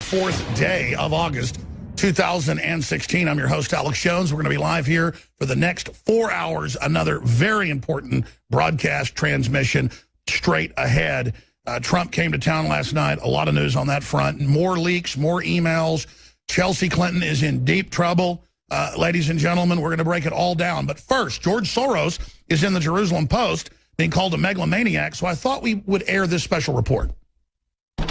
4th day of August 2016. I'm your host, Alex Jones. We're going to be live here for the next 4 hours. Another very important broadcast transmission straight ahead. Trump came to town last night. A lot of news on that front. More leaks, more emails. Chelsea Clinton is in deep trouble. Ladies and gentlemen, we're going to break it all down. But first, George Soros is in the Jerusalem Post being called a megalomaniac, so I thought we would air this special report.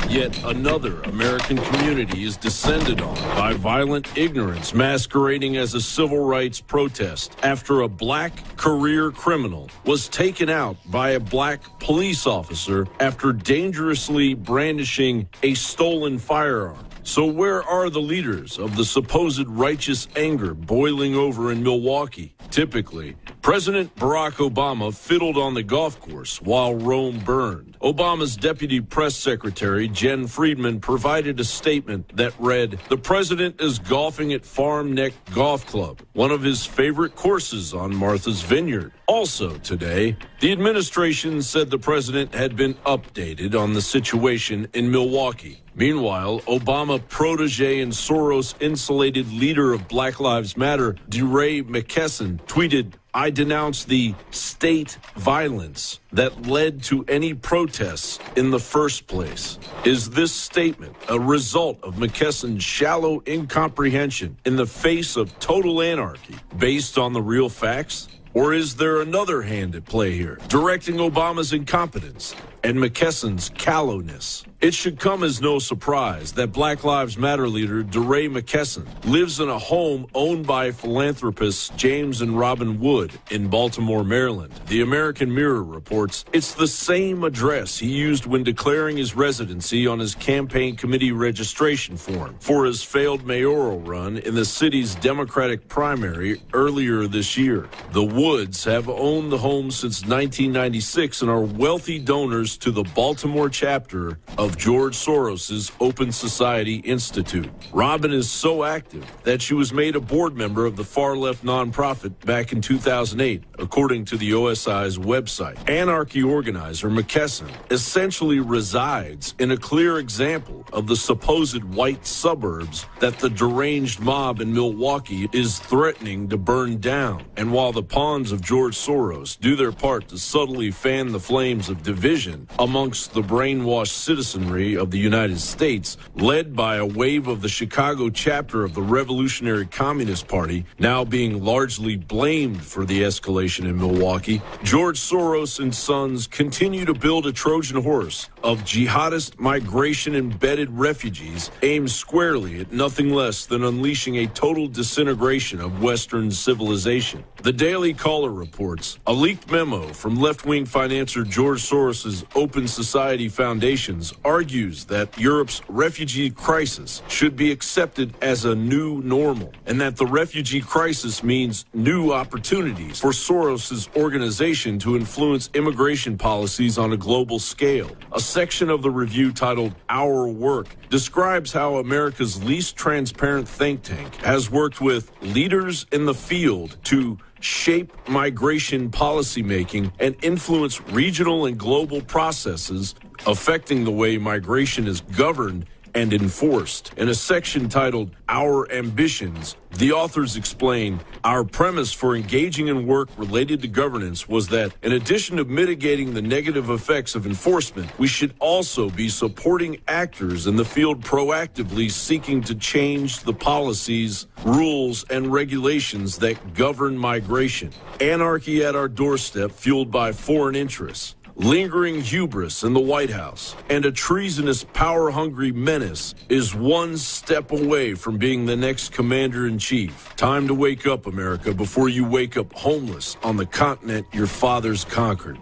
Yet another American community is descended on by violent ignorance masquerading as a civil rights protest after a black career criminal was taken out by a black police officer after dangerously brandishing a stolen firearm. So where are the leaders of the supposed righteous anger boiling over in Milwaukee? Typically, President Barack Obama fiddled on the golf course while Rome burned. Obama's deputy press secretary, Jen Friedman, provided a statement that read, "The president is golfing at Farm Neck Golf Club, one of his favorite courses on Martha's Vineyard." Also today, the administration said the president had been updated on the situation in Milwaukee. Meanwhile, Obama protege and Soros-insulated leader of Black Lives Matter, DeRay McKesson, tweeted, "I denounce the state violence that led to any protests in the first place." Is this statement a result of McKesson's shallow incomprehension in the face of total anarchy based on the real facts? Or is there another hand at play here, directing Obama's incompetence and McKesson's callowness? It should come as no surprise that Black Lives Matter leader DeRay McKesson lives in a home owned by philanthropists James and Robin Wood in Baltimore, Maryland. The American Mirror reports it's the same address he used when declaring his residency on his campaign committee registration form for his failed mayoral run in the city's Democratic primary earlier this year. The Woods have owned the home since 1996 and are wealthy donors to the Baltimore chapter of George Soros's Open Society Institute. Robin is so active that she was made a board member of the far-left nonprofit back in 2008, according to the OSI's website. Anarchy organizer McKesson essentially resides in a clear example of the supposed white suburbs that the deranged mob in Milwaukee is threatening to burn down. And while the pawns of George Soros do their part to subtly fan the flames of division amongst the brainwashed citizenry of the United States, led by a wave of the Chicago chapter of the Revolutionary Communist Party, now being largely blamed for the escalation in Milwaukee, George Soros and Sons continue to build a Trojan horse of jihadist migration-embedded refugees aimed squarely at nothing less than unleashing a total disintegration of Western civilization. The Daily Caller reports a leaked memo from left-wing financier George Soros's Open Society Foundations argues that Europe's refugee crisis should be accepted as a new normal, and that the refugee crisis means new opportunities for Soros's organization to influence immigration policies on a global scale. A section of the review titled Our Work describes how America's least transparent think tank has worked with leaders in the field to shape migration policymaking and influence regional and global processes affecting the way migration is governed and enforced. In a section titled Our Ambitions, the authors explain, our premise for engaging in work related to governance was that, in addition to mitigating the negative effects of enforcement, we should also be supporting actors in the field proactively seeking to change the policies, rules, and regulations that govern migration. Anarchy at our doorstep fueled by foreign interests, lingering hubris in the White House, and a treasonous, power-hungry menace is one step away from being the next commander-in-chief. Time to wake up, America, before you wake up homeless on the continent your fathers conquered.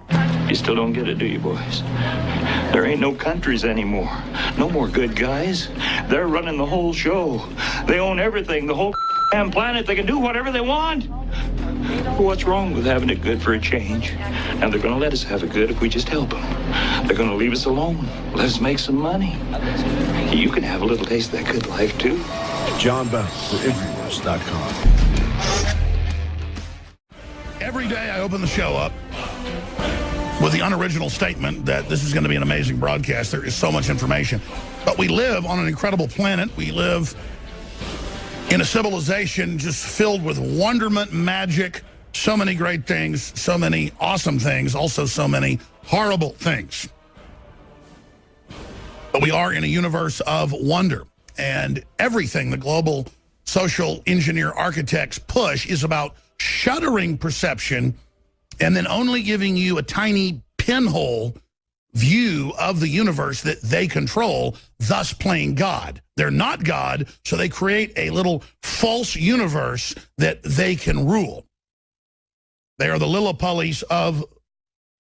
You still don't get it, do you, boys? There ain't no countries anymore. No more good guys. They're running the whole show. They own everything, the whole damn planet. They can do whatever they want. What's wrong with having it good for a change? And they're going to let us have it good if we just help them. They're going to leave us alone. Let us make some money. You can have a little taste of that good life, too. John Bowne for Infowars.com. Every day I open the show up with the unoriginal statement that this is going to be an amazing broadcast. There is so much information. But we live on an incredible planet. We live in a civilization just filled with wonderment, magic, so many great things, so many awesome things, also so many horrible things. But we are in a universe of wonder. And everything the global social engineer architects push is about shuttering perception and then only giving you a tiny pinhole view of the universe that they control, thus playing God. They're not God, so they create a little false universe that they can rule. They are the Lilliputties of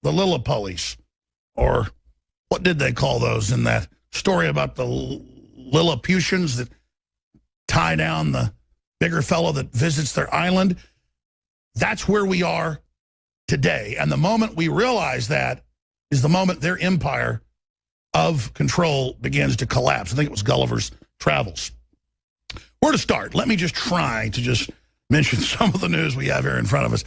the Lilliputties. Or what did they call those in that story about the Lilliputians that tie down the bigger fellow that visits their island? That's where we are today. And the moment we realize that is the moment their empire of control begins to collapse. I think it was Gulliver's Travels. Where to start? Let me just try to just mention some of the news we have here in front of us.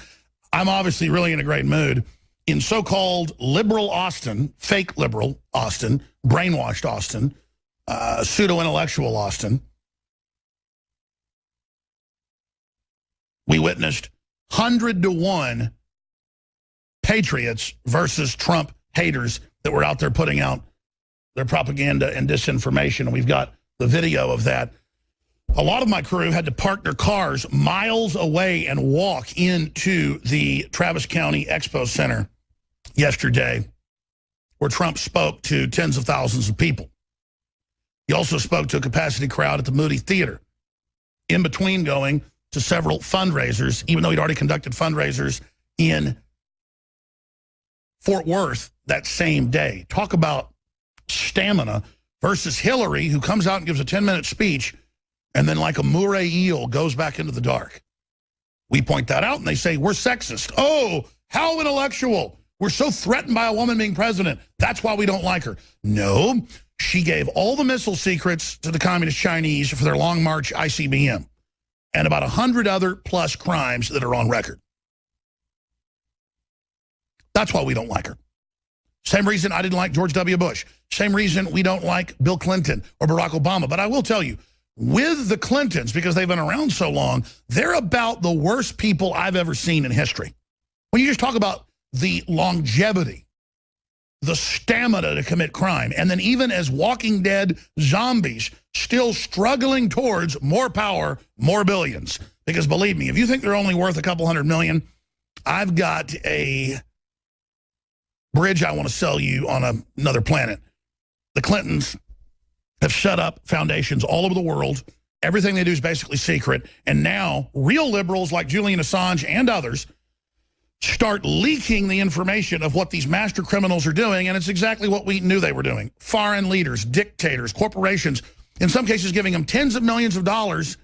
I'm obviously really in a great mood. In so-called liberal Austin, fake liberal Austin, brainwashed Austin, pseudo-intellectual Austin, we witnessed 100-to-1 patriots versus Trump haters that were out there putting out their propaganda and disinformation. And we've got the video of that. A lot of my crew had to park their cars miles away and walk into the Travis County Expo Center yesterday, where Trump spoke to tens of thousands of people. He also spoke to a capacity crowd at the Moody Theater, in between going to several fundraisers, even though he'd already conducted fundraisers in Fort Worth that same day. Talk about stamina versus Hillary, who comes out and gives a 10-minute speech and then like a moray eel goes back into the dark. We point that out and they say, we're sexist. Oh, how intellectual. We're so threatened by a woman being president. That's why we don't like her. No, she gave all the missile secrets to the Communist Chinese for their Long March ICBM and about 100 other plus crimes that are on record. That's why we don't like her. Same reason I didn't like George W. Bush. Same reason we don't like Bill Clinton or Barack Obama. But I will tell you, with the Clintons, because they've been around so long, they're about the worst people I've ever seen in history. When you just talk about the longevity, the stamina to commit crime, and then even as Walking Dead zombies, still struggling towards more power, more billions. Because believe me, if you think they're only worth a couple $100 million, I've got a bridge I want to sell you on another planet. The Clintons have set up foundations all over the world. Everything they do is basically secret. And now real liberals like Julian Assange and others start leaking the information of what these master criminals are doing. And it's exactly what we knew they were doing. Foreign leaders, dictators, corporations, in some cases giving them tens of millions of dollars.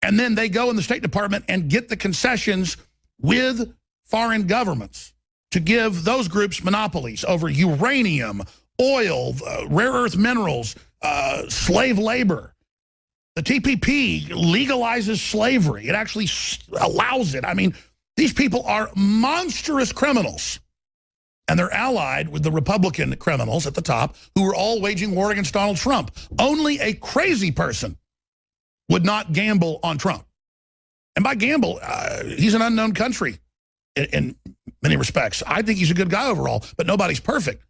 And then they go in the State Department and get the concessions with foreign governments to give those groups monopolies over uranium, oil, rare earth minerals, slave labor. The TPP legalizes slavery. It actually allows it. I mean, these people are monstrous criminals. And they're allied with the Republican criminals at the top who are all waging war against Donald Trump. Only a crazy person would not gamble on Trump. And by gamble, he's an unknown country in many respects. I think he's a good guy overall, but nobody's perfect.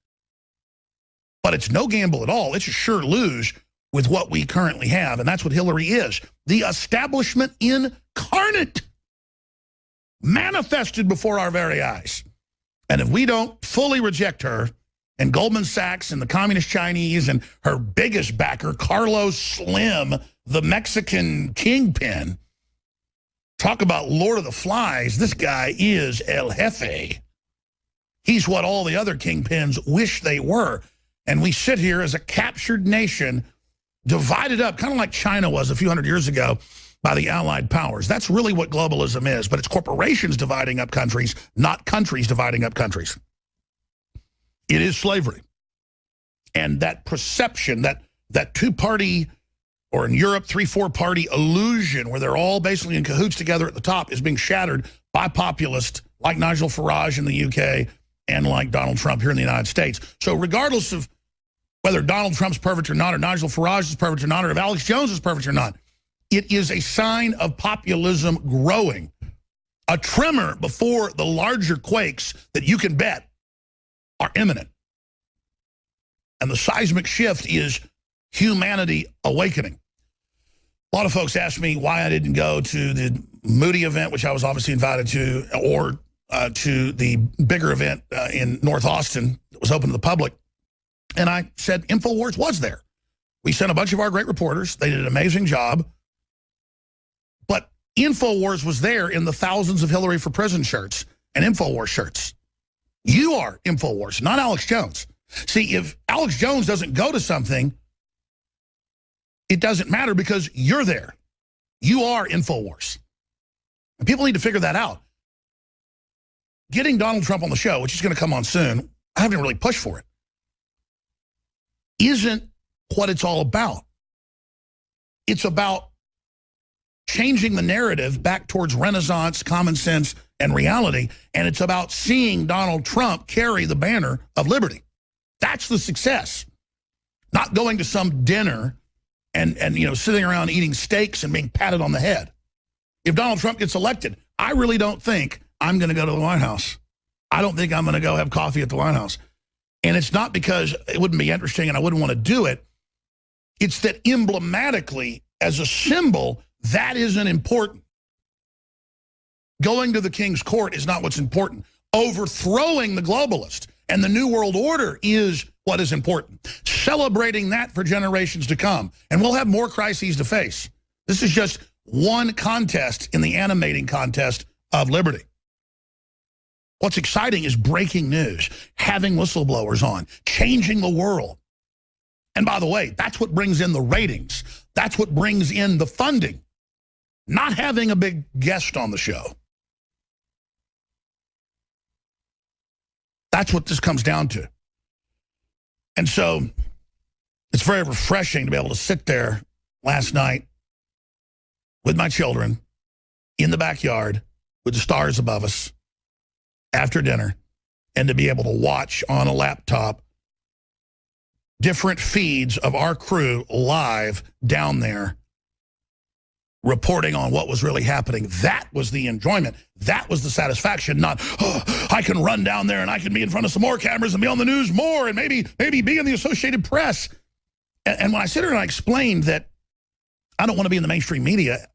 But it's no gamble at all. It's a sure lose with what we currently have, and that's what Hillary is. The establishment incarnate, manifested before our very eyes. And if we don't fully reject her, and Goldman Sachs and the Communist Chinese and her biggest backer, Carlos Slim, the Mexican kingpin, talk about Lord of the Flies, this guy is El Jefe. He's what all the other kingpins wish they were. And we sit here as a captured nation, divided up, kind of like China was a few hundred years ago by the Allied powers. That's really what globalism is, but it's corporations dividing up countries, not countries dividing up countries. It is slavery. And that perception, that two-party, or in Europe, 3-4 party illusion where they're all basically in cahoots together at the top is being shattered by populists like Nigel Farage in the UK and like Donald Trump here in the United States. So regardless of whether Donald Trump's perfect or not, or Nigel Farage is perfect or not, or if Alex Jones is perfect or not, it is a sign of populism growing. A tremor before the larger quakes that you can bet are imminent. And the seismic shift is humanity awakening. A lot of folks ask me why I didn't go to the Moody event, which I was obviously invited to, or to the bigger event in North Austin that was open to the public. And I said InfoWars was there. We sent a bunch of our great reporters. They did an amazing job. But InfoWars was there in the thousands of Hillary for Prison shirts and InfoWars shirts. You are InfoWars, not Alex Jones. See, if Alex Jones doesn't go to something, it doesn't matter because you're there. You are InfoWars. And people need to figure that out. Getting Donald Trump on the show, which is going to come on soon, I haven't really pushed for it, isn't what it's all about. It's about changing the narrative back towards Renaissance, common sense, and reality. And it's about seeing Donald Trump carry the banner of liberty. That's the success. Not going to some dinner and you know, sitting around eating steaks and being patted on the head. If Donald Trump gets elected, I really don't think I'm going to go to the White House. I don't think I'm going to go have coffee at the White House. And it's not because it wouldn't be interesting and I wouldn't want to do it. It's that emblematically, as a symbol, that isn't important. Going to the King's Court is not what's important. Overthrowing the globalist and the New World Order is what is important. Celebrating that for generations to come. And we'll have more crises to face. This is just one contest in the animating contest of liberty. What's exciting is breaking news, having whistleblowers on, changing the world. And by the way, that's what brings in the ratings. That's what brings in the funding. Not having a big guest on the show. That's what this comes down to. And so it's very refreshing to be able to sit there last night with my children in the backyard with the stars above us after dinner and to be able to watch on a laptop different feeds of our crew live down there reporting on what was really happening. That was the enjoyment. That was the satisfaction, not, oh, I can run down there and I can be in front of some more cameras and be on the news more and maybe be in the Associated Press. And when I sit here and I explained that I don't want to be in the mainstream media,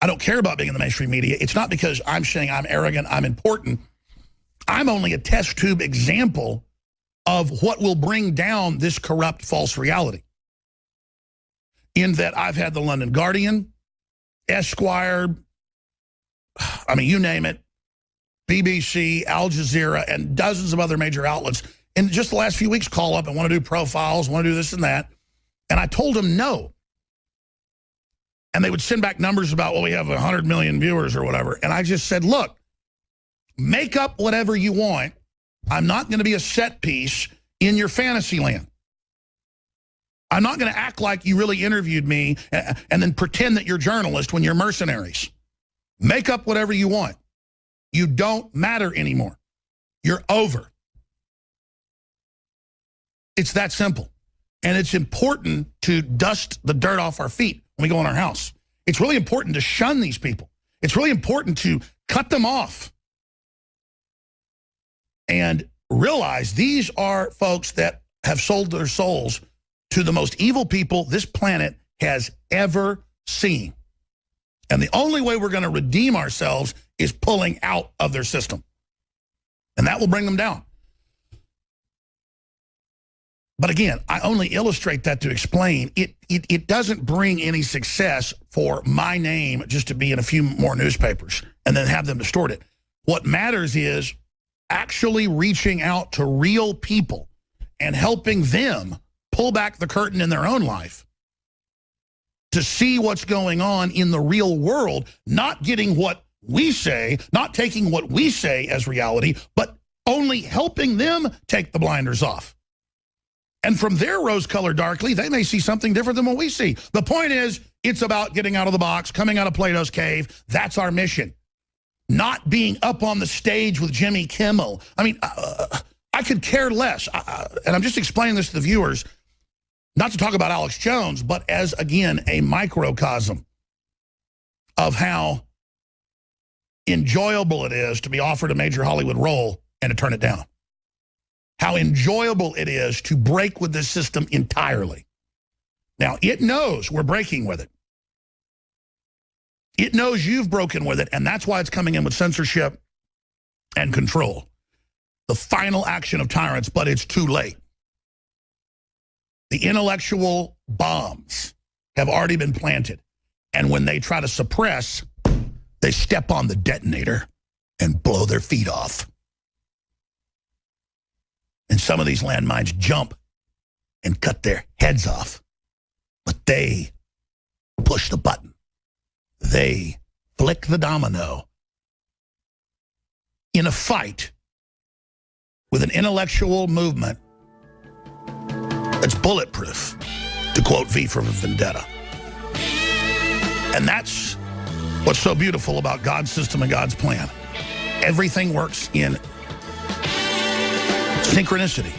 I don't care about being in the mainstream media, it's not because I'm saying I'm arrogant, I'm important. I'm only a test tube example of what will bring down this corrupt false reality. In that I've had the London Guardian, Esquire, I mean, you name it, BBC, Al Jazeera, and dozens of other major outlets in just the last few weeks call up and want to do profiles, want to do this and that. And I told them no. And they would send back numbers about, well, we have 100 million viewers or whatever. And I just said, look, make up whatever you want. I'm not going to be a set piece in your fantasy land. I'm not going to act like you really interviewed me and then pretend that you're journalists when you're mercenaries. Make up whatever you want. You don't matter anymore. You're over. It's that simple. And it's important to dust the dirt off our feet when we go in our house. It's really important to shun these people. It's really important to cut them off. And realize these are folks that have sold their souls to the most evil people this planet has ever seen. And the only way we're going to redeem ourselves is pulling out of their system. And that will bring them down. But again, I only illustrate that to explain it doesn't bring any success for my name just to be in a few more newspapers and then have them distort it. What matters is actually reaching out to real people and helping them pull back the curtain in their own life to see what's going on in the real world, not getting what we say, not taking what we say as reality, but only helping them take the blinders off. And from their rose-colored darkly, they may see something different than what we see. The point is, it's about getting out of the box, coming out of Plato's cave. That's our mission. not being up on the stage with Jimmy Kimmel. I mean, I could care less. And I'm just explaining this to the viewers, not to talk about Alex Jones, but as, again, a microcosm of how enjoyable it is to be offered a major Hollywood role and to turn it down. How enjoyable it is to break with this system entirely. Now, it knows we're breaking with it. It knows you've broken with it, and that's why it's coming in with censorship and control. The final action of tyrants, but it's too late. The intellectual bombs have already been planted, and when they try to suppress, they step on the detonator and blow their feet off. And some of these landmines jump and cut their heads off, but they push the button. They flick the domino in a fight with an intellectual movement that's bulletproof, to quote V for Vendetta. And that's what's so beautiful about God's system and God's plan. Everything works in synchronicity,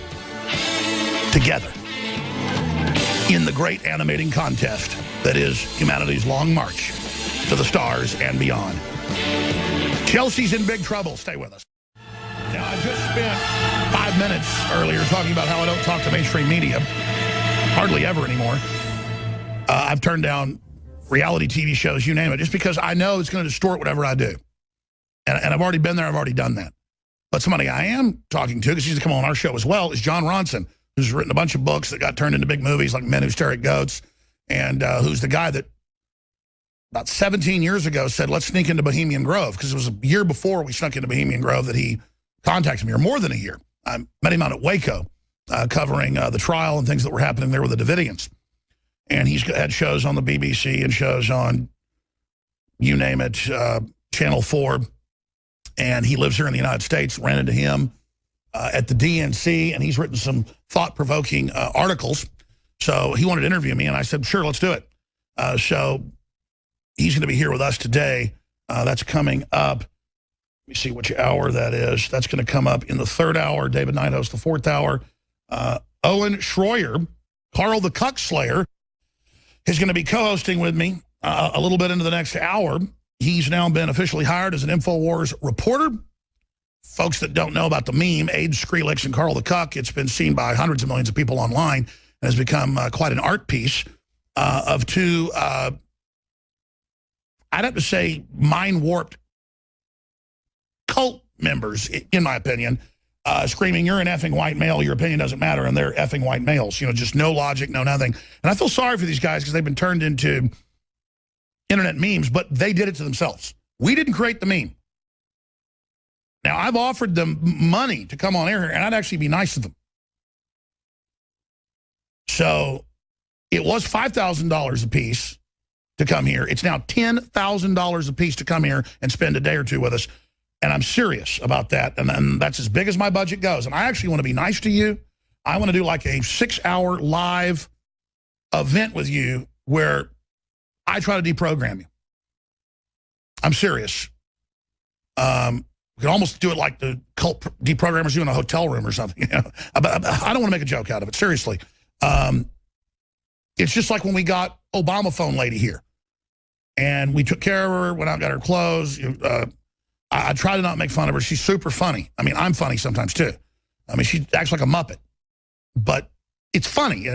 together, in the great animating contest that is humanity's long march to the stars and beyond. Chelsea's in big trouble. Stay with us. Now, I just spent 5 minutes earlier talking about how I don't talk to mainstream media, hardly ever anymore. I've turned down reality TV shows, you name it, just because I know it's going to distort whatever I do. And I've already been there, I've already done that. But somebody I am talking to, because he's to come on our show as well, is Jon Ronson, who's written a bunch of books that got turned into big movies like Men Who Stare at Goats, and who's the guy that about 17 years ago said, let's sneak into Bohemian Grove, because it was a year before we snuck into Bohemian Grove that he contacted me, or more than a year. I met him out at Waco, covering the trial and things that were happening there with the Davidians. And he's had shows on the BBC and shows on, you name it, Channel 4. And he lives here in the United States. Ran into him at the DNC, and he's written some thought-provoking articles. So he wanted to interview me, and I said, sure, let's do it. So he's going to be here with us today. That's coming up. Let me see which hour that is. That's going to come up in the 3rd hour. David Knight hosts the 4th hour. Owen Schroyer, Carl the Cuck Slayer, is going to be co-hosting with me a little bit into the next hour. He's now been officially hired as an InfoWars reporter. Folks that don't know about the meme, Abe Skrillex and Carl the Cuck, it's been seen by hundreds of millions of people online and has become quite an art piece of two, I'd have to say, mind-warped cult members, in my opinion, screaming, you're an effing white male, your opinion doesn't matter, and they're effing white males. You know, just no logic, no nothing. And I feel sorry for these guys because they've been turned into internet memes, but they did it to themselves. We didn't create the meme. Now, I've offered them money to come on air here, and I'd actually be nice to them. So it was $5,000 a piece to come here. It's now $10,000 a piece to come here and spend a day or two with us. And I'm serious about that. And that's as big as my budget goes. And I actually want to be nice to you. I want to do like a 6-hour live event with you where I try to deprogram you. I'm serious. We could almost do it like the cult deprogrammers do in a hotel room or something. You know? I don't want to make a joke out of it, seriously. It's just like when we got Obama phone lady here. And we took care of her, went out and got her clothes. I try to not make fun of her. She's super funny. I mean, I'm funny sometimes, too. I mean, she acts like a Muppet. But it's funny.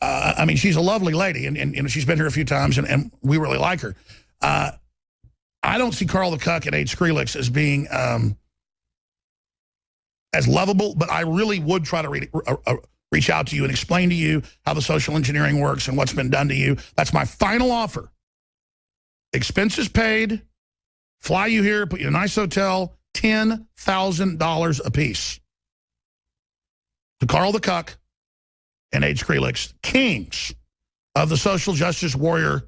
I mean, she's a lovely lady, and you know, she's been here a few times, and we really like her. I don't see Carl the Cuck and Abe Skrillex as being as lovable, but I really would try to reach out to you and explain to you how the social engineering works and what's been done to you. That's my final offer. Expenses paid, fly you here, put you in a nice hotel, $10,000 a piece. To Carl the Cuck and Abe Skrillex, kings of the social justice warrior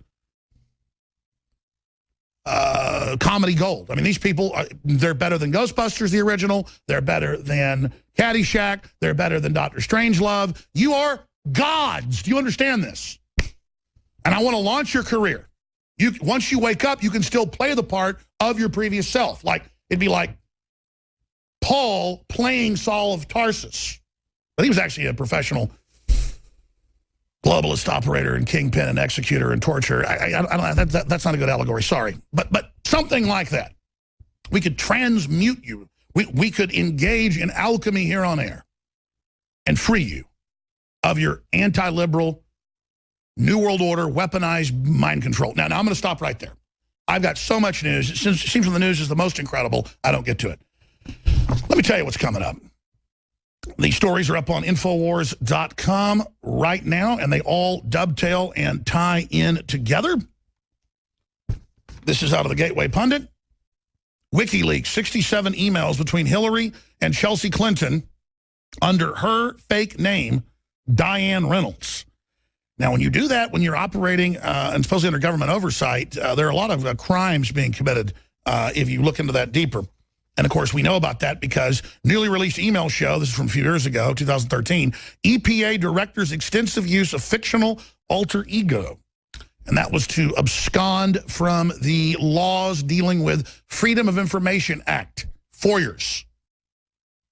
comedy gold. I mean, these people, they're better than Ghostbusters, the original. They're better than Caddyshack. They're better than Dr. Strangelove. You are gods. Do you understand this? And I want to launch your career. Once you wake up, you can still play the part of your previous self. Like, it'd be like Paul playing Saul of Tarsus. But he was actually a professional globalist operator and kingpin and executor and torturer. I don't know, that's not a good allegory, sorry. But something like that. We could transmute you. We could engage in alchemy here on air and free you of your anti-liberal, New World Order, weaponized mind control. Now I'm going to stop right there. I've got so much news. It seems when the news is the most incredible, I don't get to it. Let me tell you what's coming up. These stories are up on Infowars.com right now, and they all dovetail and tie in together. This is out of the Gateway Pundit. WikiLeaks, 67 emails between Hillary and Chelsea Clinton under her fake name, Diane Reynolds. Now, when you do that, when you're operating and supposedly under government oversight, there are a lot of crimes being committed if you look into that deeper. And, of course, we know about that because newly released emails show, this is from a few years ago, 2013, EPA directors extensive use of fictional alter ego. And that was to abscond from the laws dealing with Freedom of Information Act, FOIAs,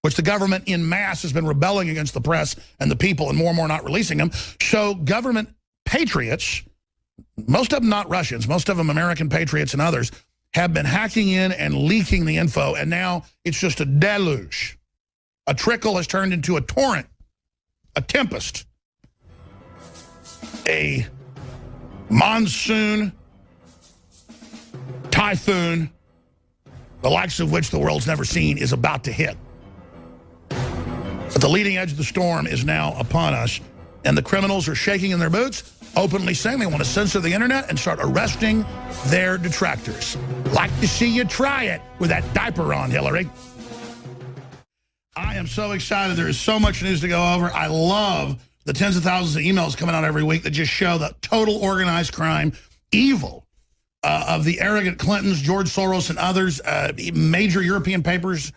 which the government in mass has been rebelling against the press and the people and more not releasing them. So government patriots, most of them not Russians, most of them American patriots and others, have been hacking in and leaking the info, and now it's just a deluge. A trickle has turned into a torrent, a tempest, a monsoon, typhoon, the likes of which the world's never seen, is about to hit. But the leading edge of the storm is now upon us, and the criminals are shaking in their boots, openly saying they want to censor the internet and start arresting their detractors. Like to see you try it with that diaper on, Hillary. I am so excited. There is so much news to go over. I love the tens of thousands of emails coming out every week that just show the total organized crime, evil of the arrogant Clintons, George Soros, and others. Major European papers,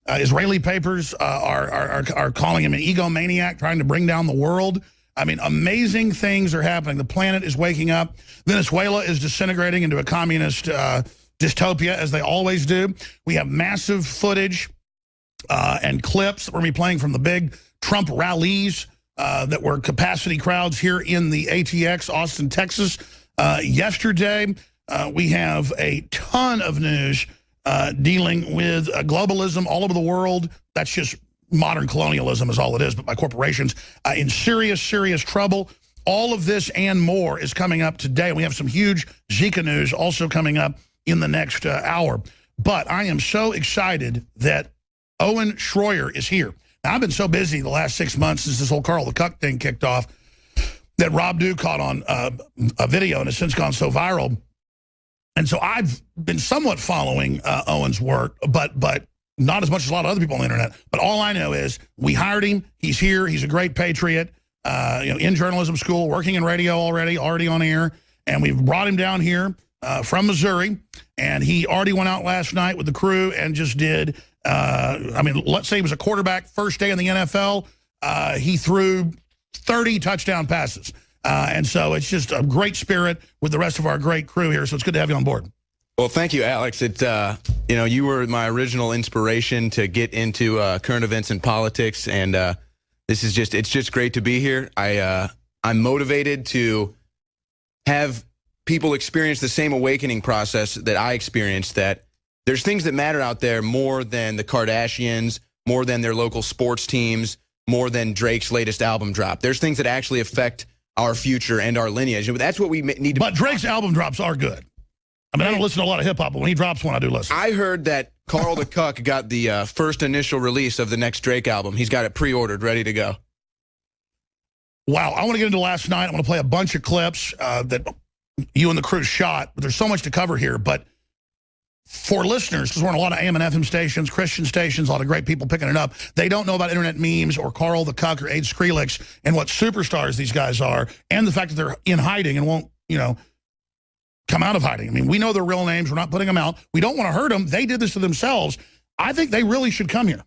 Israeli papers are calling him an egomaniac, trying to bring down the world. I mean, amazing things are happening. The planet is waking up. Venezuela is disintegrating into a communist dystopia, as they always do. We have massive footage and clips that we're going to be playing from the big Trump rallies that were capacity crowds here in the ATX, Austin, Texas. Yesterday, we have a ton of news dealing with globalism all over the world. That's just modern colonialism is all it is, but by corporations in serious, serious trouble. All of this and more is coming up today. We have some huge Zika news also coming up in the next hour. But I am so excited that Owen Schroyer is here. Now, I've been so busy the last 6 months since this whole Carl the Cuck thing kicked off that Rob Dew caught on a video and has since gone so viral. And so I've been somewhat following Owen's work, but not as much as a lot of other people on the internet. But all I know is we hired him. He's here. He's a great patriot, in journalism school, working in radio already on air. And we've brought him down here from Missouri. And he already went out last night with the crew and just did, let's say he was a quarterback first day in the NFL. He threw 30 touchdown passes. And so it's just a great spirit with the rest of our great crew here. So it's good to have you on board. Well, thank you, Alex. You were my original inspiration to get into current events and politics, and it's just great to be here. I'm motivated to have people experience the same awakening process that I experienced, that there's things that matter out there more than the Kardashians, more than their local sports teams, more than Drake's latest album drop. There's things that actually affect our future and our lineage. That's what we need to. But Drake's album drops are good. I mean, I don't listen to a lot of hip-hop, but when he drops one, I do listen. I heard that Carl the Cuck got the first initial release of the next Drake album. He's got it pre-ordered, ready to go. Wow. I want to get into last night. I want to play a bunch of clips that you and the crew shot, but there's so much to cover here. But for listeners, because we're on a lot of AM and FM stations, Christian stations, a lot of great people picking it up, they don't know about internet memes or Carl the Cuck or Aid Skrillex and what superstars these guys are, and the fact that they're in hiding and won't, come out of hiding. I mean, we know their real names. We're not putting them out. We don't want to hurt them. They did this to themselves. I think they really should come here.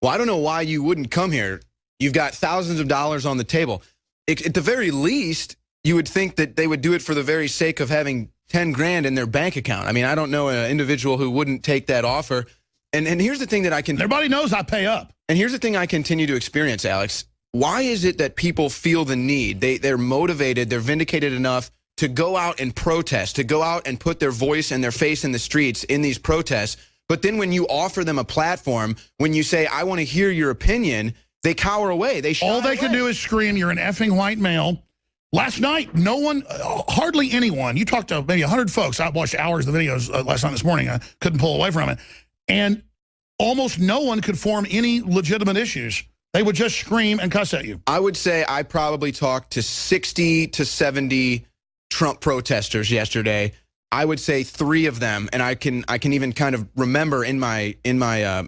Well, I don't know why you wouldn't come here. You've got thousands of dollars on the table. At the very least, you would think that they would do it for the very sake of having 10 grand in their bank account. I mean, I don't know an individual who wouldn't take that offer. And here's the thing that I can... Everybody knows I pay up. And here's the thing I continue to experience, Alex. Why is it that people feel the need? They're motivated, they're vindicated enough to go out and protest, to go out and put their voice and their face in the streets in these protests. But then when you offer them a platform, when you say, I want to hear your opinion, they cower away. All they can do is scream, you're an effing white male. Last night, no one, hardly anyone, you talked to maybe 100 folks. I watched hours of the videos last night this morning. I couldn't pull away from it. And almost no one could form any legitimate issues. They would just scream and cuss at you. I would say I probably talked to 60 to 70 Trump protesters yesterday. I would say 3 of them, and I can even kind of remember in my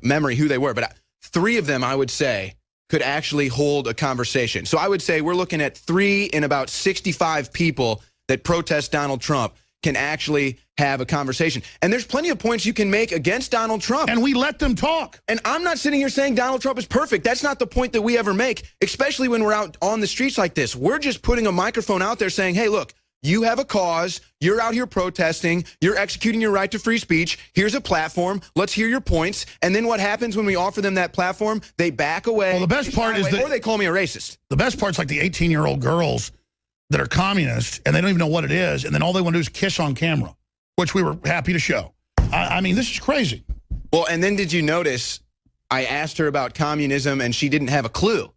memory who they were, but 3 of them I would say could actually hold a conversation. So I would say we're looking at 3 in about 65 people that protest Donald Trump can actually have a conversation. And there's plenty of points you can make against Donald Trump. And we let them talk. And I'm not sitting here saying Donald Trump is perfect. That's not the point that we ever make, especially when we're out on the streets like this. We're just putting a microphone out there saying, hey, look, you have a cause. You're out here protesting. You're executing your right to free speech. Here's a platform. Let's hear your points. And then what happens when we offer them that platform? They back away. Well, the best part is that... Or they call me a racist. The best part's like the 18-year-old girls that are communists, and they don't even know what it is, and then all they want to do is kiss on camera, which we were happy to show. I mean, this is crazy. Well, and then did you notice I asked her about communism, and she didn't have a clue.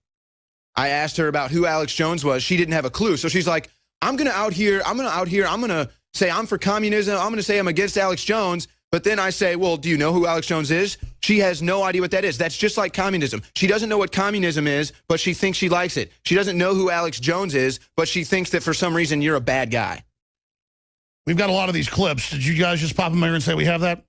I asked her about who Alex Jones was. She didn't have a clue. So she's like, I'm going to say I'm for communism. I'm going to say I'm against Alex Jones. But then I say, well, do you know who Alex Jones is? She has no idea what that is. That's just like communism. She doesn't know what communism is, but she thinks she likes it. She doesn't know who Alex Jones is, but she thinks that for some reason you're a bad guy. We've got a lot of these clips. Did you guys just pop them here and say we have that?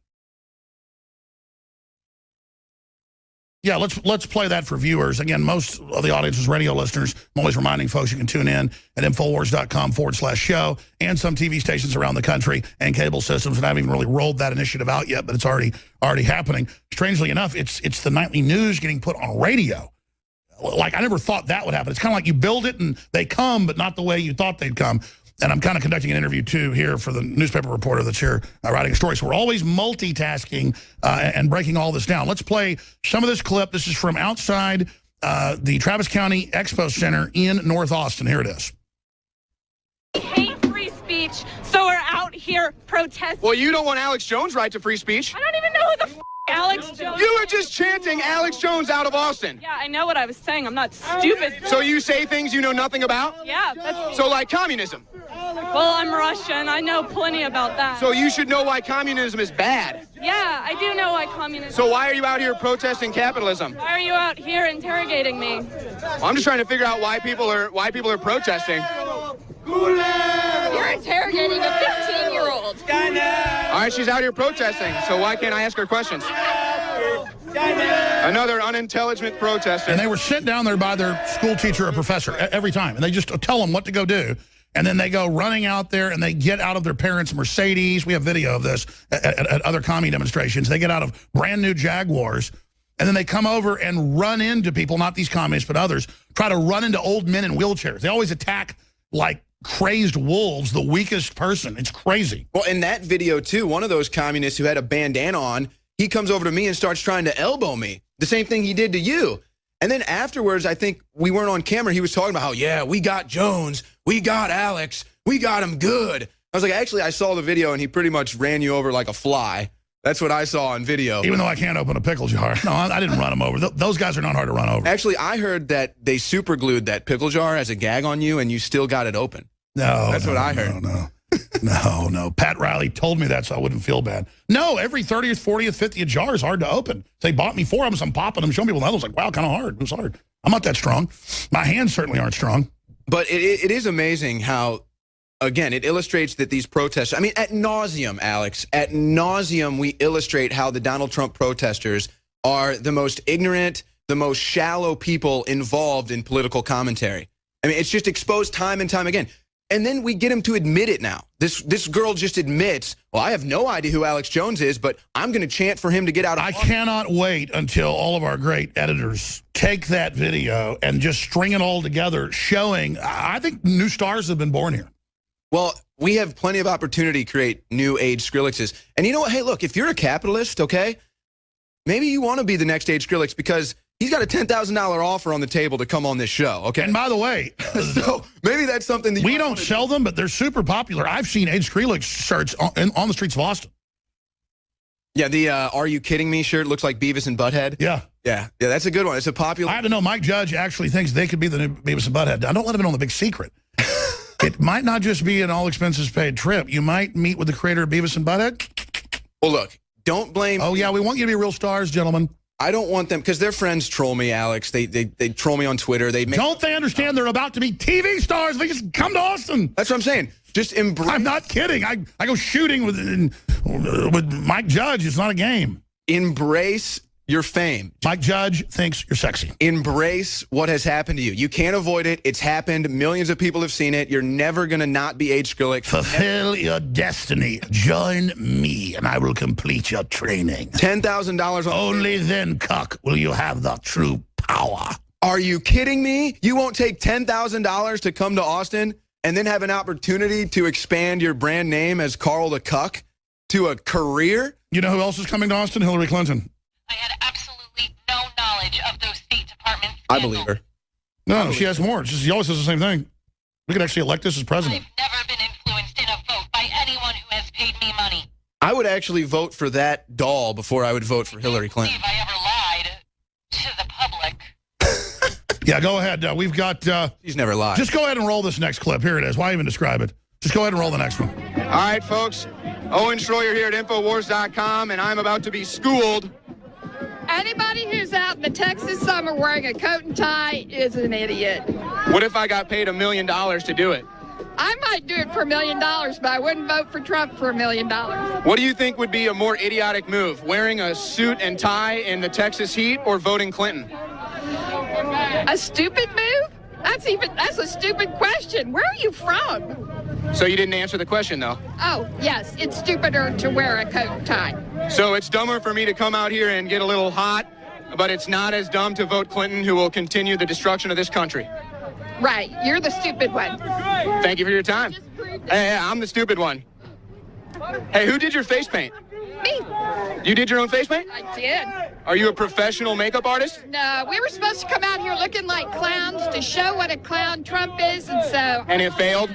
Yeah, let's play that for viewers. Again, most of the audience is radio listeners. I'm always reminding folks you can tune in at Infowars.com/show and some TV stations around the country and cable systems. And I haven't even really rolled that initiative out yet, but it's already happening. Strangely enough, it's the nightly news getting put on radio. Like, I never thought that would happen. It's kind of like you build it and they come, but not the way you thought they'd come. And I'm kind of conducting an interview, too, here for the newspaper reporter that's here writing a story. So we're always multitasking and breaking all this down. Let's play some of this clip. This is from outside the Travis County Expo Center in North Austin. Here it is. We hate free speech, so we're out here protesting. Well, you don't want Alex Jones' right to free speech. I don't even know who the Alex Jones. You were just chanting Alex Jones out of Austin. Yeah, I know what I was saying. I'm not stupid. So you say things you know nothing about? Yeah, that's... So like communism? Well, I'm Russian. I know plenty about that. So you should know why communism is bad. Yeah, I do know why communism... So why are you out here protesting capitalism? Why are you out here interrogating me? Well, I'm just trying to figure out why people are protesting. You're interrogating a 15-year-old. All right, she's out here protesting, so why can't I ask her questions? Another unintelligent protester. And they were sent down there by their school teacher or professor every time, and they just tell them what to go do. And then they go running out there, and they get out of their parents' Mercedes. We have video of this at other commie demonstrations. They get out of brand new Jaguars, and then they come over and run into people, not these communists, but others, try to run into old men in wheelchairs. They always attack, like, crazed wolves, the weakest person. It's crazy. Well, in that video, too, one of those communists who had a bandana on, he comes over to me and starts trying to elbow me. The same thing he did to you. And then afterwards, I think we weren't on camera. He was talking about how, yeah, we got Jones. We got Alex. We got him good. I was like, actually, I saw the video, and he pretty much ran you over like a fly. That's what I saw on video. Even though I can't open a pickle jar. No, I didn't run him over. Those guys are not hard to run over. Actually, I heard that they super glued that pickle jar as a gag on you, and you still got it open. No. That's what I heard. No. Pat Riley told me that so I wouldn't feel bad. No, every 30th, 40th, 50th jar is hard to open. They bought me 4 of them, so I'm popping them, showing people. And I was like, wow, kind of hard. It was hard. I'm not that strong. My hands certainly aren't strong. But it is amazing how, again, it illustrates that these protests, I mean, at nauseum, Alex, at nauseum, we illustrate how the Donald Trump protesters are the most ignorant, the most shallow people involved in political commentary. I mean, it's just exposed time and time again. And then we get him to admit it now. This girl just admits, well, I have no idea who Alex Jones is, but I'm going to chant for him to get out of office. I cannot wait until all of our great editors take that video and just string it all together, showing, I think new stars have been born here. Well, we have plenty of opportunity to create new age Skrillexes. And you know what? Hey, look, if you're a capitalist, okay, maybe you want to be the next age Skrillex because he's got a $10,000 offer on the table to come on this show, okay? And by the way, so maybe that's something that we don't sell them, but they're super popular. I've seen age Skrillex shirts on the streets of Austin. Yeah, the Are You Kidding Me shirt looks like Beavis and Butthead. Yeah. Yeah, that's a good one. It's a popular... I had to know Mike Judge actually thinks they could be the new Beavis and Butthead. I don't let him in on the big secret. It might not just be an all-expenses-paid trip. You might meet with the creator of Beavis and Butthead. Well, look, don't blame... Oh, yeah, we want you to be real stars, gentlemen. I don't want them, because their friends troll me, Alex. They troll me on Twitter. Don't they understand they're about to be TV stars? They just come to Austin. That's what I'm saying. Just embrace... I'm not kidding. I go shooting with Mike Judge. It's not a game. Embrace your fame. Mike Judge thinks you're sexy. Embrace what has happened to you. You can't avoid it. It's happened. Millions of people have seen it. You're never going to not be age Skrillex. Fulfill your destiny. Join me, and I will complete your training. $10,000 on... Only then, cuck, will you have the true power. Are you kidding me? You won't take $10,000 to come to Austin and then have an opportunity to expand your brand name as Carl the Cuck to a career? You know who else is coming to Austin? Hillary Clinton. I had absolutely no knowledge of those State Department scandals. I believe her. No, she has more. She always says the same thing. We could actually elect us as president. I've never been influenced in a vote by anyone who has paid me money. I would actually vote for that doll before I would vote for Hillary Clinton. I can't believe I ever lied to the public. Yeah, go ahead. We've got... She's never lied. Just go ahead and roll this next clip. Here it is. Why even describe it? Just go ahead and roll the next one. All right, folks. Owen Schroyer here at Infowars.com, and I'm about to be schooled. Anybody who's out in the Texas summer wearing a coat and tie is an idiot. What if I got paid $1 million to do it? I might do it for $1 million, but I wouldn't vote for Trump for $1 million. What do you think would be a more idiotic move, wearing a suit and tie in the Texas heat or voting Clinton? A stupid move? That's a stupid question. Where are you from? So you didn't answer the question, though. Oh, yes, it's stupider to wear a coat and tie. So it's dumber for me to come out here and get a little hot, but it's not as dumb to vote Clinton, who will continue the destruction of this country. Right, you're the stupid one. Thank you for your time. Hey, I'm the stupid one. Hey, who did your face paint? Me. You did your own face paint? I did. Are you a professional makeup artist? No, we were supposed to come out here looking like clowns to show what a clown Trump is, and so... And it failed?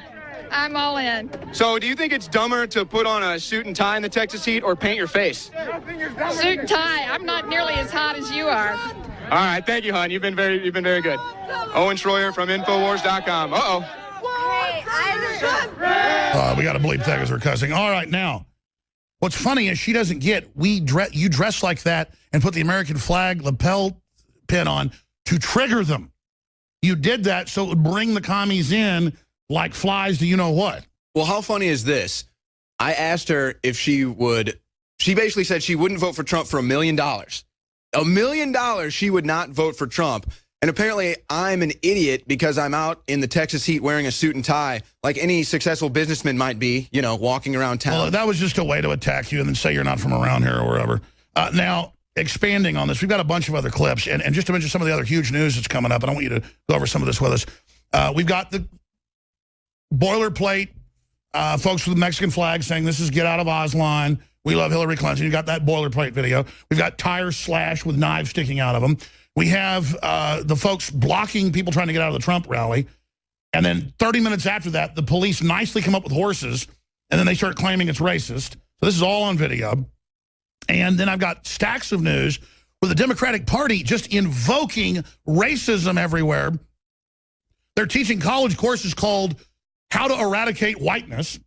I'm all in. So do you think it's dumber to put on a suit and tie in the Texas heat or paint your face? Suit and tie. I'm not nearly as hot as you are. All right, thank you, hon. You've been very good. Owen Schroyer from Infowars.com. Uh-oh. We got to bleep that because we're cussing. All right, now, what's funny is she doesn't get, you dress like that and put the American flag lapel pin on to trigger them. You did that so it would bring the commies in like flies to you-know-what. Well, how funny is this? I asked her if she basically said she wouldn't vote for Trump for $1 million. $1 million she would not vote for Trump. And apparently I'm an idiot because I'm out in the Texas heat wearing a suit and tie like any successful businessman might be, you know, walking around town. Well, that was just a way to attack you and then say you're not from around here or wherever. Now, expanding on this, we've got a bunch of other clips. And just to mention some of the other huge news that's coming up, and I want you to go over some of this with us. We've got the boilerplate folks with the Mexican flag saying this is get out of Oz line. We love Hillary Clinton. You got that boilerplate video. We've got tires slashed with knives sticking out of them. We have the folks blocking people trying to get out of the Trump rally. And then 30 minutes after that, the police nicely come up with horses, and then they start claiming it's racist. So this is all on video. And then I've got stacks of news with the Democratic Party just invoking racism everywhere. They're teaching college courses called How to Eradicate Whiteness.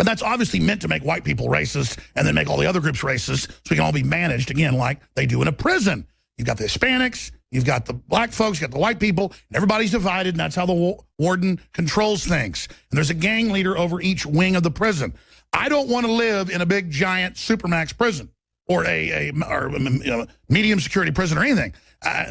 And that's obviously meant to make white people racist and then make all the other groups racist so we can all be managed, again, like they do in a prison. You've got the Hispanics, you've got the black folks, you've got the white people, and everybody's divided, and that's how the warden controls things. And there's a gang leader over each wing of the prison. I don't want to live in a big, giant supermax prison or a medium security prison or anything.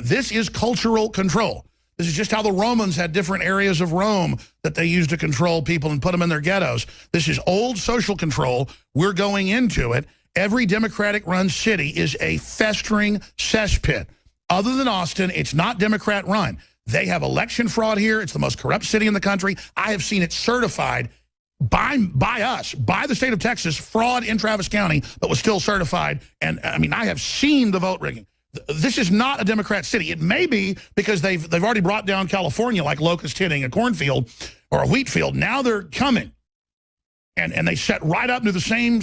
This is cultural control. This is just how the Romans had different areas of Rome that they used to control people and put them in their ghettos. This is old social control. We're going into it. Every Democratic-run city is a festering cesspit. Other than Austin, it's not Democrat-run. They have election fraud here. It's the most corrupt city in the country. I have seen it certified by us, by the state of Texas, fraud in Travis County, but was still certified. And I mean, I have seen the vote rigging. This is not a Democrat city. It may be because they've already brought down California like locust hitting a cornfield or a wheat field. Now they're coming. And they set right up to the same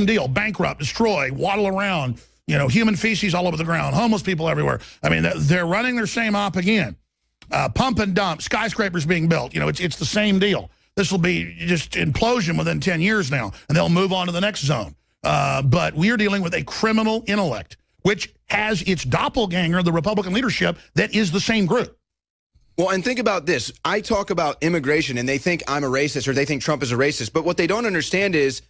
deal. Bankrupt, destroy, waddle around, human feces all over the ground, homeless people everywhere. I mean, they're running their same op again. Pump and dump, skyscrapers being built. It's the same deal. This will be just implosion within 10 years now, and they'll move on to the next zone. But we are dealing with a criminal intellect, which has its doppelganger, the Republican leadership, that is the same group. Well, and think about this. I talk about immigration, and they think I'm a racist or they think Trump is a racist. But what they don't understand is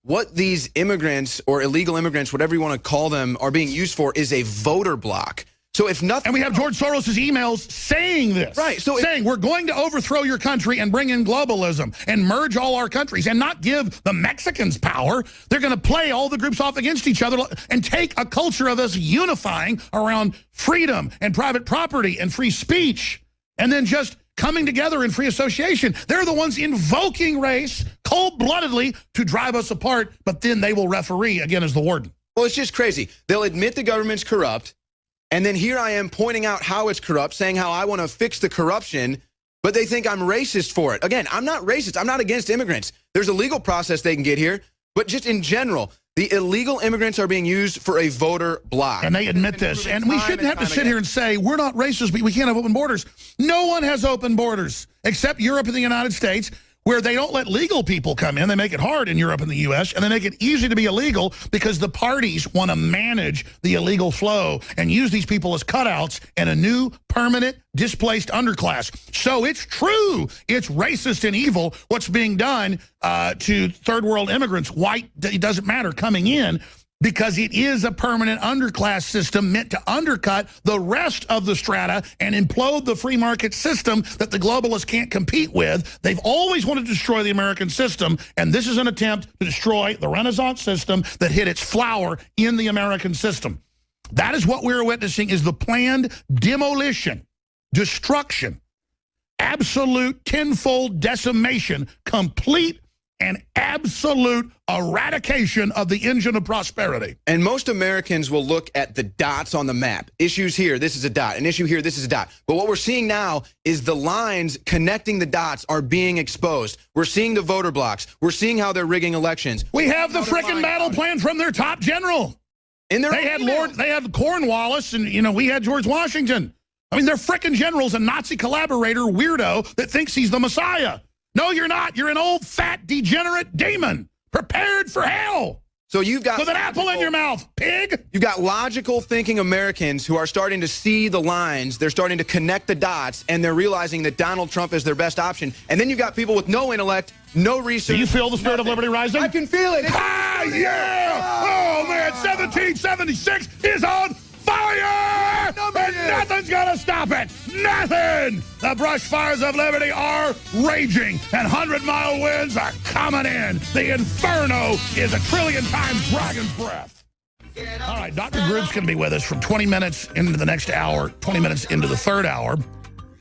what these immigrants or illegal immigrants, whatever you want to call them, are being used for is a voter block. So if nothing... And we have George Soros' emails saying this. Right. So saying we're going to overthrow your country and bring in globalism and merge all our countries and not give the Mexicans power. They're going to play all the groups off against each other and take a culture of us unifying around freedom and private property and free speech. And then just coming together in free association. They're the ones invoking race cold-bloodedly to drive us apart, but then they will referee, again, as the warden. Well, it's just crazy. They'll admit the government's corrupt, and then here I am pointing out how it's corrupt, saying how I want to fix the corruption, but they think I'm racist for it. Again, I'm not racist. I'm not against immigrants. There's a legal process they can get here, but just in general, the illegal immigrants are being used for a voter block. And they admit this. And we shouldn't have to sit here and say, we're not racist, but we can't have open borders. No one has open borders except Europe and the United States, where they don't let legal people come in. They make it hard in Europe and the U.S., and they make it easy to be illegal because the parties want to manage the illegal flow and use these people as cutouts in a new, permanent, displaced underclass. So it's true. It's racist and evil what's being done to third world immigrants, white, it doesn't matter, coming in, because it is a permanent underclass system meant to undercut the rest of the strata and implode the free market system that the globalists can't compete with. They've always wanted to destroy the American system, and this is an attempt to destroy the Renaissance system that hit its flower in the American system. That is what we're witnessing, is the planned demolition, destruction, absolute tenfold decimation, complete and absolute eradication of the engine of prosperity. And most Americans will look at the dots on the map. Issues here, this is a dot. An issue here, this is a dot. But what we're seeing now is the lines connecting the dots are being exposed. We're seeing the voter blocks. We're seeing how they're rigging elections. We have the frickin' battle plan from their top general. They had Cornwallis, and we had George Washington. I mean, they're frickin' generals, a Nazi collaborator weirdo that thinks he's the Messiah. No, you're not. You're an old, fat, degenerate demon prepared for hell. So you've got... with an apple in your mouth, pig. You've got logical thinking Americans who are starting to see the lines. They're starting to connect the dots, and they're realizing that Donald Trump is their best option. And then you've got people with no intellect, no research. Do you feel the spirit of liberty rising? I can feel it. Ah, yeah! Oh, man, 1776 is on fire! And nothing's gonna stop it! Nothing! The brush fires of liberty are raging, and 100-mile winds are coming in. The inferno is 1 trillion times dragon's breath. All right, Dr. Group's going to be with us from 20 minutes into the next hour, 20 minutes into the third hour.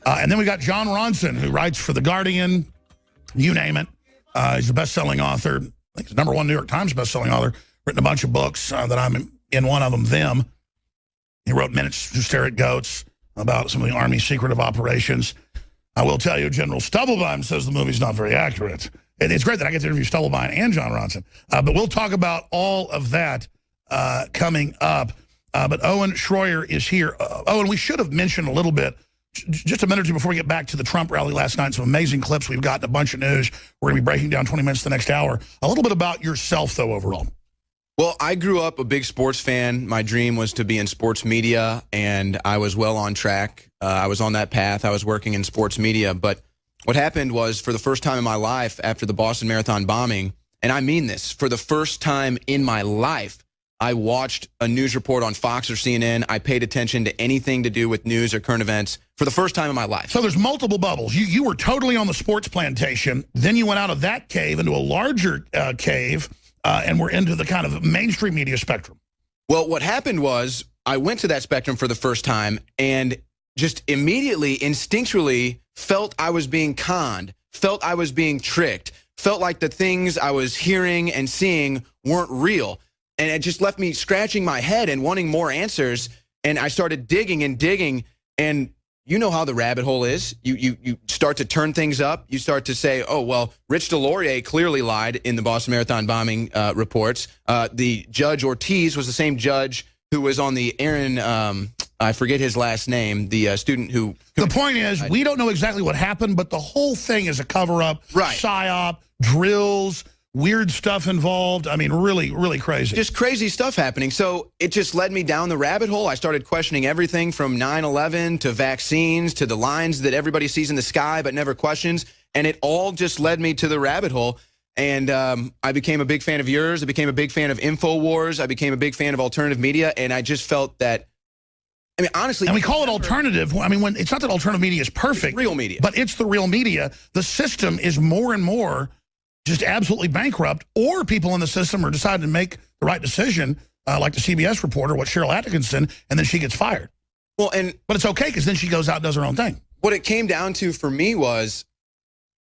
And then we got Jon Ronson, who writes for The Guardian, you name it. He's a best-selling author. I think he's #1 New York Times best-selling author. Written a bunch of books that I'm in one of them, Them. He wrote Minutes to Stare at Goats about some of the Army's secretive operations. I will tell you, General Stubblebine says the movie's not very accurate. It's great that I get to interview Stubblebine and Jon Ronson. But we'll talk about all of that coming up. But Owen Schroyer is here. Owen, we should have mentioned a little bit, just a minute or two before we get back to the Trump rally last night, some amazing clips. We've got a bunch of news. We're going to be breaking down 20 minutes the next hour. A little bit about yourself, though, overall. Well, I grew up a big sports fan. My dream was to be in sports media, and I was well on track. I was on that path. I was working in sports media. But what happened was, for the first time in my life after the Boston Marathon bombing, and I mean this, for the first time in my life, I watched a news report on Fox or CNN. I paid attention to anything to do with news or current events for the first time in my life. So there's multiple bubbles. You were totally on the sports plantation. Then you went out of that cave into a larger cave, and we're into the kind of mainstream media spectrum. Well, what happened was I went to that spectrum for the first time and just immediately, instinctually felt I was being conned, felt I was being tricked, felt like the things I was hearing and seeing weren't real. And it just left me scratching my head and wanting more answers. And I started digging and digging. And you know how the rabbit hole is. You start to turn things up. You start to say, oh, well, Rich DeLaurier clearly lied in the Boston Marathon bombing reports. The Judge Ortiz was the same judge who was on the Aaron, I forget his last name, the student who... The point is, we don't know exactly what happened, but the whole thing is a cover-up, right. PSYOP, drills, weird stuff involved. I mean, really, really crazy. Just crazy stuff happening. So it just led me down the rabbit hole. I started questioning everything from 9/11 to vaccines to the lines that everybody sees in the sky but never questions. And it all just led me to the rabbit hole. And I became a big fan of yours. I became a big fan of InfoWars. I became a big fan of alternative media. And I just felt that, I mean, honestly. And we call it alternative. I mean, it's not that alternative media is perfect. It's real media. But it's the real media. The system is more and more just absolutely bankrupt, or people in the system are deciding to make the right decision, like the CBS reporter, what Cheryl Atkinson, and then she gets fired. Well, but it's okay because then she goes out and does her own thing. What it came down to for me was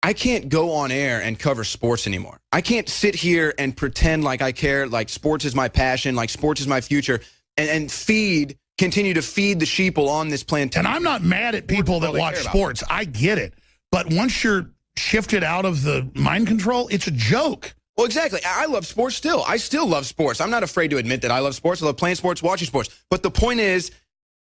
I can't go on air and cover sports anymore. I can't sit here and pretend like I care, like sports is my passion, like sports is my future, and continue to feed the sheeple on this plantation. And I'm not mad at people that watch sports. I get it. But once you're shifted out of the mind control, it's a joke. Well, exactly. I love sports still. I still love sports. I'm not afraid to admit that I love sports. I love playing sports, watching sports. But the point is,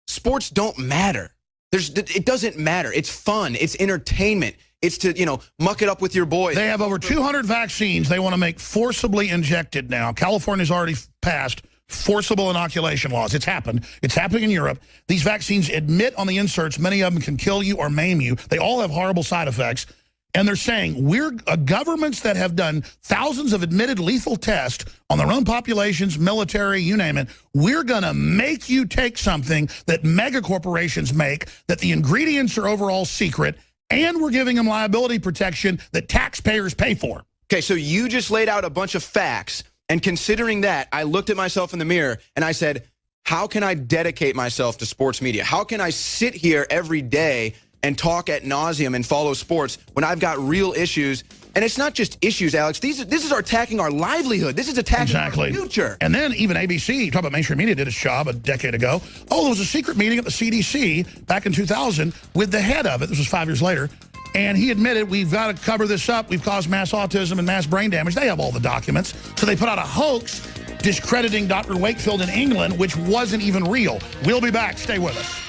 sports don't matter. It doesn't matter. It's fun. It's entertainment. It's to, you know, muck it up with your boys. They have over 200 vaccines they want to make forcibly injected now. California's already passed forcible inoculation laws. It's happened. It's happening in Europe. These vaccines admit on the inserts many of them can kill you or maim you. They all have horrible side effects. And they're saying we're governments that have done thousands of admitted lethal tests on their own populations, military, you name it. We're going to make you take something that mega corporations make, that the ingredients are overall secret, and we're giving them liability protection that taxpayers pay for. Okay, so you just laid out a bunch of facts. And considering that, I looked at myself in the mirror and I said, how can I dedicate myself to sports media? How can I sit here every day and talk ad nauseum and follow sports when I've got real issues? And it's not just issues, Alex. This is attacking our livelihood. This is attacking our future. And then even ABC, talk about mainstream media, did its job a decade ago. Oh, there was a secret meeting at the CDC back in 2000 with the head of it. This was 5 years later. And he admitted, we've got to cover this up. We've caused mass autism and mass brain damage. They have all the documents. So they put out a hoax discrediting Dr. Wakefield in England, which wasn't even real. We'll be back. Stay with us.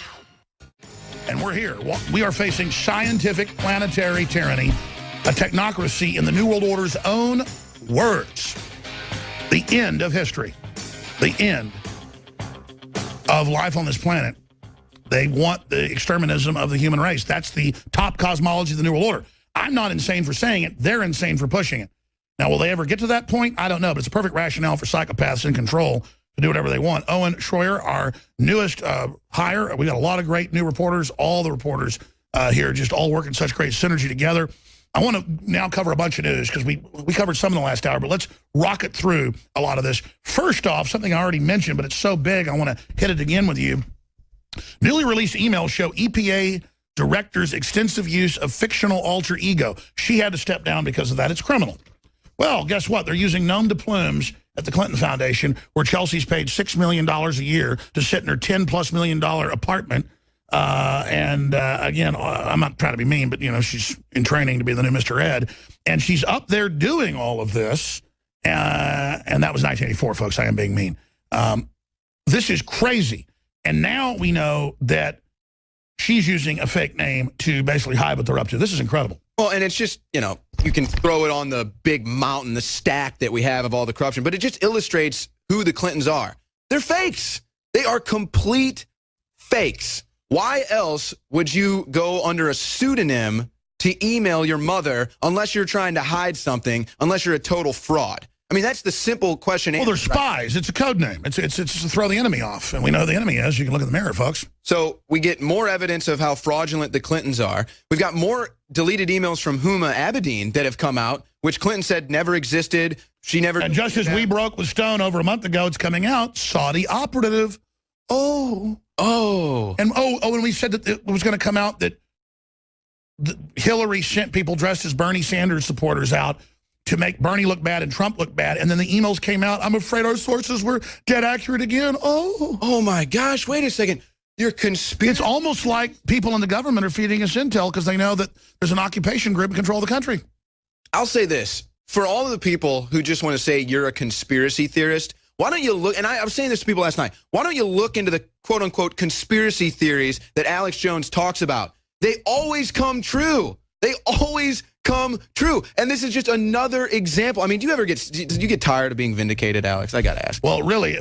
And we're here. We are facing scientific planetary tyranny, a technocracy in the New World Order's own words. The end of history. The end of life on this planet. They want the exterminism of the human race. That's the top cosmology of the New World Order. I'm not insane for saying it. They're insane for pushing it. Now, will they ever get to that point? I don't know, but it's a perfect rationale for psychopaths in control to do whatever they want. Owen Schroyer, our newest hire. We got a lot of great new reporters. All the reporters here just all working such great synergy together. I want to now cover a bunch of news because we covered some in the last hour, but let's rocket through a lot of this. First off, something I already mentioned, but it's so big, I want to hit it again with you. Newly released emails show EPA director's extensive use of fictional alter ego. She had to step down because of that. It's criminal. Well, guess what? They're using nom de plumes at the Clinton Foundation, where Chelsea's paid $6 million a year to sit in her $10+ million apartment. Again, I'm not trying to be mean, but, you know, she's in training to be the new Mr. Ed. And she's up there doing all of this. And that was 1984, folks. I am being mean. This is crazy. And now we know that she's using a fake name to basically hide what they're up to. This is incredible. Well, and it's just, you know, you can throw it on the big mountain, the stack that we have of all the corruption, but it just illustrates who the Clintons are. They're fakes. They are complete fakes. Why else would you go under a pseudonym to email your mother unless you're trying to hide something, unless you're a total fraud? I mean, that's the simple question. Well, they're spies. It's a code name. It's to throw the enemy off. And we know who the enemy is. You can look in the mirror, folks. So we get more evidence of how fraudulent the Clintons are. We've got more deleted emails from Huma Abedin that have come out, which Clinton said never existed. She never. And just as we broke with Stone over a month ago, it's coming out. Saudi operative. And when we said that it was going to come out that Hillary sent people dressed as Bernie Sanders supporters out to make Bernie look bad and Trump look bad. And then the emails came out. I'm afraid our sources were dead accurate again. Oh my gosh. Wait a second. You're conspiracy. It's almost like people in the government are feeding us intel because they know that there's an occupation group that control the country. I'll say this. For all of the people who just want to say you're a conspiracy theorist, why don't you look, and I was saying this to people last night, why don't you look into the quote-unquote conspiracy theories that Alex Jones talks about? They always come true. They always come true. And this is just another example. I mean, do you get tired of being vindicated, Alex? I got to ask. Well, really,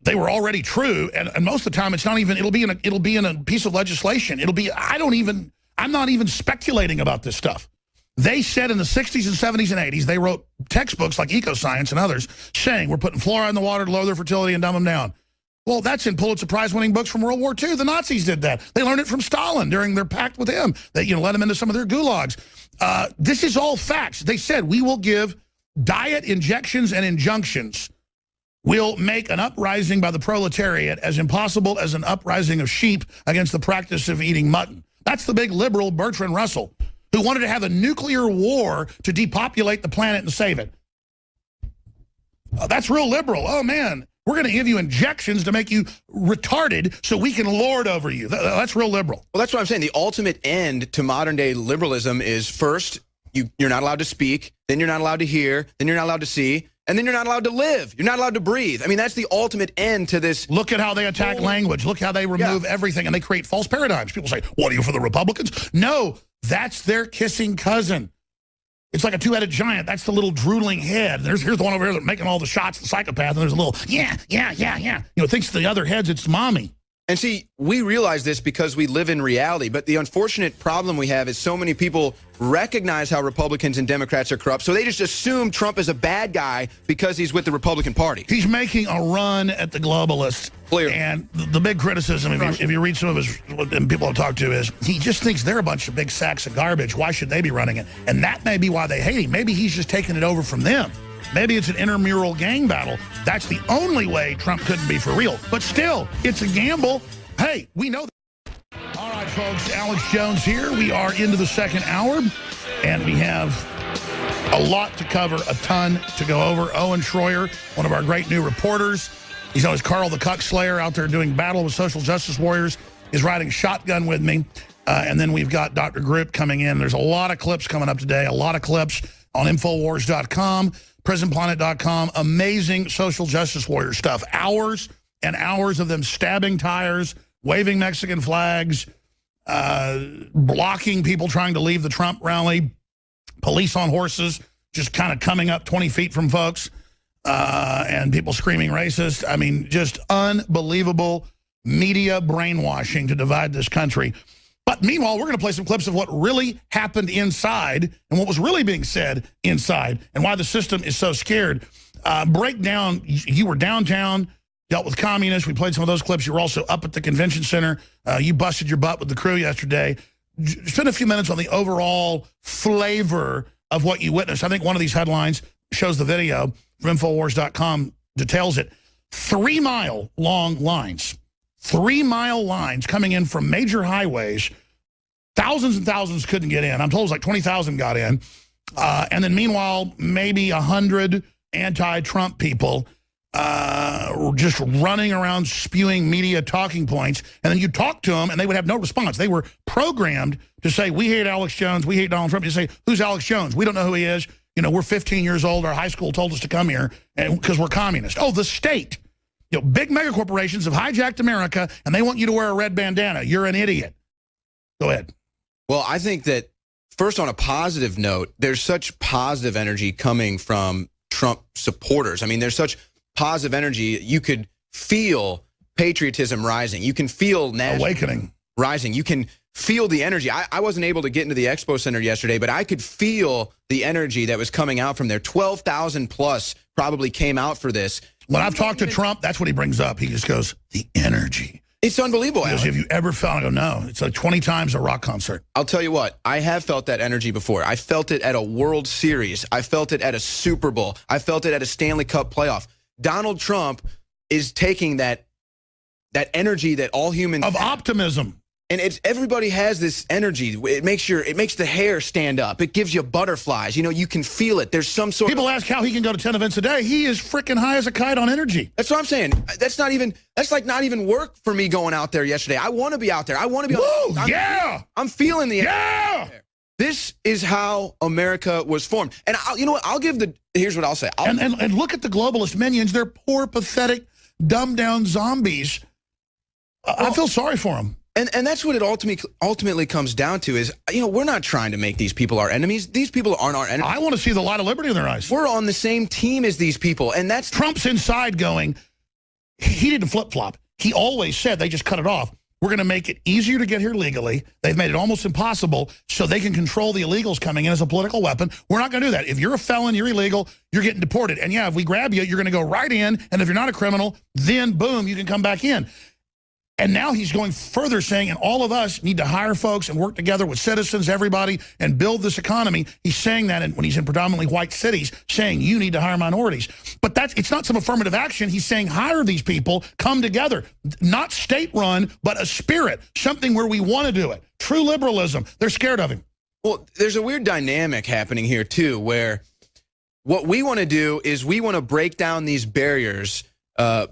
they were already true. And most of the time, it's not even, it'll be in a piece of legislation. I'm not even speculating about this stuff. They said in the 60s and 70s and 80s, they wrote textbooks like Ecoscience and others saying we're putting fluoride in the water to lower their fertility and dumb them down. Well, that's in Pulitzer Prize-winning books from World War II. The Nazis did that. They learned it from Stalin during their pact with him. They let him into some of their gulags. This is all facts. They said we will give diet injections and injunctions. We'll make an uprising by the proletariat as impossible as an uprising of sheep against the practice of eating mutton. That's the big liberal Bertrand Russell, who wanted to have a nuclear war to depopulate the planet and save it. That's real liberal. Oh, man. We're going to give you injections to make you retarded so we can lord over you. That's real liberal. Well, that's what I'm saying. The ultimate end to modern-day liberalism is first, you're not allowed to speak, then you're not allowed to hear, then you're not allowed to see, and then you're not allowed to live. You're not allowed to breathe. I mean, that's the ultimate end to this. Look at how they attack language. Look how they remove everything, and they create false paradigms. People say, what are you, for the Republicans? No, that's their kissing cousin. It's like a two-headed giant. That's the little drooling head. Here's the one over here that's making all the shots, the psychopath, and there's a little, yeah. Thinks the other heads, it's mommy. And see, we realize this because we live in reality, but the unfortunate problem we have is so many people recognize how Republicans and Democrats are corrupt, so they just assume Trump is a bad guy because he's with the Republican Party. He's making a run at the globalists. Clear. And the big criticism, if you read some of his, and people I've talked to, is he just thinks they're a bunch of big sacks of garbage. Why should they be running it? And that may be why they hate him. Maybe he's just taking it over from them. Maybe it's an intramural gang battle. That's the only way Trump couldn't be for real. But still, it's a gamble. Hey, we know that. All right, folks, Alex Jones here. We are into the second hour, and we have a lot to cover, a ton to go over. Owen Schroyer, one of our great new reporters. He's known as Carl the Cuck Slayer, out there doing battle with social justice warriors, is riding shotgun with me. And then we've got Dr. Grip coming in. There's a lot of clips coming up today, a lot of clips on Infowars.com. PrisonPlanet.com, amazing social justice warrior stuff. Hours and hours of them stabbing tires, waving Mexican flags, blocking people trying to leave the Trump rally, police on horses just kind of coming up 20 feet from folks, and people screaming racist. I mean, just unbelievable media brainwashing to divide this country. But meanwhile, we're going to play some clips of what really happened inside and what was really being said inside and why the system is so scared. Break down, you were downtown, dealt with communists. We played some of those clips. You were also up at the convention center. You busted your butt with the crew yesterday. Spend a few minutes on the overall flavor of what you witnessed. I think one of these headlines shows the video from Infowars.com, details it. 3-mile-long lines. 3-mile lines coming in from major highways. Thousands and thousands couldn't get in. I'm told it was like 20,000 got in. And then meanwhile, maybe 100 anti-Trump people were just running around spewing media talking points. And then you talk to them and they would have no response. They were programmed to say, we hate Alex Jones, we hate Donald Trump. You say, who's Alex Jones? We don't know who he is. You know, we're 15 years old. Our high school told us to come here because we're communist. Oh, the state. You know, big mega corporations have hijacked America, and they want you to wear a red bandana. You're an idiot. Go ahead. Well, I think that, first, on a positive note, there's such positive energy coming from Trump supporters. I mean, there's such positive energy. You could feel patriotism rising. You can feel national awakening rising. You can feel the energy. I wasn't able to get into the Expo Center yesterday, but I could feel the energy that was coming out from there. 12,000 plus probably came out for this. When I've talked to Trump, that's what he brings up. He just goes, the energy. It's unbelievable. Because have you ever felt? I go, no. It's like 20 times a rock concert. I'll tell you what. I have felt that energy before. I felt it at a World Series. I felt it at a Super Bowl. I felt it at a Stanley Cup playoff. Donald Trump is taking that energy that all humans of optimism. And everybody has this energy. It makes the hair stand up. It gives you butterflies. You know, you can feel it. There's some sort People ask how he can go to 10 events a day. He is freaking high as a kite on energy. That's what I'm saying. That's like not even work for me going out there yesterday. I want to be out there. I want to be Woo, I'm feeling the yeah. This is how America was formed. And you know what? Here's what I'll say. And look at the globalist minions. They're poor, pathetic, dumbed-down zombies. I feel sorry for them. And that's what it ultimately comes down to is, you know, we're not trying to make these people our enemies. These people aren't our enemies. I want to see the light of liberty in their eyes. We're on the same team as these people, and that's... Trump's inside going, he didn't flip-flop. He always said, they just cut it off. We're going to make it easier to get here legally. They've made it almost impossible so they can control the illegals coming in as a political weapon. We're not going to do that. If you're a felon, you're illegal, you're getting deported. And yeah, if we grab you, you're going to go right in. And if you're not a criminal, then boom, you can come back in. And now he's going further saying, and all of us need to hire folks and work together with citizens, everybody, and build this economy. He's saying that when he's in predominantly white cities, saying you need to hire minorities. But it's not some affirmative action. He's saying hire these people, come together. Not state-run, but a spirit, something where we want to do it. True liberalism. They're scared of him. Well, there's a weird dynamic happening here, too, where what we want to do is we want to break down these barriers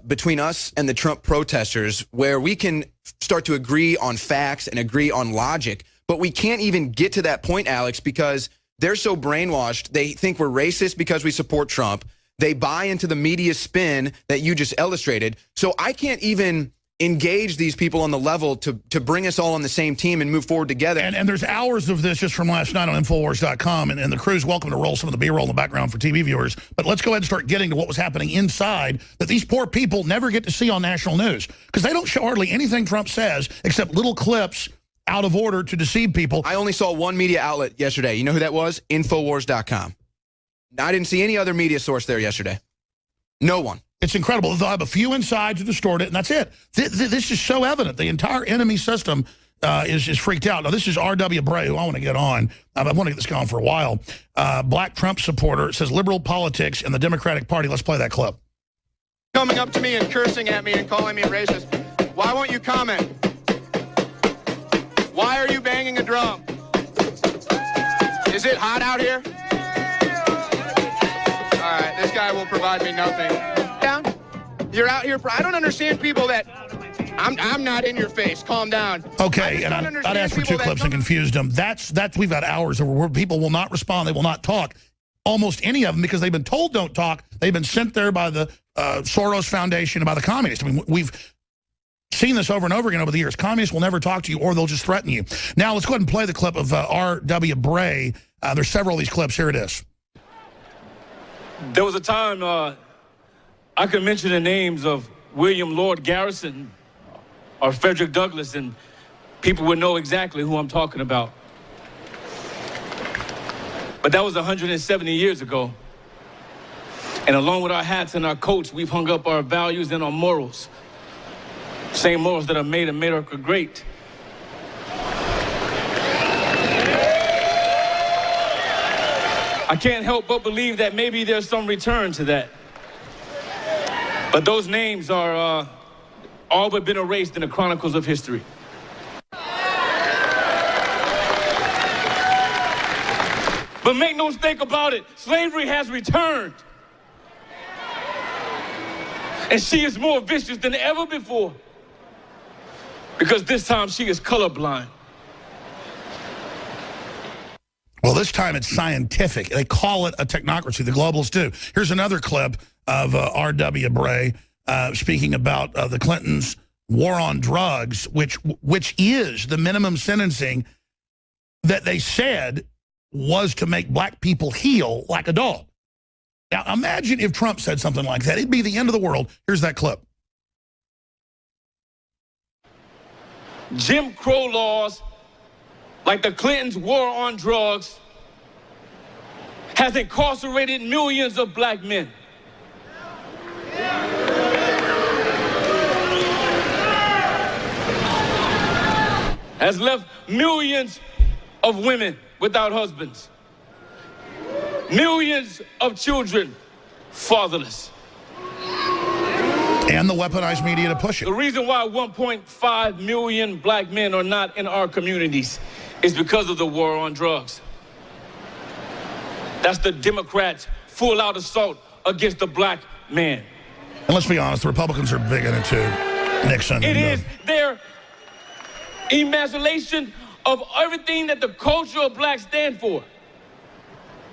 between us and the Trump protesters, where we can start to agree on facts and agree on logic. But we can't even get to that point, Alex, because they're so brainwashed. They think we're racist because we support Trump. They buy into the media spin that you just illustrated. So I can't even engage these people on the level to bring us all on the same team and move forward together. And there's hours of this just from last night on Infowars.com, and the crew's welcome to roll some of the B-roll in the background for TV viewers. But let's go ahead and start getting to what was happening inside that these poor people never get to see on national news, because they don't show hardly anything Trump says except little clips out of order to deceive people. I only saw one media outlet yesterday. You know who that was? Infowars.com. I didn't see any other media source there yesterday. No one. It's incredible. They'll have a few inside to distort it, and that's it. This is so evident. The entire enemy system is freaked out. Now, this is R.W. Bray, who I want to get on. I want to get this going for a while. Black Trump supporter. It says liberal politics and the Democratic Party. Let's play that clip. Coming up to me and cursing at me and calling me racist. Why won't you comment? Why are you banging a drum? Is it hot out here? All right, this guy will provide me nothing. Down. You're out here. I don't understand people that I'm not in your face. Calm down. Okay, and I'd asked for two clips and confused them. That's we've got hours where people will not respond. They will not talk. Almost any of them, because they've been told don't talk. They've been sent there by the Soros Foundation and by the communists. I mean, we've seen this over and over again over the years. Communists will never talk to you, or they'll just threaten you. Now let's go ahead and play the clip of R.W. Bray. There's several of these clips. Here it is. There was a time I could mention the names of William Lord Garrison or Frederick Douglass, and people would know exactly who I'm talking about. But that was 170 years ago. And along with our hats and our coats, we've hung up our values and our morals. Same morals that have made America great. I can't help but believe that maybe there's some return to that. But those names are all but been erased in the chronicles of history. But make no mistake about it, slavery has returned. And she is more vicious than ever before, because this time she is colorblind. Well, this time it's scientific. They call it a technocracy. The globalists do. Here's another clip of R.W. Bray speaking about the Clintons' war on drugs, which is the minimum sentencing that they said was to make black people heal like a dog. Now, imagine if Trump said something like that. It'd be the end of the world. Here's that clip. Jim Crow laws, like the Clintons' war on drugs, has incarcerated millions of black men. Has left millions of women without husbands. Millions of children fatherless. And the weaponized media to push it. The reason why 1.5 million black men are not in our communities is because of the war on drugs. That's the Democrats' full-out assault against the black man. And let's be honest, the Republicans are big in it too. Nixon. It is their emasculation of everything that the culture of blacks stand for.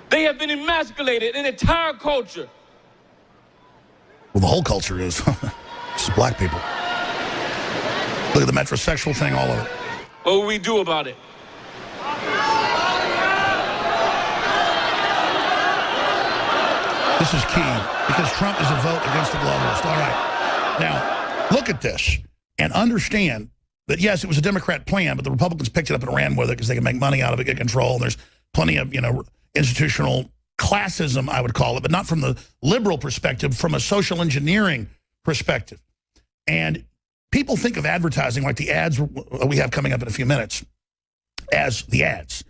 They have been emasculated, an entire culture. Well, the whole culture is. It's black people. Look at the metrosexual thing, all of it. What will we do about it? This is key, because Trump is a vote against the globalists. All right. Now, look at this and understand that, yes, it was a Democrat plan, but the Republicans picked it up and ran with it because they can make money out of it, get control. And there's plenty of, institutional classism, I would call it, but not from the liberal perspective, from a social engineering perspective. And people think of advertising like the ads we have coming up in a few minutes as the ads.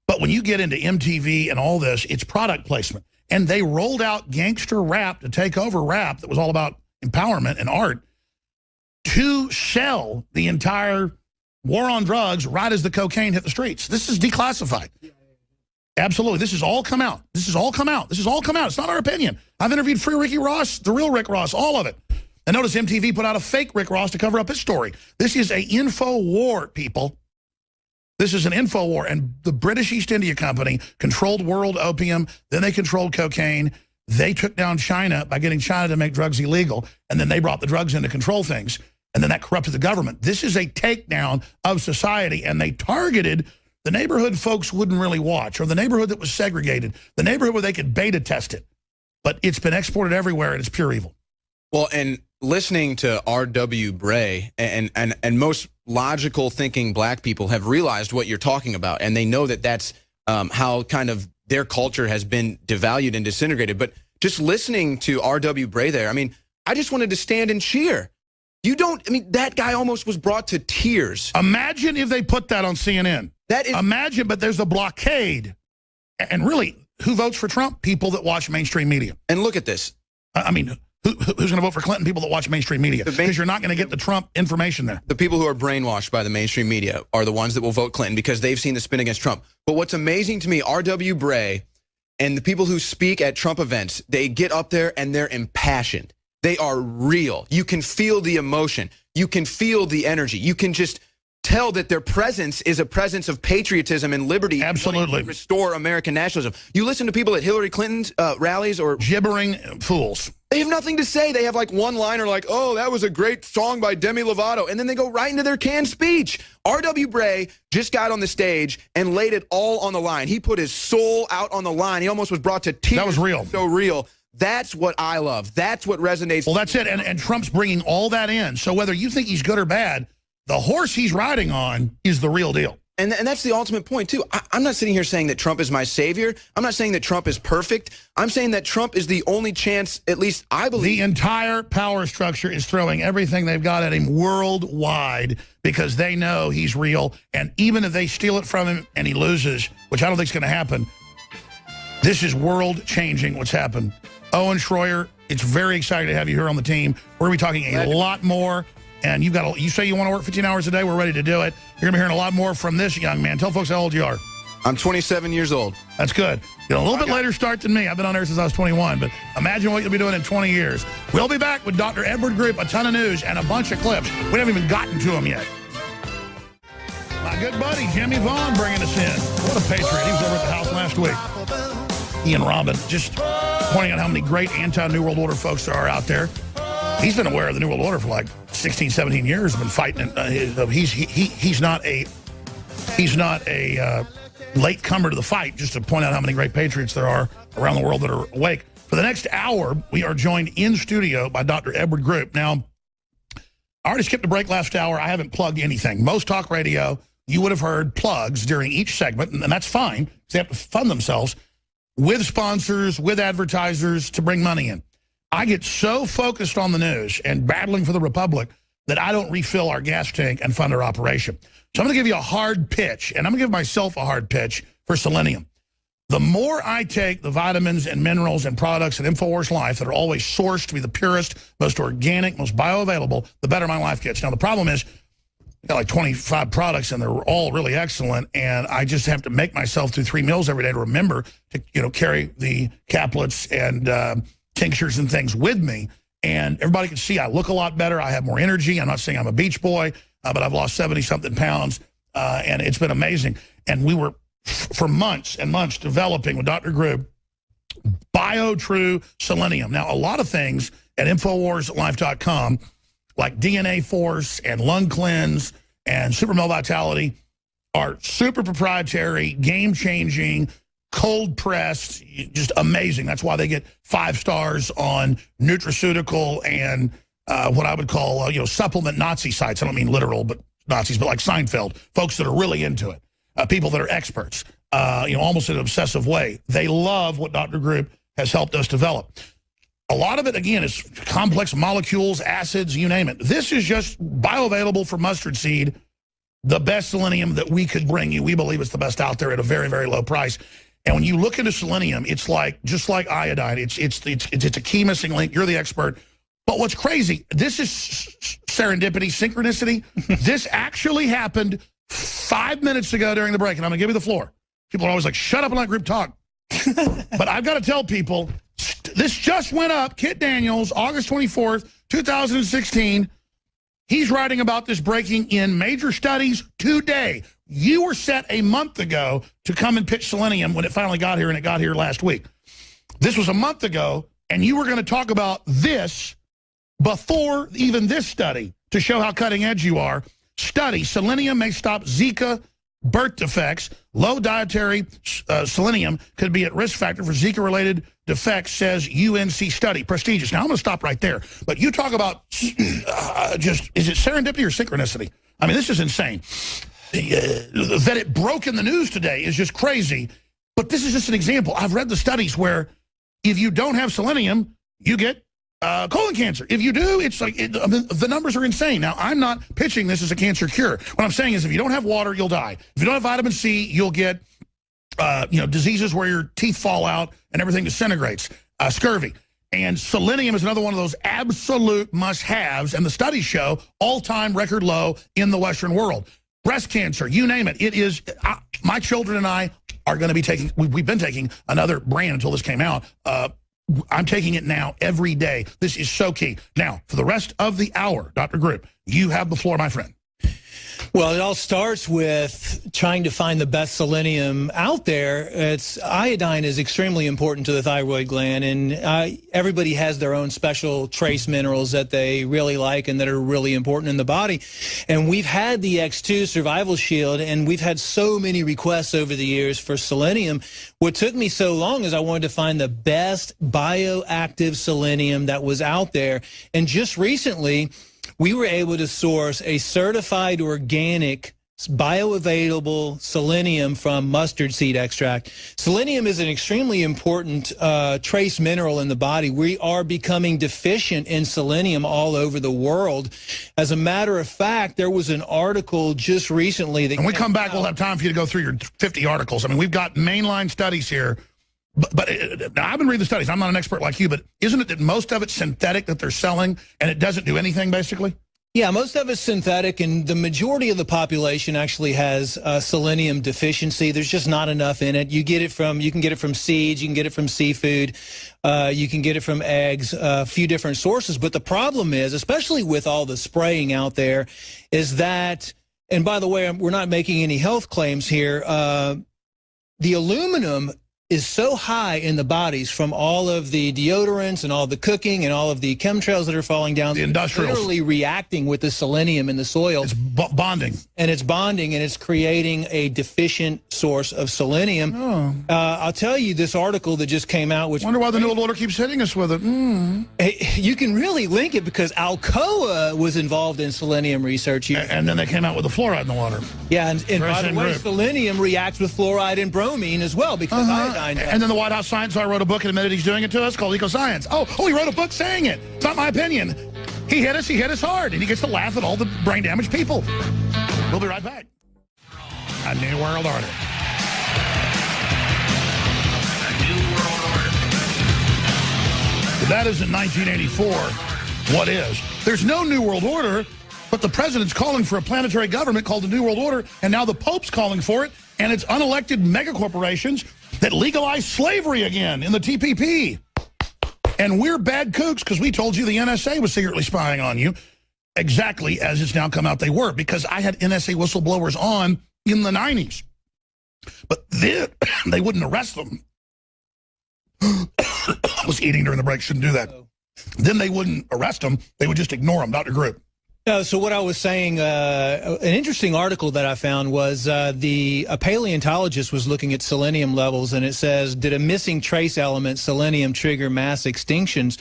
But when you get into MTV and all this, it's product placement. And they rolled out gangster rap to take over rap that was all about empowerment and art to sell the entire war on drugs right as the cocaine hit the streets. This is declassified. Absolutely. This has all come out. This has all come out. This has all come out. It's not our opinion. I've interviewed Free Ricky Ross, the real Rick Ross, all of it. And notice MTV put out a fake Rick Ross to cover up his story. This is an info war, people. This is an info war. And the British East India Company controlled world opium. Then they controlled cocaine. They took down China by getting China to make drugs illegal. And then they brought the drugs in to control things. And then that corrupted the government. This is a takedown of society. And they targeted the neighborhood folks wouldn't really watch, or the neighborhood that was segregated, the neighborhood where they could beta test it. But it's been exported everywhere, and it's pure evil. Well, and listening to R.W. Bray and most logical thinking black people have realized what you're talking about, and they know that that's how kind of their culture has been devalued and disintegrated. But just listening to R.W. Bray there, I mean, I just wanted to stand and cheer. That guy almost was brought to tears. Imagine if they put that on CNN. Imagine, but there's a blockade. And really, who votes for Trump? People that watch mainstream media. And look at this. I mean, who's going to vote for Clinton? People that watch mainstream media. Because you're not going to get the Trump information there. The people who are brainwashed by the mainstream media are the ones that will vote Clinton because they've seen the spin against Trump. But what's amazing to me, R.W. Bray and the people who speak at Trump events, they get up there and they're impassioned. They are real. You can feel the emotion. You can feel the energy. You can just tell that their presence is a presence of patriotism and liberty. Absolutely. To restore American nationalism. You listen to people at Hillary Clinton's rallies or gibbering fools. They have nothing to say. They have like one liner like, oh, that was a great song by Demi Lovato. And then they go right into their canned speech. R.W. Bray just got on the stage and laid it all on the line. He put his soul out on the line. He almost was brought to tears. That was real. So real. That's what I love. That's what resonates. Well, that's it. And Trump's bringing all that in. So whether you think he's good or bad, the horse he's riding on is the real deal. And that's the ultimate point, too. I'm not sitting here saying that Trump is my savior. I'm not saying that Trump is perfect. I'm saying that Trump is the only chance, at least I believe. The entire power structure is throwing everything they've got at him worldwide because they know he's real. And even if they steal it from him and he loses, which I don't think is going to happen, this is world-changing what's happened. Owen Schroyer, it's very exciting to have you here on the team. We're going to be talking a lot more. And you say you want to work 15 hours a day, we're ready to do it. You're going to be hearing a lot more from this young man. Tell folks how old you are. I'm 27 years old. That's good. A little bit later start than me. I've been on there since I was 21, but imagine what you'll be doing in 20 years. We'll be back with Dr. Edward Group, a ton of news, and a bunch of clips. We haven't even gotten to them yet. My good buddy, Jimmy Vaughn, bringing us in. What a patriot. He was over at the house last week. Ian Robin, just pointing out how many great anti-New World Order folks there are out there. He's been aware of the New World Order for like 16, 17 years. Been fighting it. He's not a late comer to the fight. Just to point out how many great patriots there are around the world that are awake. For the next hour, we are joined in studio by Dr. Edward Group. Now, I already skipped a break last hour. I haven't plugged anything. Most talk radio, you would have heard plugs during each segment, and that's fine because they have to fund themselves with sponsors, with advertisers to bring money in. I get so focused on the news and battling for the Republic that I don't refill our gas tank and fund our operation. So I'm going to give you a hard pitch, and I'm going to give myself a hard pitch for selenium. The more I take the vitamins and minerals and products and InfoWars Life that are always sourced to be the purest, most organic, most bioavailable, the better my life gets. Now, the problem is I got like 25 products, and they're all really excellent, and I just have to make myself through 3 meals every day to remember to, you know, carry the caplets and tinctures and things with me. And everybody can see I look a lot better. I have more energy. I'm not saying I'm a beach boy, but I've lost 70-something pounds, and it's been amazing. And we were, for months and months, developing with Dr. Grube BioTrue Selenium. Now, a lot of things at InfoWarsLife.com, like DNA Force and Lung Cleanse and Super Male Vitality, are super proprietary, game-changing, cold-pressed, just amazing. That's why they get 5 stars on nutraceutical and what I would call, you know, supplement Nazi sites. I don't mean literal, but Nazis, but like Seinfeld, folks that are really into it, people that are experts, you know, almost in an obsessive way. They love what Dr. Grube has helped us develop. A lot of it, again, is complex molecules, acids, you name it. This is just bioavailable for mustard seed, the best selenium that we could bring you. We believe it's the best out there at a very, very low price. And when you look into selenium, it's like, just like iodine. It's a key missing link. You're the expert. But what's crazy, this is serendipity, synchronicity. This actually happened 5 minutes ago during the break, and I'm going to give you the floor. People are always like, shut up and let Grube talk. But I've got to tell people, this just went up. Kit Daniels, August 24th, 2016. He's writing about this breaking in major studies today. You were set a month ago to come and pitch selenium when it finally got here, and it got here last week. This was a month ago, and you were going to talk about this before even this study to show how cutting edge you are. Study, selenium may stop Zika birth defects. Low dietary selenium could be at risk factor for Zika-related defects, says UNC study. Prestigious. Now, I'm going to stop right there. But you talk about just, is it serendipity or synchronicity? I mean, this is insane. That it broke in the news today is just crazy. But this is just an example. I've read the studies where if you don't have selenium, you get colon cancer. If you do, it's like the numbers are insane. Now, I'm not pitching this as a cancer cure. What I'm saying is if you don't have water, you'll die. If you don't have vitamin C, you'll get you know, diseases where your teeth fall out and everything disintegrates, scurvy. And selenium is another one of those absolute must-haves, and the studies show all-time record low in the Western world. Breast cancer, you name it. It is, my children and I are going to be taking, we've been taking another brand until this came out. I'm taking it now every day. This is so key. Now, for the rest of the hour, Dr. Grube, you have the floor, my friend. Well, it all starts with trying to find the best selenium out there. Iodine is extremely important to the thyroid gland, and everybody has their own special trace minerals that they really like and that are really important in the body. And we've had the X2 Survival Shield, and we've had so many requests over the years for selenium. What took me so long is I wanted to find the best bioactive selenium that was out there. And just recently, we were able to source a certified organic bioavailable selenium from mustard seed extract. Selenium is an extremely important trace mineral in the body. We are becoming deficient in selenium all over the world. As a matter of fact, there was an article just recently that... When we come back, we'll have time for you to go through your 50 articles. I mean, we've got mainline studies here. But now I've been reading the studies. I'm not an expert like you, but isn't it that most of it's synthetic that they're selling, and it doesn't do anything, basically? Yeah, most of it's synthetic, and the majority of the population actually has selenium deficiency. There's just not enough in it. You can get it from seeds, you can get it from seafood, you can get it from eggs, a few different sources. But the problem is, especially with all the spraying out there, is that, and by the way, we're not making any health claims here, the aluminum is so high in the bodies from all of the deodorants and all the cooking and all of the chemtrails that are falling down. The industrials. Literally reacting with the selenium in the soil. It's bonding. And it's bonding, and it's creating a deficient source of selenium. Oh. I'll tell you this article that just came out. Which wonder why the New World Order keeps hitting us with it. You can really link it because Alcoa was involved in selenium research. And then they came out with the fluoride in the water. Yeah, and by the way, selenium reacts with fluoride and bromine as well because and then the White House science czar wrote a book and admitted he's doing it to us called Ecoscience. Oh, he wrote a book saying it. It's not my opinion. He hit us hard, and he gets to laugh at all the brain-damaged people. We'll be right back. A New World Order. If that isn't 1984, what is? There's no New World Order, but the president's calling for a planetary government called the New World Order, and now the Pope's calling for it, and it's unelected megacorporations that legalize slavery again in the TPP. And we're bad kooks because we told you the NSA was secretly spying on you, exactly as it's now come out they were, because I had NSA whistleblowers on in the 90s. But then they wouldn't arrest them. I was eating during the break, shouldn't do that. Then they wouldn't arrest them. They would just ignore them. Dr. Group. So what I was saying, an interesting article that I found was a paleontologist was looking at selenium levels, and it says, did a missing trace element, selenium, trigger mass extinctions?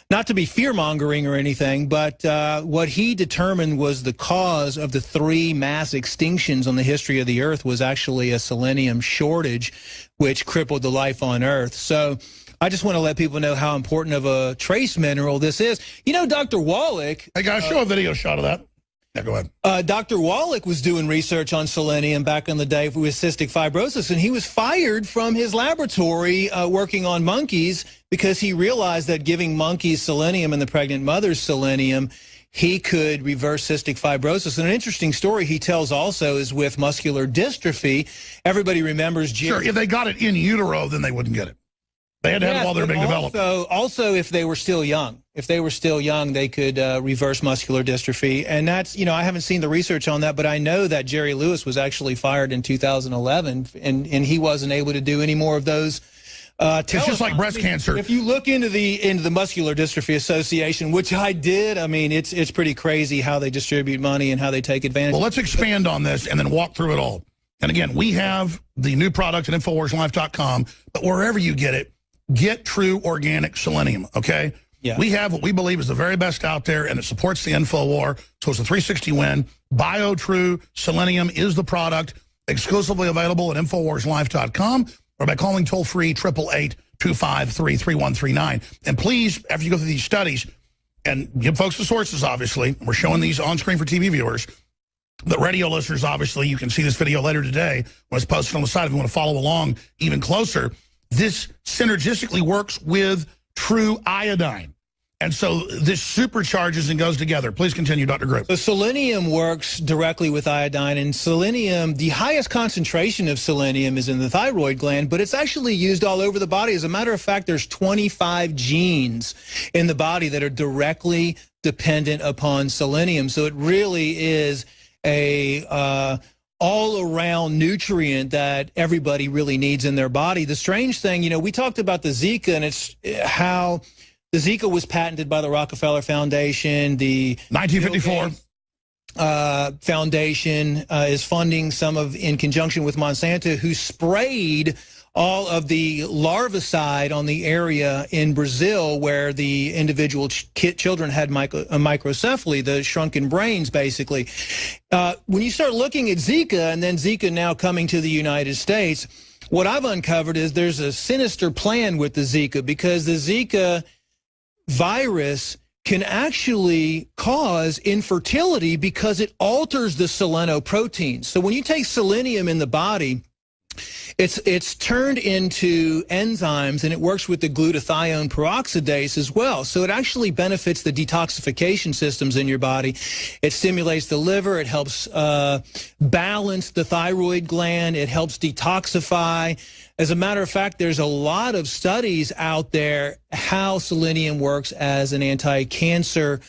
Not to be fear-mongering or anything, but what he determined was the cause of the 3 mass extinctions on the history of the Earth was actually a selenium shortage, which crippled the life on Earth. So I just want to let people know how important of a trace mineral this is. You know, Dr. Wallach... Hey, guys, show a video shot of that. Yeah, go ahead. Dr. Wallach was doing research on selenium back in the day with cystic fibrosis, and he was fired from his laboratory working on monkeys because he realized that giving monkeys selenium and the pregnant mothers selenium, he could reverse cystic fibrosis. And an interesting story he tells also is with muscular dystrophy. Everybody remembers... Sure, if they got it in utero, then they wouldn't get it. They had to have it while they were being developed. Also, if they were still young. If they were still young, they could reverse muscular dystrophy. And that's, you know, I haven't seen the research on that, but I know that Jerry Lewis was actually fired in 2011, and he wasn't able to do any more of those it's just like breast cancer. If you look into the Muscular Dystrophy Association, which I did, I mean, it's pretty crazy how they distribute money and how they take advantage. Well, let's expand on this and then walk through it all. And again, we have the new product at InfoWarsLife.com, but wherever you get it, get true organic selenium, okay? Yeah. We have what we believe is the very best out there, and it supports the InfoWar, so it's a 360 win. BioTrue Selenium is the product, exclusively available at InfoWarsLife.com or by calling toll-free 888-253-3139. And please, after you go through these studies, and give folks the sources, obviously, we're showing these on screen for TV viewers, the radio listeners, obviously, you can see this video later today when it's posted on the side if you want to follow along even closer. This synergistically works with true iodine. And so this supercharges and goes together. Please continue, Dr. Group. So selenium works directly with iodine, and selenium, the highest concentration of selenium is in the thyroid gland, but it's actually used all over the body. As a matter of fact, there's 25 genes in the body that are directly dependent upon selenium. So it really is a all-around nutrient that everybody really needs in their body. The strange thing, you know, we talked about the Zika, and it's how the Zika was patented by the Rockefeller Foundation. The 1954 Foundation is funding some of, in conjunction with Monsanto, who sprayed all of the larvicide on the area in Brazil where the individual children had microcephaly, the shrunken brains, basically. When you start looking at Zika, and then Zika now coming to the United States, what I've uncovered is there's a sinister plan with the Zika, because the Zika virus can actually cause infertility because it alters the selenoprotein. So when you take selenium in the body, it's turned into enzymes, and it works with the glutathione peroxidase as well. So it actually benefits the detoxification systems in your body. It stimulates the liver. It helps balance the thyroid gland. It helps detoxify. As a matter of fact, there's a lot of studies out there how selenium works as an anti-cancer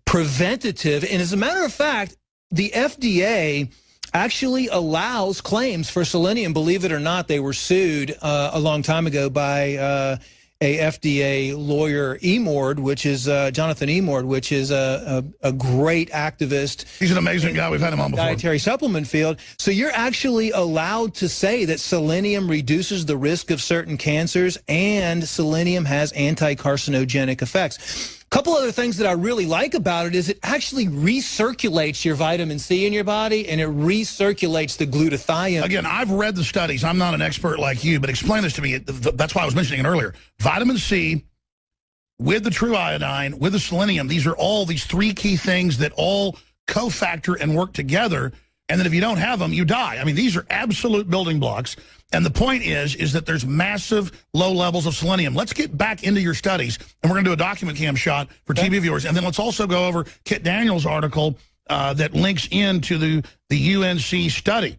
preventative. And as a matter of fact, the FDA actually allows claims for selenium. Believe it or not, they were sued a long time ago by a FDA lawyer, Emord, which is Jonathan Emord, which is a great activist. He's an amazing guy. We've had him on before. Dietary supplement field. So you're actually allowed to say that selenium reduces the risk of certain cancers, and selenium has anti-carcinogenic effects. A couple other things that I really like about it is it actually recirculates your vitamin C in your body, and it recirculates the glutathione. Again, I've read the studies. I'm not an expert like you, but explain this to me. That's why I was mentioning it earlier. Vitamin C with the true iodine, with the selenium, these are all these 3 key things that all cofactor and work together. and then if you don't have them, you die. I mean, these are absolute building blocks. And the point is that there's massive low levels of selenium. Let's get back into your studies, and we're going to do a document cam shot for TV viewers. And then let's also go over Kit Daniels' article that links into the UNC study,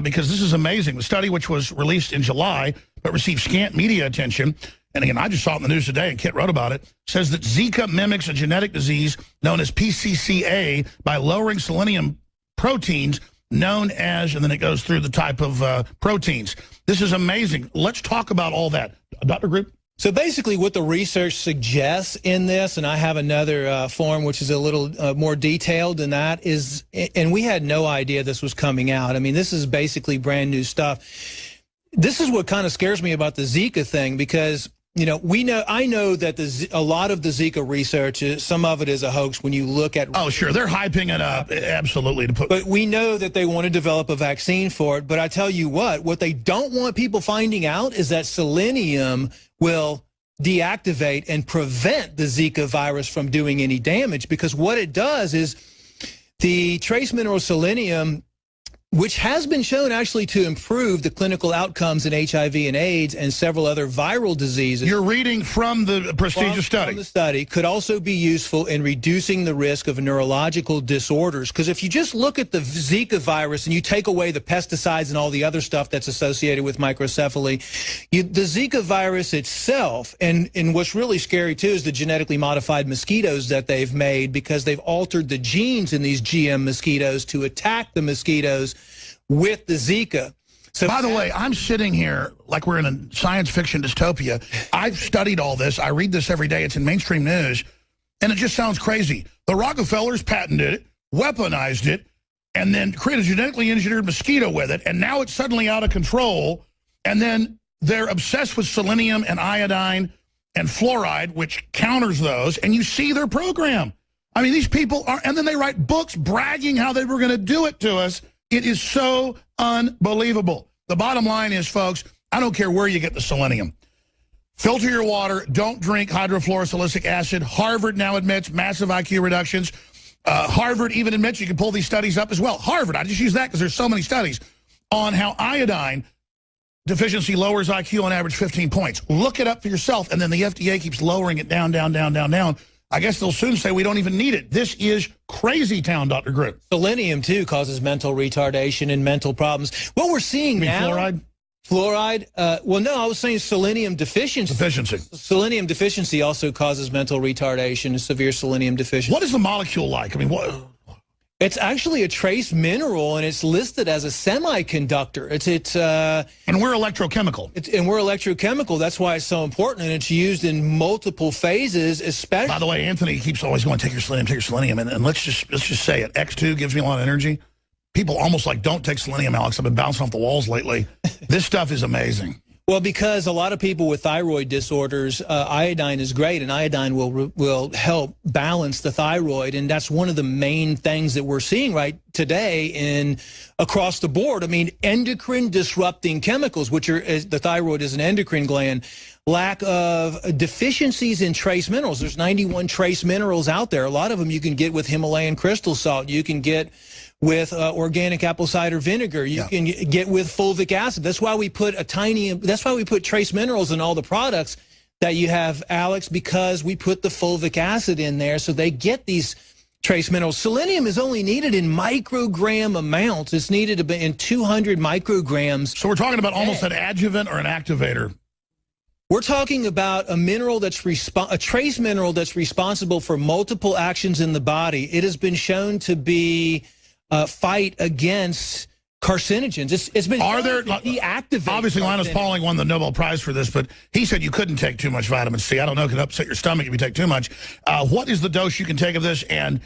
because this is amazing. The study, which was released in July but received scant media attention, and again, I just saw it in the news today, and Kit wrote about it, says that Zika mimics a genetic disease known as PCCA by lowering selenium proteins known as, and then it goes through the type of proteins. This is amazing. Let's talk about all that. Dr. Group? So basically what the research suggests in this, and I have another form which is a little more detailed than that, is, and we had no idea this was coming out. I mean, this is basically brand new stuff. This is what kind of scares me about the Zika thing, because you know, I know that a lot of the Zika research, some of it is a hoax when you look at... Oh, sure. They're hyping it up, absolutely. But we know that they want to develop a vaccine for it. But I tell you what they don't want people finding out is that selenium will deactivate and prevent the Zika virus from doing any damage. Because what it does is the trace mineral selenium, which has been shown actually to improve the clinical outcomes in HIV and AIDS and several other viral diseases. You're reading from the prestigious study. From the study, could also be useful in reducing the risk of neurological disorders. Because if you just look at the Zika virus and you take away the pesticides and all the other stuff that's associated with microcephaly, the Zika virus itself, and what's really scary too is the genetically modified mosquitoes that they've made, because they've altered the genes in these GM mosquitoes to attack the mosquitoes with the Zika. So, by the way, I'm sitting here like we're in a science fiction dystopia. I've studied all this. I read this every day. It's in mainstream news, and it just sounds crazy. The Rockefellers patented it, weaponized it, and then created a genetically engineered mosquito with it, and now it's suddenly out of control, and then they're obsessed with selenium and iodine and fluoride, which counters those, and you see their program. I mean, these people are, and then they write books bragging how they were going to do it to us. It is so unbelievable. The bottom line is, folks, I don't care where you get the selenium. Filter your water. Don't drink hydrofluorosilicic acid. Harvard now admits massive IQ reductions. Harvard even admits, you can pull these studies up as well. Harvard, I just use that because there's so many studies on how iodine deficiency lowers IQ on average 15 points. Look it up for yourself, and then the FDA keeps lowering it down, down, down, down, down. I guess they'll soon say we don't even need it. This is crazy town, Dr. Group. Selenium, too, causes mental retardation and mental problems. What we're seeing now... Fluoride? Fluoride? Well, no, I was saying selenium deficiency. Selenium deficiency also causes mental retardation, severe selenium deficiency. What is the molecule like? I mean, what... It's actually a trace mineral, and it's listed as a semiconductor. And we're electrochemical. And we're electrochemical. That's why it's so important, and it's used in multiple phases, especially... By the way, Anthony keeps always going, take your selenium, and let's just say it. X2 gives me a lot of energy. People almost like, don't take selenium, Alex. I've been bouncing off the walls lately. This stuff is amazing. Well, because a lot of people with thyroid disorders, iodine is great, and iodine will help balance the thyroid, and that's one of the main things that we're seeing right today across the board. I mean, endocrine disrupting chemicals, which are, the thyroid is an endocrine gland, lack of deficiencies in trace minerals. There's 91 trace minerals out there. A lot of them you can get with Himalayan crystal salt. You can get with organic apple cider vinegar. You can get with fulvic acid. That's why we put that's why we put trace minerals in all the products that you have, Alex, because we put the fulvic acid in there so they get these trace minerals. Selenium is only needed in microgram amounts. It's needed in 200 micrograms. So we're talking about almost an adjuvant or an activator. We're talking about a mineral a trace mineral that's responsible for multiple actions in the body. It has been shown to be fight against carcinogens. It's been deactivated. Obviously, Linus Pauling won the Nobel Prize for this, but he said you couldn't take too much vitamin C. I don't know, it can upset your stomach if you take too much. What is the dose you can take of this, and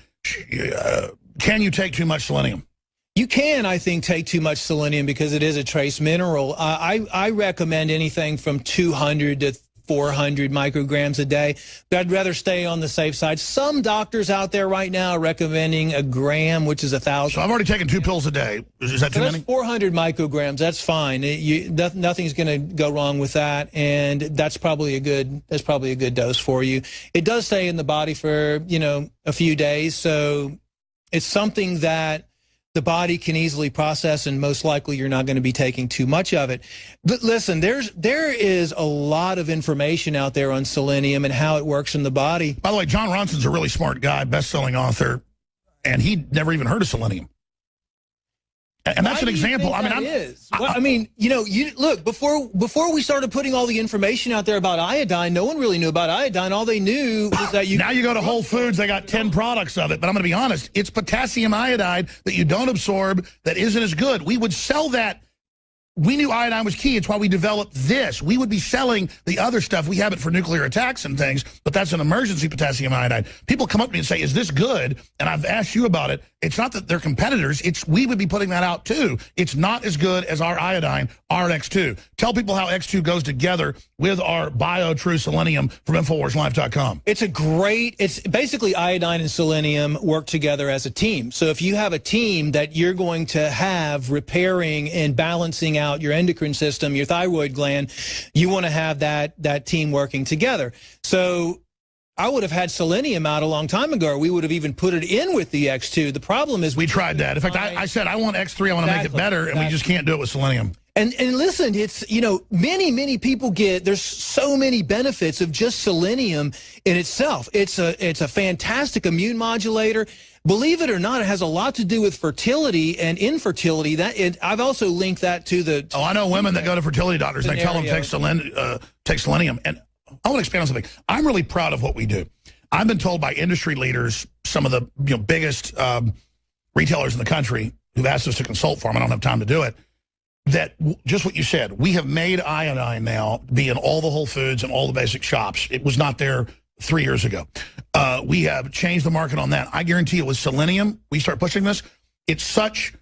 can you take too much selenium? You can, I think, take too much selenium because it is a trace mineral. I recommend anything from 200 to 400 micrograms a day, but I'd rather stay on the safe side. Some doctors out there right now are recommending a gram, which is 1,000. So I've already taken 2 pills a day. Is that too many? 400 micrograms. That's fine. Nothing's going to go wrong with that, and that's probably a good dose for you. It does stay in the body for a few days, so it's something that the body can easily process, and most likely you're not going to be taking too much of it. But listen, there is a lot of information out there on selenium and how it works in the body. By the way, John Ronson's a really smart guy, best-selling author, and he'd never even heard of selenium. And that's an example. I mean, look, before we started putting all the information out there about iodine, no one really knew about iodine. All they knew was that now you go to Whole Foods, they got 10 products of it. But I'm going to be honest, it's potassium iodide that you don't absorb that isn't as good. We would sell that. We knew iodine was key. It's why we developed this. We would be selling the other stuff. We have it for nuclear attacks and things, but that's an emergency potassium iodide. People come up to me and say, is this good? And I've asked you about it. It's not that they're competitors. We would be putting that out too. It's not as good as our iodine, our X2. Tell people how X2 goes together with our BioTrue Selenium from InfoWarsLife.com. It's basically iodine and selenium work together as a team. So if you have a team that you're going to have repairing and balancing out your endocrine system, your thyroid gland, you want to have that team working together. So I would have had selenium out a long time ago, or we would have even put it in with the X2. The problem is we tried that. In fact, I said I want X3, I want to make it better, and we just can't do it with selenium. And listen, it's, many people there's so many benefits of just selenium in itself. It's a fantastic immune modulator. Believe it or not, it has a lot to do with fertility and infertility. I've also linked that to the... I know women that go to fertility doctors, they tell them take selenium. And I want to expand on something. I'm really proud of what we do. I've been told by industry leaders, some of the biggest retailers in the country who've asked us to consult for them, I don't have time to do it, that just what you said, we have made iodine now be in all the Whole Foods and all the basic shops. It was not there 3 years ago. We have changed the market on that. I guarantee you with selenium, we start pushing this, it's such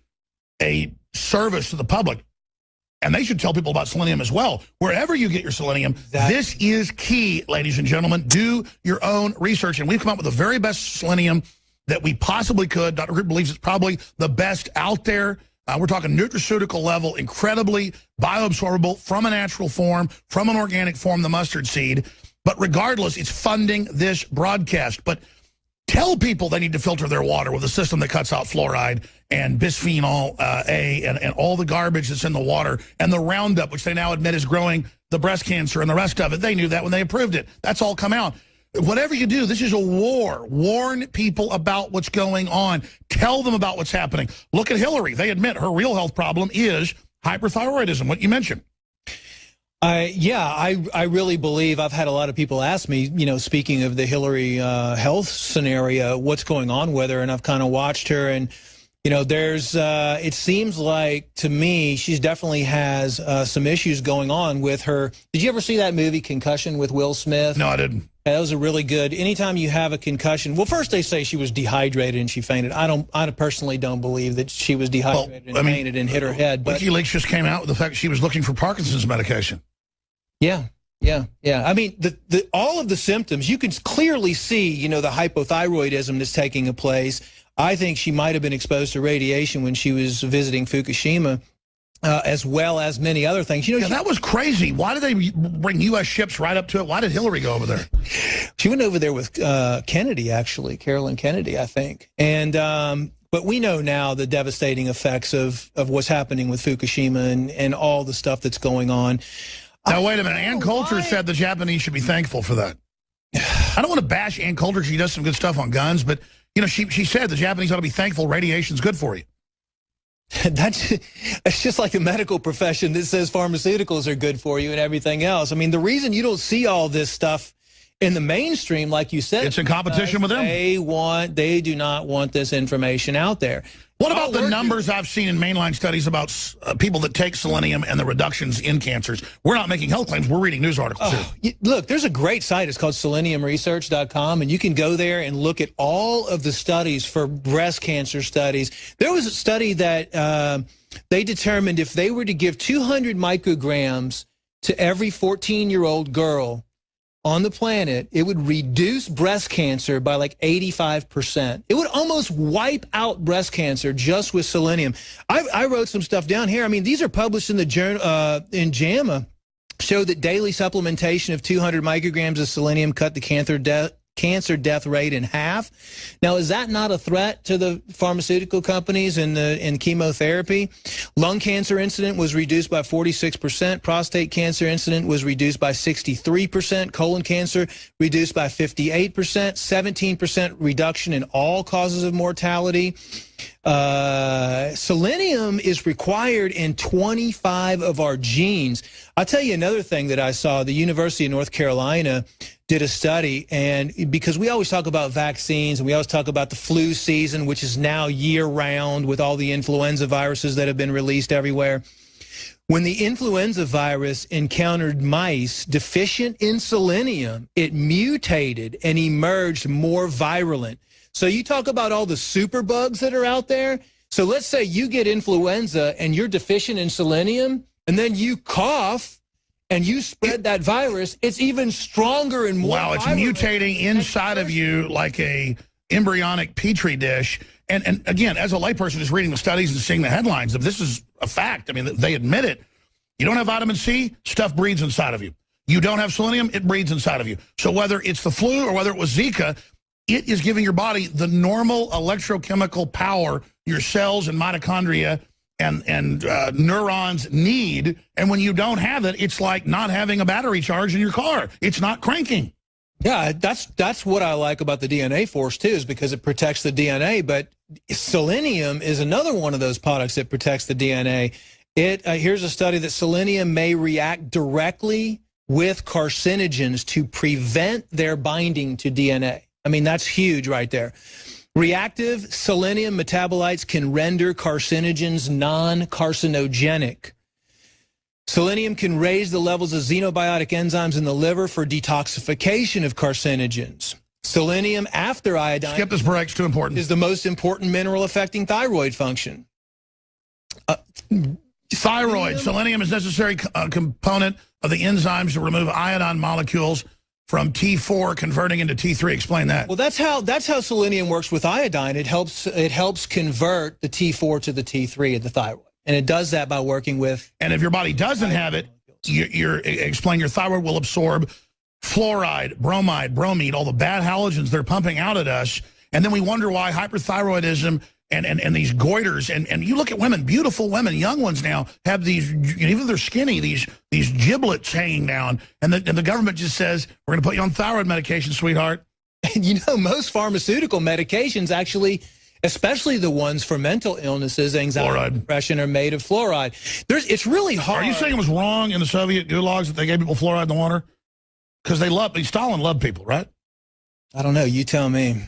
a service to the public. And they should tell people about selenium as well. Wherever you get your selenium, this is key, ladies and gentlemen. Do your own research. And we've come up with the very best selenium that we possibly could. Dr. Groot believes it's probably the best out there. We're talking nutraceutical level, incredibly bioabsorbable from a natural form, from an organic form, the mustard seed. But regardless, it's funding this broadcast. But tell people they need to filter their water with a system that cuts out fluoride and bisphenol A and all the garbage that's in the water and the Roundup, which they now admit is growing the breast cancer and the rest of it. They knew that when they approved it. That's all come out. Whatever you do, this is a war. Warn people about what's going on. Tell them about what's happening. Look at Hillary. They admit her real health problem is hyperthyroidism, what you mentioned. I really believe, I've had a lot of people ask me, speaking of the Hillary health scenario, what's going on with her, and I've kind of watched her, and there's it seems like to me she definitely has some issues going on with her. Did you ever see that movie Concussion with Will Smith? No, I didn't. That was a really good. Anytime you have a concussion, well, first they say she was dehydrated and she fainted. I personally don't believe that she was dehydrated and fainted and hit her head. But WikiLeaks just came out with the fact that she was looking for Parkinson's medication. Yeah. I mean, all of the symptoms, you can clearly see, the hypothyroidism that's taking place. I think she might have been exposed to radiation when she was visiting Fukushima, as well as many other things. That was crazy. Why did they bring U.S. ships right up to it? Why did Hillary go over there? She went over there with Kennedy, actually, Carolyn Kennedy, I think. And but we know now the devastating effects of what's happening with Fukushima and all the stuff that's going on. Now, wait a minute. Ann Coulter said the Japanese should be thankful for that. I don't want to bash Ann Coulter. She does some good stuff on guns, but, she said the Japanese ought to be thankful radiation's good for you. It's just like the medical profession that says pharmaceuticals are good for you and everything else. I mean, the reason you don't see all this stuff in the mainstream, like you said, it's in competition with them. They do not want this information out there. What about the numbers I've seen in mainline studies about people that take selenium and the reductions in cancers? We're not making health claims. We're reading news articles here. Look, there's a great site. It's called seleniumresearch.com, and you can go there and look at all of the studies for breast cancer studies. There was a study that they determined if they were to give 200 micrograms to every 14-year-old girl on the planet, it would reduce breast cancer by like 85%. It would almost wipe out breast cancer just with selenium. I wrote some stuff down here. I mean, these are published in the journal in JAMA, show that daily supplementation of 200 micrograms of selenium cut the cancer death rate in half. Now, is that not a threat to the pharmaceutical companies and chemotherapy? Lung cancer incident was reduced by 46%. Prostate cancer incident was reduced by 63%. Colon cancer reduced by 58%. 17% reduction in all causes of mortality. Selenium is required in 25 of our genes. I'll tell you another thing that I saw. The University of North Carolina did a study, and because we always talk about vaccines and we always talk about the flu season, which is now year-round with all the influenza viruses that have been released everywhere. When the influenza virus encountered mice deficient in selenium, it mutated and emerged more virulent. So you talk about all the superbugs that are out there. So let's say you get influenza and you're deficient in selenium, and then you cough and you spread that virus. It's even stronger and more Wow, it's mutating inside of you like a embryonic petri dish. And again, as a layperson just reading the studies and seeing the headlines, this is a fact. I mean, they admit it. You don't have vitamin C, stuff breeds inside of you. You don't have selenium, it breeds inside of you. So whether it's the flu or whether it was Zika, it is giving your body the normal electrochemical power your cells and mitochondria and neurons need. And when you don't have it, it's like not having a battery charge in your car. It's not cranking. Yeah, that's what I like about the DNA Force, too, is because it protects the DNA. But selenium is another one of those products that protects the DNA. Here's a study that selenium may react directly with carcinogens to prevent their binding to DNA. I mean, that's huge right there. Reactive selenium metabolites can render carcinogens non-carcinogenic. Selenium can raise the levels of xenobiotic enzymes in the liver for detoxification of carcinogens. Selenium after iodine Skip this break, it's too important. is the most important mineral affecting thyroid function. Thyroid. Selenium is a necessary component of the enzymes to remove iodine molecules from T4 converting into T3. Explain that. Well, that's how selenium works with iodine. It helps convert the T4 to the T3 of the thyroid. And it does that by working with... And if your body doesn't have it, your thyroid will absorb fluoride, bromide, bromide, all the bad halogens they're pumping out at us. And then we wonder why hyperthyroidism and these goiters, and you look at women, beautiful women, young ones now, have these, even if they're skinny, these giblets hanging down. And the government just says, we're going to put you on thyroid medication, sweetheart. And you know, most pharmaceutical medications actually... especially the ones for mental illnesses, anxiety, depression, are made of fluoride. It's really hard. Are you saying it was wrong in the Soviet gulags that they gave people fluoride in the water? Because Stalin loved people, right? I don't know. You tell me.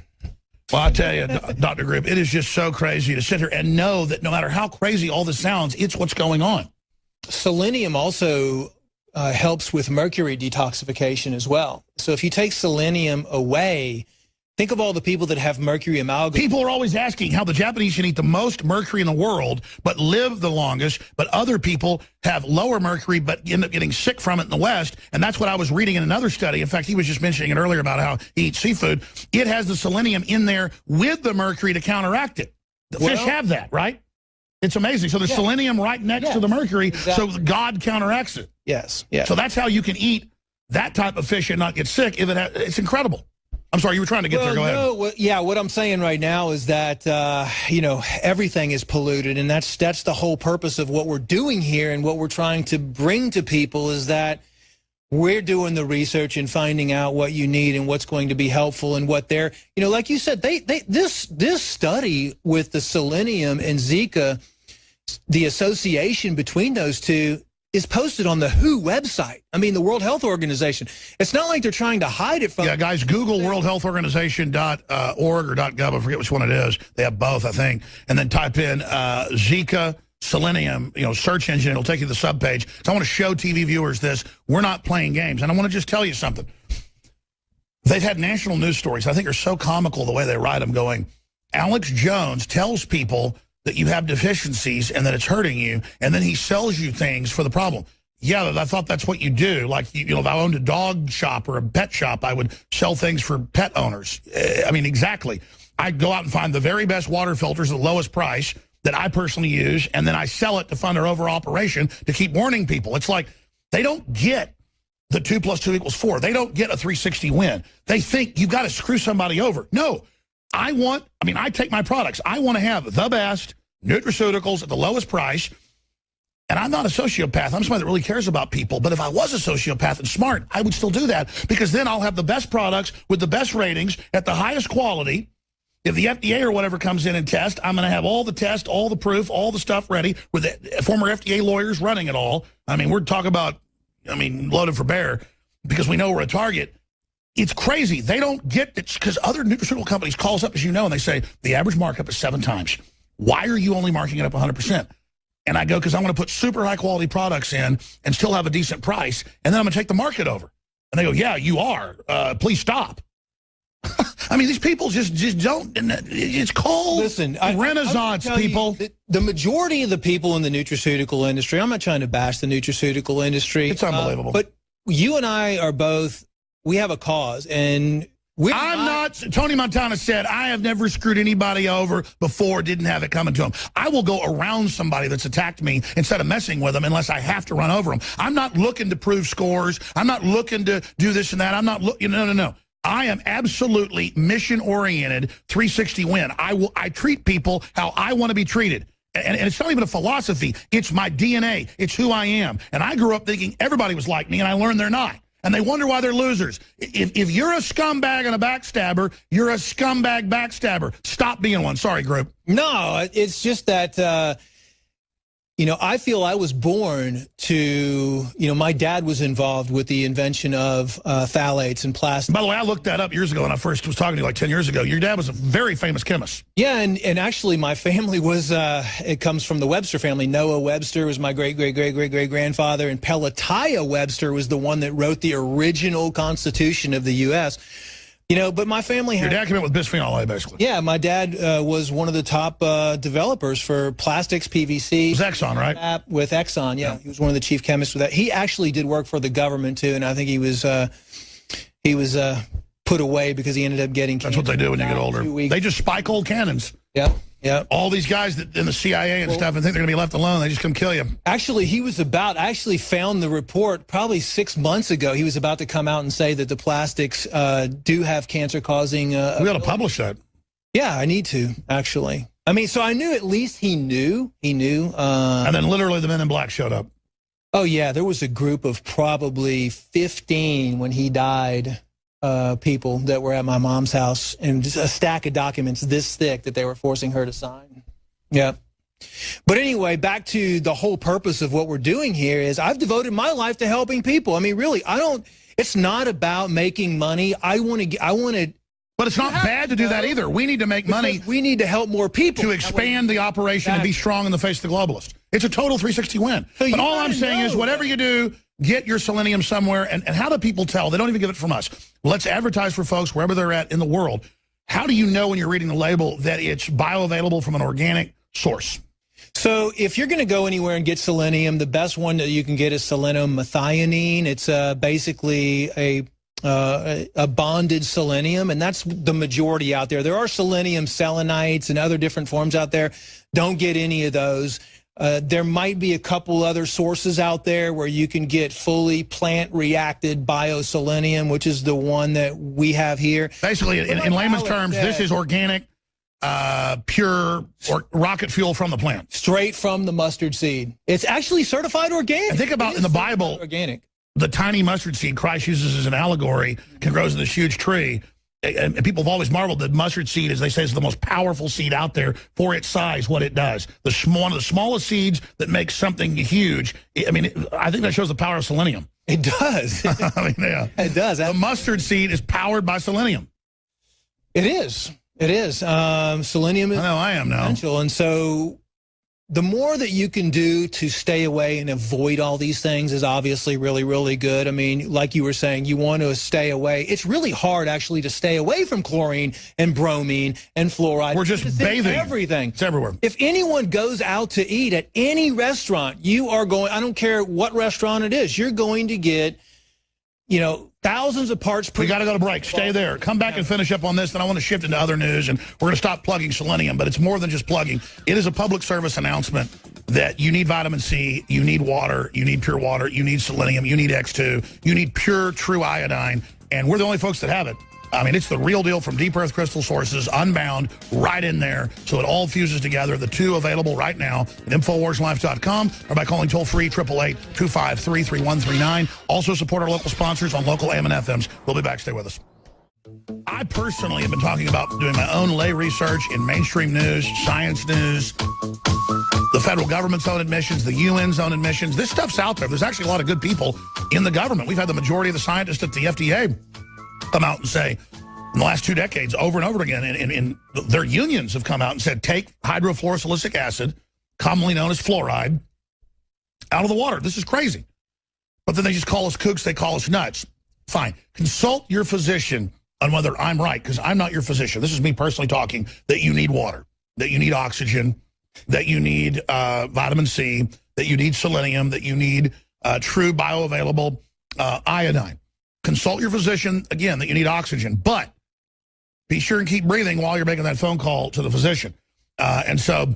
Well, I tell you, Dr. Grip, it is just so crazy to sit here and know that no matter how crazy all this sounds, it's what's going on. Selenium also helps with mercury detoxification as well. So if you take selenium away... think of all the people that have mercury amalgam. People are always asking how the Japanese can eat the most mercury in the world but live the longest, but other people have lower mercury but end up getting sick from it in the West. And that's what I was reading in another study. In fact, he was just mentioning it earlier about how he eats seafood. It has the selenium in there with the mercury to counteract it. The fish have that, right? It's amazing. So there's selenium right next to the mercury, so God counteracts it. Yes. Yeah. So that's how you can eat that type of fish and not get sick. It's incredible. I'm sorry, you were trying to get there. Go ahead. No, what I'm saying right now is that, everything is polluted, and that's the whole purpose of what we're doing here and what we're trying to bring to people is that we're doing the research and finding out what you need and what's going to be helpful and what they're, like you said, this study with the selenium and Zika, the association between those two is posted on the WHO website. I mean, the World Health Organization. It's not like they're trying to hide it from... Yeah, guys, Google worldhealthorganization.org or .gov. I forget which one it is. They have both, I think. And then type in Zika, selenium, search engine. It'll take you to the subpage. So I want to show TV viewers this. We're not playing games. And I want to just tell you something. They've had national news stories. I think are so comical the way they write them going, Alex Jones tells people that you have deficiencies and that it's hurting you, and then he sells you things for the problem. Yeah, I thought that's what you do. Like, if I owned a dog shop or a pet shop, I would sell things for pet owners. I mean, exactly. I'd go out and find the very best water filters at the lowest price that I personally use, and then I sell it to fund our overall operation to keep warning people. It's like they don't get the 2 + 2 = 4. They don't get a 360 win. They think you've got to screw somebody over. No, I take my products. I want to have the best nutraceuticals at the lowest price. And I'm not a sociopath. I'm somebody that really cares about people. But if I was a sociopath and smart, I would still do that, because then I'll have the best products with the best ratings at the highest quality. If the FDA or whatever comes in and tests, I'm going to have all the tests, all the proof, all the stuff ready with the former FDA lawyers running it all. I mean, we're talking about, loaded for bear, because we know we're a target. It's crazy. They don't get it, because other nutraceutical companies calls up, as you know, and they say, the average markup is 7 times. Why are you only marking it up 100%? And I go, because I want to put super high-quality products in and still have a decent price, and then I'm going to take the market over. And they go, yeah, you are. Please stop. These people just don't. It's called Renaissance, people. The majority of the people in the nutraceutical industry, I'm not trying to bash the nutraceutical industry. It's unbelievable. But you and I are both, we have a cause, and I'm not. Tony Montana said, I have never screwed anybody over before, didn't have it coming to him. I will go around somebody that's attacked me instead of messing with them unless I have to run over them. I'm not looking to prove scores. I'm not looking to do this and that. I'm not looking, no. I am absolutely mission-oriented, 360 win. I treat people how I want to be treated. And it's not even a philosophy. It's my DNA. It's who I am. And I grew up thinking everybody was like me, and I learned they're not. And they wonder why they're losers. If you're a scumbag and a backstabber, you're a scumbag backstabber. Stop being one. Sorry, group. No, it's just that, I feel I was born to, my dad was involved with the invention of phthalates and plastic. By the way, I looked that up years ago when I first was talking to you like 10 years ago. Your dad was a very famous chemist. Yeah, and actually my family was, it comes from the Webster family. Noah Webster was my great-great-great-great-great-grandfather, and Pelatiah Webster was the one that wrote the original Constitution of the U.S., but my family had... Your dad came up with bisphenol A, basically. Yeah, my dad was one of the top developers for plastics, PVC. It was Exxon, right? With Exxon, yeah. He was one of the chief chemists with that. He actually did work for the government, too, and I think he was put away because he ended up getting cancer. That's what they do when you get older. They just spike old cannons. Yep. Yeah, all these guys that in the CIA and stuff and think they're going to be left alone, they just come kill you. Actually, I actually found the report probably 6 months ago. He was about to come out and say that the plastics do have cancer-causing... we got to publish that. Yeah, I need to, actually. So I knew at least he knew. And then literally the men in black showed up. Oh, yeah, there was a group of probably 15 when he died... people that were at my mom's house, and just a stack of documents this thick that they were forcing her to sign. Yeah. But anyway, back to the whole purpose of what we're doing here is I've devoted my life to helping people. Really, it's not about making money. I want to. But it's not bad to do that either. We need to make money. We need to help more people. To expand the operation and be strong in the face of the globalists. It's a total 360 win. But all I'm saying is whatever you do, get your selenium somewhere. And how do people tell? They don't even get it from us. Let's advertise for folks wherever they're at in the world. How do you know when you're reading the label that it's bioavailable from an organic source? So if you're going to go anywhere and get selenium, the best one that you can get is selenium methionine. It's basically a bonded selenium, and that's the majority out there. There are selenium selenites and other different forms out there. Don't get any of those. There might be a couple other sources out there where you can get fully plant-reacted bioselenium, which is the one that we have here. Basically, in layman's terms, this is organic, pure rocket fuel from the plant. Straight from the mustard seed. It's actually certified organic. And think about in the Bible, organic. The tiny mustard seed Christ uses as an allegory can grow to this huge tree. And people have always marveled that mustard seed, as they say, is the most powerful seed out there for its size, what it does. One of the smallest seeds that makes something huge. I think that shows the power of selenium. It does. Yeah. It does. The mustard seed is powered by selenium. It is. It is. Selenium is I am now. Essential. And so the more that you can do to stay away and avoid all these things is obviously really, really good. Like you were saying, you want to stay away. It's really hard, actually, to stay away from chlorine and bromine and fluoride. We're just bathing. Everything. It's everywhere. If anyone goes out to eat at any restaurant, you are going, I don't care what restaurant it is, you're going to get, thousands of parts per... We got to go to break. Stay there. Come back and finish up on this. Then I want to shift into other news, and we're going to stop plugging selenium, but it's more than just plugging. It is a public service announcement that you need vitamin C, you need water, you need pure water, you need selenium, you need X2, you need pure, true iodine, and we're the only folks that have it. I mean, it's the real deal from deep earth crystal sources, unbound, right in there, so it all fuses together. The two available right now at InfoWarsLife.com or by calling toll-free 888-253-3139. Also support our local sponsors on local AM and FMs. We'll be back. Stay with us. I personally have been talking about doing my own lay research in mainstream news, science news, the federal government's own admissions, the UN's own admissions. This stuff's out there. There's actually a lot of good people in the government. We've had the majority of the scientists at the FDA come out and say, in the last 2 decades, over and over again, and their unions have come out and said, take hydrofluorosilicic acid, commonly known as fluoride, out of the water. This is crazy. But then they just call us kooks. They call us nuts. Fine. Consult your physician on whether I'm right, because I'm not your physician. This is me personally talking, that you need water, that you need oxygen, that you need vitamin C, that you need selenium, that you need true bioavailable iodine. Consult your physician, again, that you need oxygen, but be sure and keep breathing while you're making that phone call to the physician. And so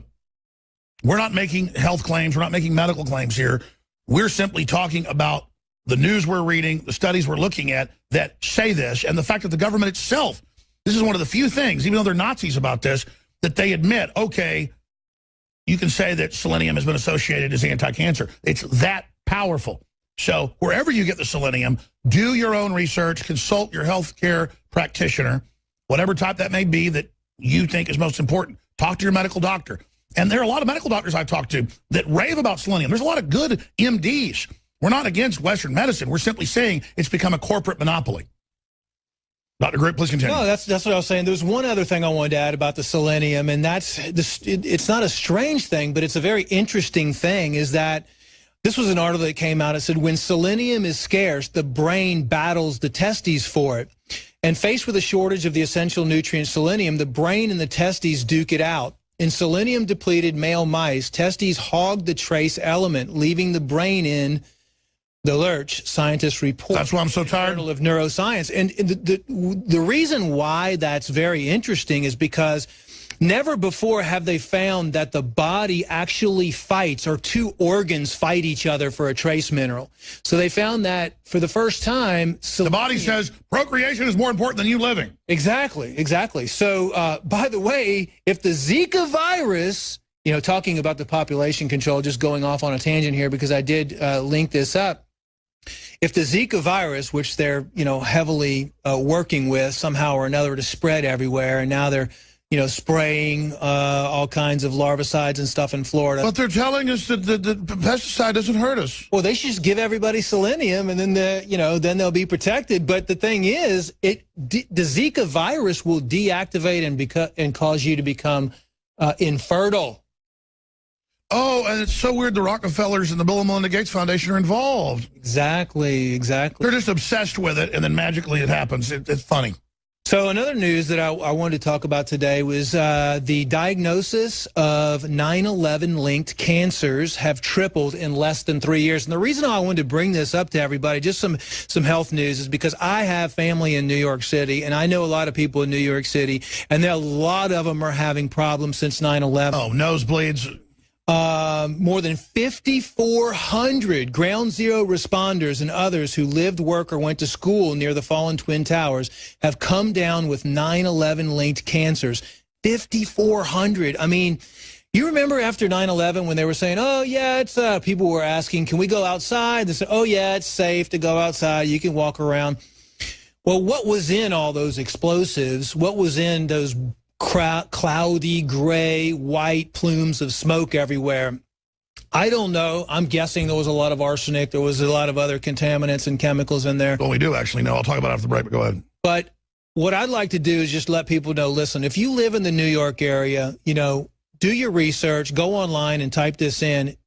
we're not making health claims. We're not making medical claims here. We're simply talking about the news we're reading, the studies we're looking at that say this, and the fact that the government itself, this is one of the few things, even though they're Nazis about this, that they admit, okay, you can say that selenium has been associated as anti-cancer. It's that powerful. So wherever you get the selenium, do your own research, consult your healthcare practitioner, whatever type that may be that you think is most important. Talk to your medical doctor. And there are a lot of medical doctors I've talked to that rave about selenium. There's a lot of good MDs. We're not against Western medicine. We're simply saying it's become a corporate monopoly. Dr. Groot, please continue. No, that's what I was saying. There's one other thing I wanted to add about the selenium, and that's it's not a strange thing, but it's a very interesting thing, is that this was an article that came out. It said, when selenium is scarce, the brain battles the testes for it. And faced with a shortage of the essential nutrient selenium, the brain and the testes duke it out. In selenium-depleted male mice, testes hog the trace element, leaving the brain in the lurch, scientists report. That's why I'm so tired. Journal of Neuroscience. And the reason why that's very interesting is because never before have they found that the body actually fights, or two organs fight each other for a trace mineral. So they found that for the first time. The body says procreation is more important than you living. Exactly, exactly. So, by the way, if the Zika virus, you know, talking about the population control, just going off on a tangent here because I did link this up. If the Zika virus, which they're, you know, heavily working with somehow or another to spread everywhere, and now they're, you know, spraying all kinds of larvicides and stuff in Florida. But they're telling us that the pesticide doesn't hurt us. Well, they should just give everybody selenium, and then then they'll be protected. But the thing is, the Zika virus will deactivate and cause you to become infertile. Oh, and it's so weird the Rockefellers and the Bill and Melinda Gates Foundation are involved. Exactly, exactly. They're just obsessed with it, and then magically it happens. It's funny. So another news that I wanted to talk about today was the diagnosis of 9/11-linked cancers have tripled in less than 3 years. And the reason I wanted to bring this up to everybody, just some health news, is because I have family in New York City, and I know a lot of people in New York City, and a lot of them are having problems since 9/11. Oh, nosebleeds. More than 5,400 Ground Zero responders and others who lived, worked, or went to school near the fallen Twin Towers have come down with 9/11-linked cancers. 5,400. I mean, you remember after 9/11 when they were saying, oh, yeah, it's people were asking, can we go outside? They said, oh, yeah, it's safe to go outside. You can walk around. Well, what was in all those explosives? What was in those cloudy, gray, white plumes of smoke everywhere? I don't know. I'm guessing there was a lot of arsenic. There was a lot of other contaminants and chemicals in there. Well, we do actually know. I'll talk about it after the break, but go ahead. But what I'd like to do is just let people know, listen, if you live in the New York area, you know, do your research, go online and type this in.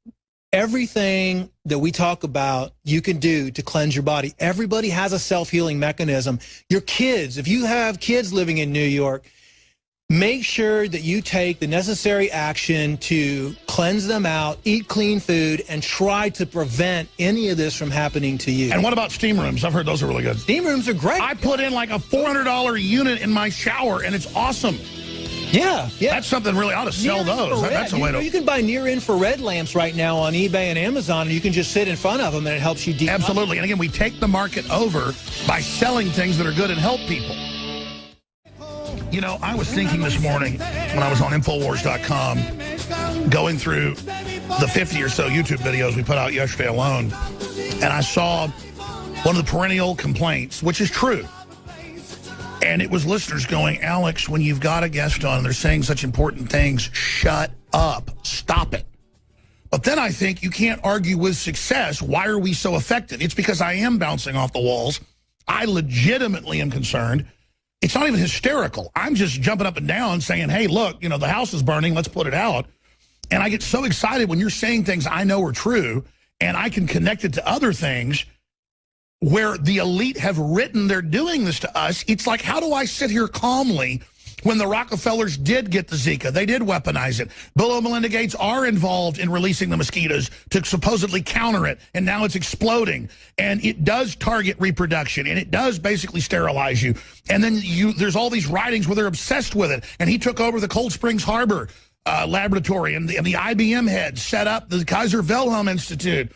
Everything that we talk about, you can do to cleanse your body. Everybody has a self-healing mechanism. Your kids, if you have kids living in New York, make sure that you take the necessary action to cleanse them out, eat clean food, and try to prevent any of this from happening to you. And what about steam rooms? I've heard those are really good. Steam rooms are great. I put in like a $400 unit in my shower, and it's awesome. Yeah. That's something really ought to sell those. That's a way to. You can buy near-infrared lamps right now on eBay and Amazon, and you can just sit in front of them, and it helps you declutter. Absolutely. And again, we take the market over by selling things that are good and help people. You know, I was thinking this morning when I was on Infowars.com, going through the 50 or so YouTube videos we put out yesterday alone, and I saw one of the perennial complaints, which is true. And it was listeners going, Alex, when you've got a guest on and they're saying such important things, shut up. Stop it. But then I think you can't argue with success. Why are we so effective? It's because I am bouncing off the walls. I legitimately am concerned. It's not even hysterical. I'm just jumping up and down saying, hey, look, you know, the house is burning. Let's put it out. And I get so excited when you're saying things I know are true, and I can connect it to other things where the elite have written they're doing this to us. It's like, how do I sit here calmly when the Rockefellers did get the Zika? They did weaponize it. Bill and Melinda Gates are involved in releasing the mosquitoes to supposedly counter it, and now it's exploding. And it does target reproduction, and it does basically sterilize you. And then there's all these writings where they're obsessed with it. And he took over the Cold Springs Harbor laboratory, and the IBM head set up the Kaiser Wilhelm Institute.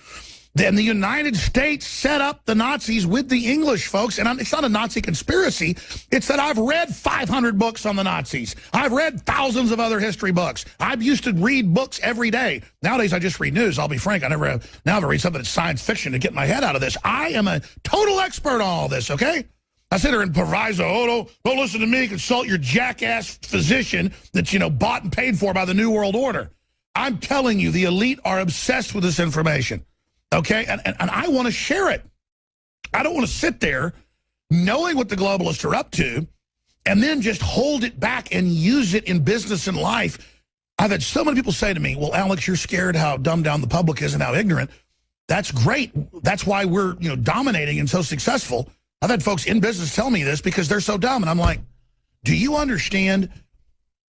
Then the United States set up the Nazis with the English, folks. And it's not a Nazi conspiracy. It's that I've read 500 books on the Nazis. I've read thousands of other history books. I used to read books every day. Nowadays, I just read news. I'll be frank. Now I have to read something that's science fiction to get my head out of this. I am a total expert on all this, okay? I sit there and proviso, don't listen to me. Consult your jackass physician that's, bought and paid for by the New World Order. I'm telling you, the elite are obsessed with this information. Okay, and I want to share it. I don't want to sit there knowing what the globalists are up to and then just hold it back and use it in business and life. I've had so many people say to me, well, Alex, you're scared how dumbed down the public is and how ignorant. That's great. That's why we're dominating and so successful. I've had folks in business tell me this because they're so dumb. And I'm like, do you understand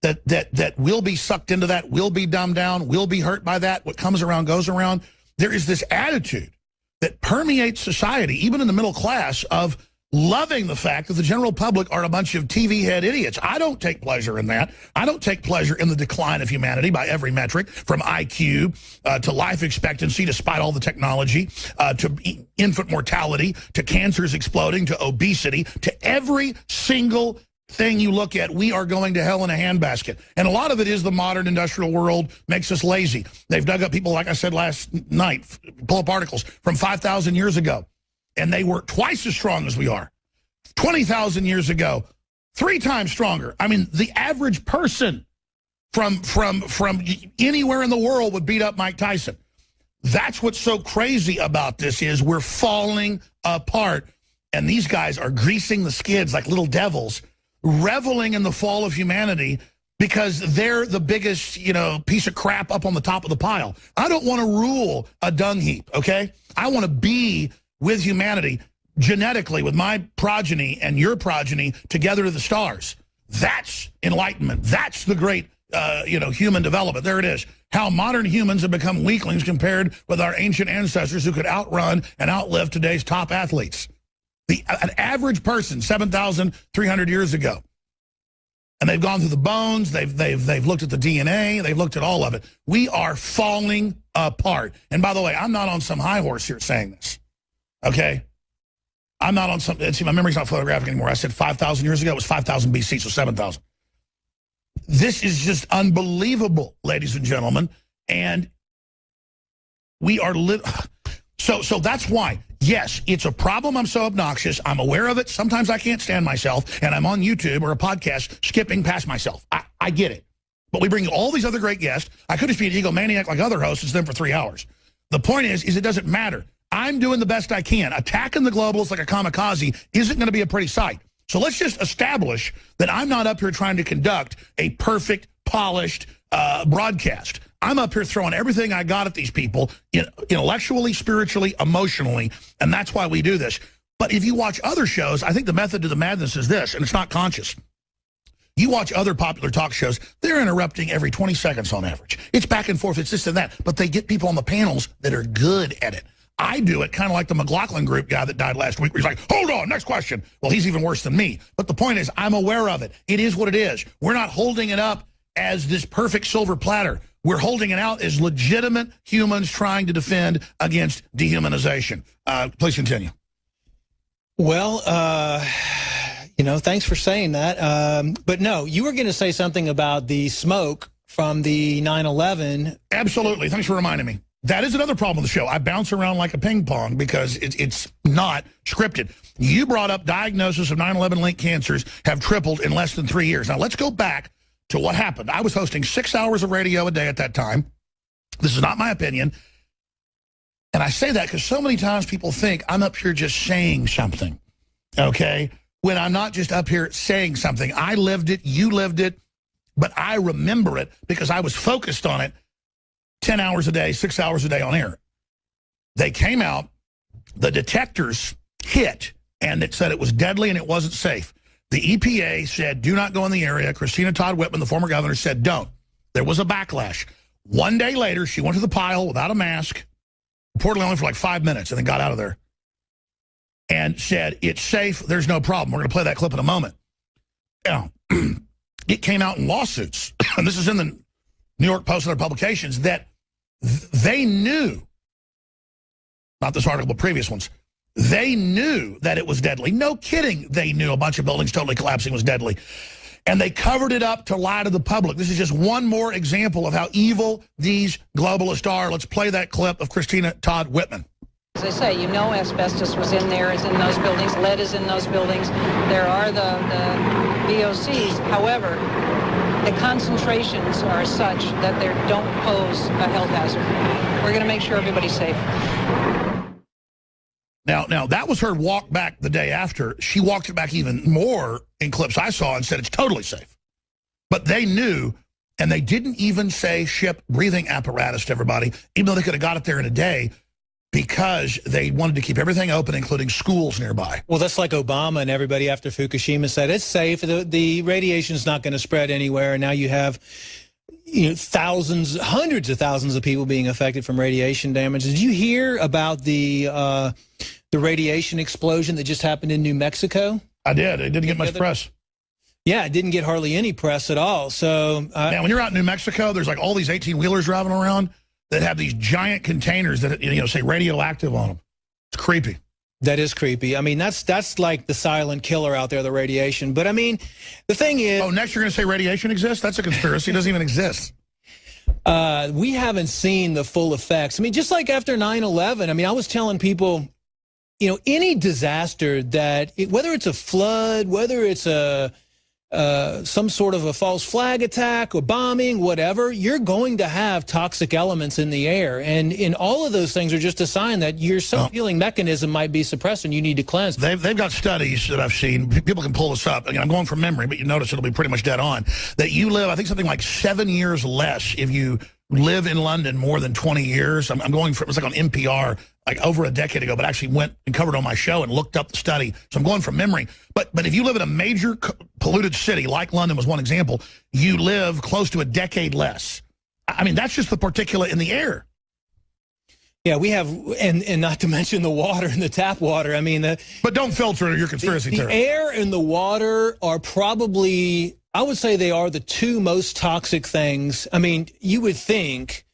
that we'll be sucked into that, we'll be dumbed down, we'll be hurt by that, what comes around goes around? There is this attitude that permeates society, even in the middle class, of loving the fact that the general public are a bunch of TV head idiots. I don't take pleasure in that. I don't take pleasure in the decline of humanity by every metric, from IQ to life expectancy, despite all the technology, to infant mortality, to cancers exploding, to obesity, to every single thing you look at. We are going to hell in a handbasket. And a lot of it is the modern industrial world makes us lazy. They've dug up people, like I said last night, pull up articles from 5,000 years ago, and they were twice as strong as we are. 20,000 years ago, 3 times stronger. I mean, the average person from anywhere in the world would beat up Mike Tyson. That's what's so crazy about this is we're falling apart, and these guys are greasing the skids like little devils, reveling in the fall of humanity because they're the biggest, piece of crap up on the top of the pile. I don't want to rule a dung heap, okay? I want to be with humanity genetically with my progeny and your progeny together to the stars. That's enlightenment. That's the great, human development. There it is. How modern humans have become weaklings compared with our ancient ancestors who could outrun and outlive today's top athletes. An average person 7,300 years ago. And they've gone through the bones, they've looked at the DNA, they've looked at all of it. We are falling apart. And by the way, I'm not on some high horse here saying this. Okay? I'm not on some, see, my memory's not photographic anymore. I said 5,000 years ago, it was 5,000 BC, so 7,000. This is just unbelievable, ladies and gentlemen. And we are so that's why. Yes, it's a problem. I'm so obnoxious. I'm aware of it. Sometimes I can't stand myself, and I'm on YouTube or a podcast skipping past myself. I get it. But we bring all these other great guests. I could just be an egomaniac like other hosts and sit them for 3 hours. The point is it doesn't matter. I'm doing the best I can. Attacking the globalists like a kamikaze isn't going to be a pretty sight. So let's just establish that I'm not up here trying to conduct a perfect, polished broadcast. I'm up here throwing everything I got at these people, intellectually, spiritually, emotionally, and that's why we do this. But if you watch other shows, I think the method to the madness is this, and it's not conscious. You watch other popular talk shows, they're interrupting every 20 seconds on average. It's back and forth, it's this and that, but they get people on the panels that are good at it. I do it kind of like the McLaughlin Group guy that died last week, where he's like, hold on, next question. Well, he's even worse than me. But the point is, I'm aware of it. It is what it is. We're not holding it up as this perfect silver platter. We're holding it out as legitimate humans trying to defend against dehumanization. Please continue. Well, thanks for saying that. But no, you were going to say something about the smoke from the 9/11. Absolutely. Thanks for reminding me. That is another problem with the show. I bounce around like a ping pong because it's not scripted. You brought up diagnosis of 9/11 linked cancers have tripled in less than 3 years. Now, let's go back to what happened. I was hosting 6 hours of radio a day at that time. This is not my opinion. And I say that because so many times people think I'm up here just saying something, okay, when I'm not just up here saying something. I lived it, you lived it, but I remember it because I was focused on it 10 hours a day, 6 hours a day on air. They came out, the detectors hit, and it said it was deadly and it wasn't safe. The EPA said, do not go in the area. Christina Todd Whitman, the former governor, said, don't. There was a backlash. 1 day later, she went to the pile without a mask, reportedly only for like 5 minutes, and then got out of there and said, it's safe, there's no problem. We're going to play that clip in a moment. It came out in lawsuits, and this is in the New York Post and other publications, that they knew, not this article, but previous ones, they knew that it was deadly. No kidding, they knew a bunch of buildings totally collapsing was deadly. And they covered it up to lie to the public. This is just one more example of how evil these globalists are. Let's play that clip of Christina Todd Whitman. As I say, asbestos was in there, is in those buildings, lead is in those buildings. There are the VOCs. However, the concentrations are such that they don't pose a health hazard. We're going to make sure everybody's safe. Now, that was her walk back the day after. She walked it back even more in clips I saw and said it's totally safe. But they knew, and they didn't even say ship breathing apparatus to everybody, even though they could have got it there in a day, because they wanted to keep everything open, including schools nearby. Well, that's like Obama and everybody after Fukushima said, it's safe, the radiation's not going to spread anywhere, and now you have thousands, hundreds of thousands of people being affected from radiation damage. Did you hear about the radiation explosion that just happened in New Mexico? I did. It didn't get much press. Yeah, it didn't get hardly any press at all. So now, when you're out in New Mexico, there's like all these 18-wheelers driving around that have these giant containers that say radioactive on them. It's creepy. That is creepy. I mean, that's like the silent killer out there, the radiation. But I mean, the thing is... Oh, next you're going to say radiation exists? That's a conspiracy. It doesn't even exist. We haven't seen the full effects. I mean, just like after 9/11, I mean, I was telling people, any disaster that, whether it's a flood, whether it's some sort of a false flag attack or bombing, whatever, you're going to have toxic elements in the air. And in all of those things are just a sign that your self-healing mechanism might be suppressed and you need to cleanse. They've got studies that I've seen. People can pull this up. Again, I'm going from memory, but you notice it'll be pretty much dead on. That you live, I think, something like 7 years less if you live in London more than 20 years. I'm going from, it was like on NPR, like over a decade ago, but actually went and covered on my show and looked up the study. So I'm going from memory. But if you live in a major polluted city, like London was one example, you live close to a decade less. I mean, that's just the particulate in the air. Yeah, we have, and not to mention the water and the tap water. I mean, but don't filter your conspiracy theory. The air and the water are probably, I would say they are the two most toxic things. I mean, you would think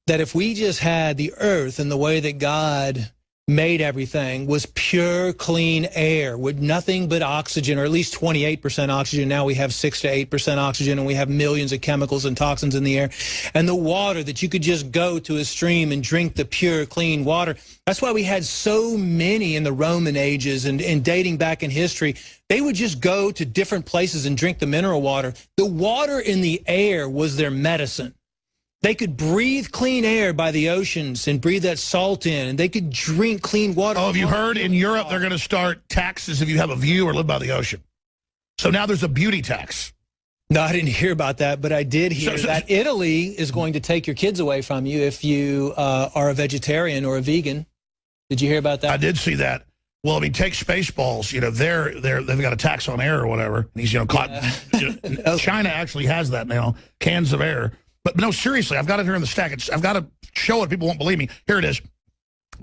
that if we just had the earth and the way that God made everything was pure, clean air with nothing but oxygen, or at least 28% oxygen. Now we have 6 to 8% oxygen, and we have millions of chemicals and toxins in the air. And the water, that you could just go to a stream and drink the pure, clean water. That's why we had so many in the Roman ages and dating back in history. They would just go to different places and drink the mineral water. The water in the air was their medicine. They could breathe clean air by the oceans and breathe that salt in, and they could drink clean water. Oh, have you heard in Europe they're going to start taxes if you have a view or live by the ocean? So now there's a beauty tax. No, I didn't hear about that, but I did hear that Italy is going to take your kids away from you if you are a vegetarian or a vegan. Did you hear about that? I did see that. Well, I mean, take Spaceballs. They've got a tax on air or whatever. And he's caught. China actually has that now. Cans of air. But no, seriously, I've got it here in the stack. I've got to show it. People won't believe me. Here it is.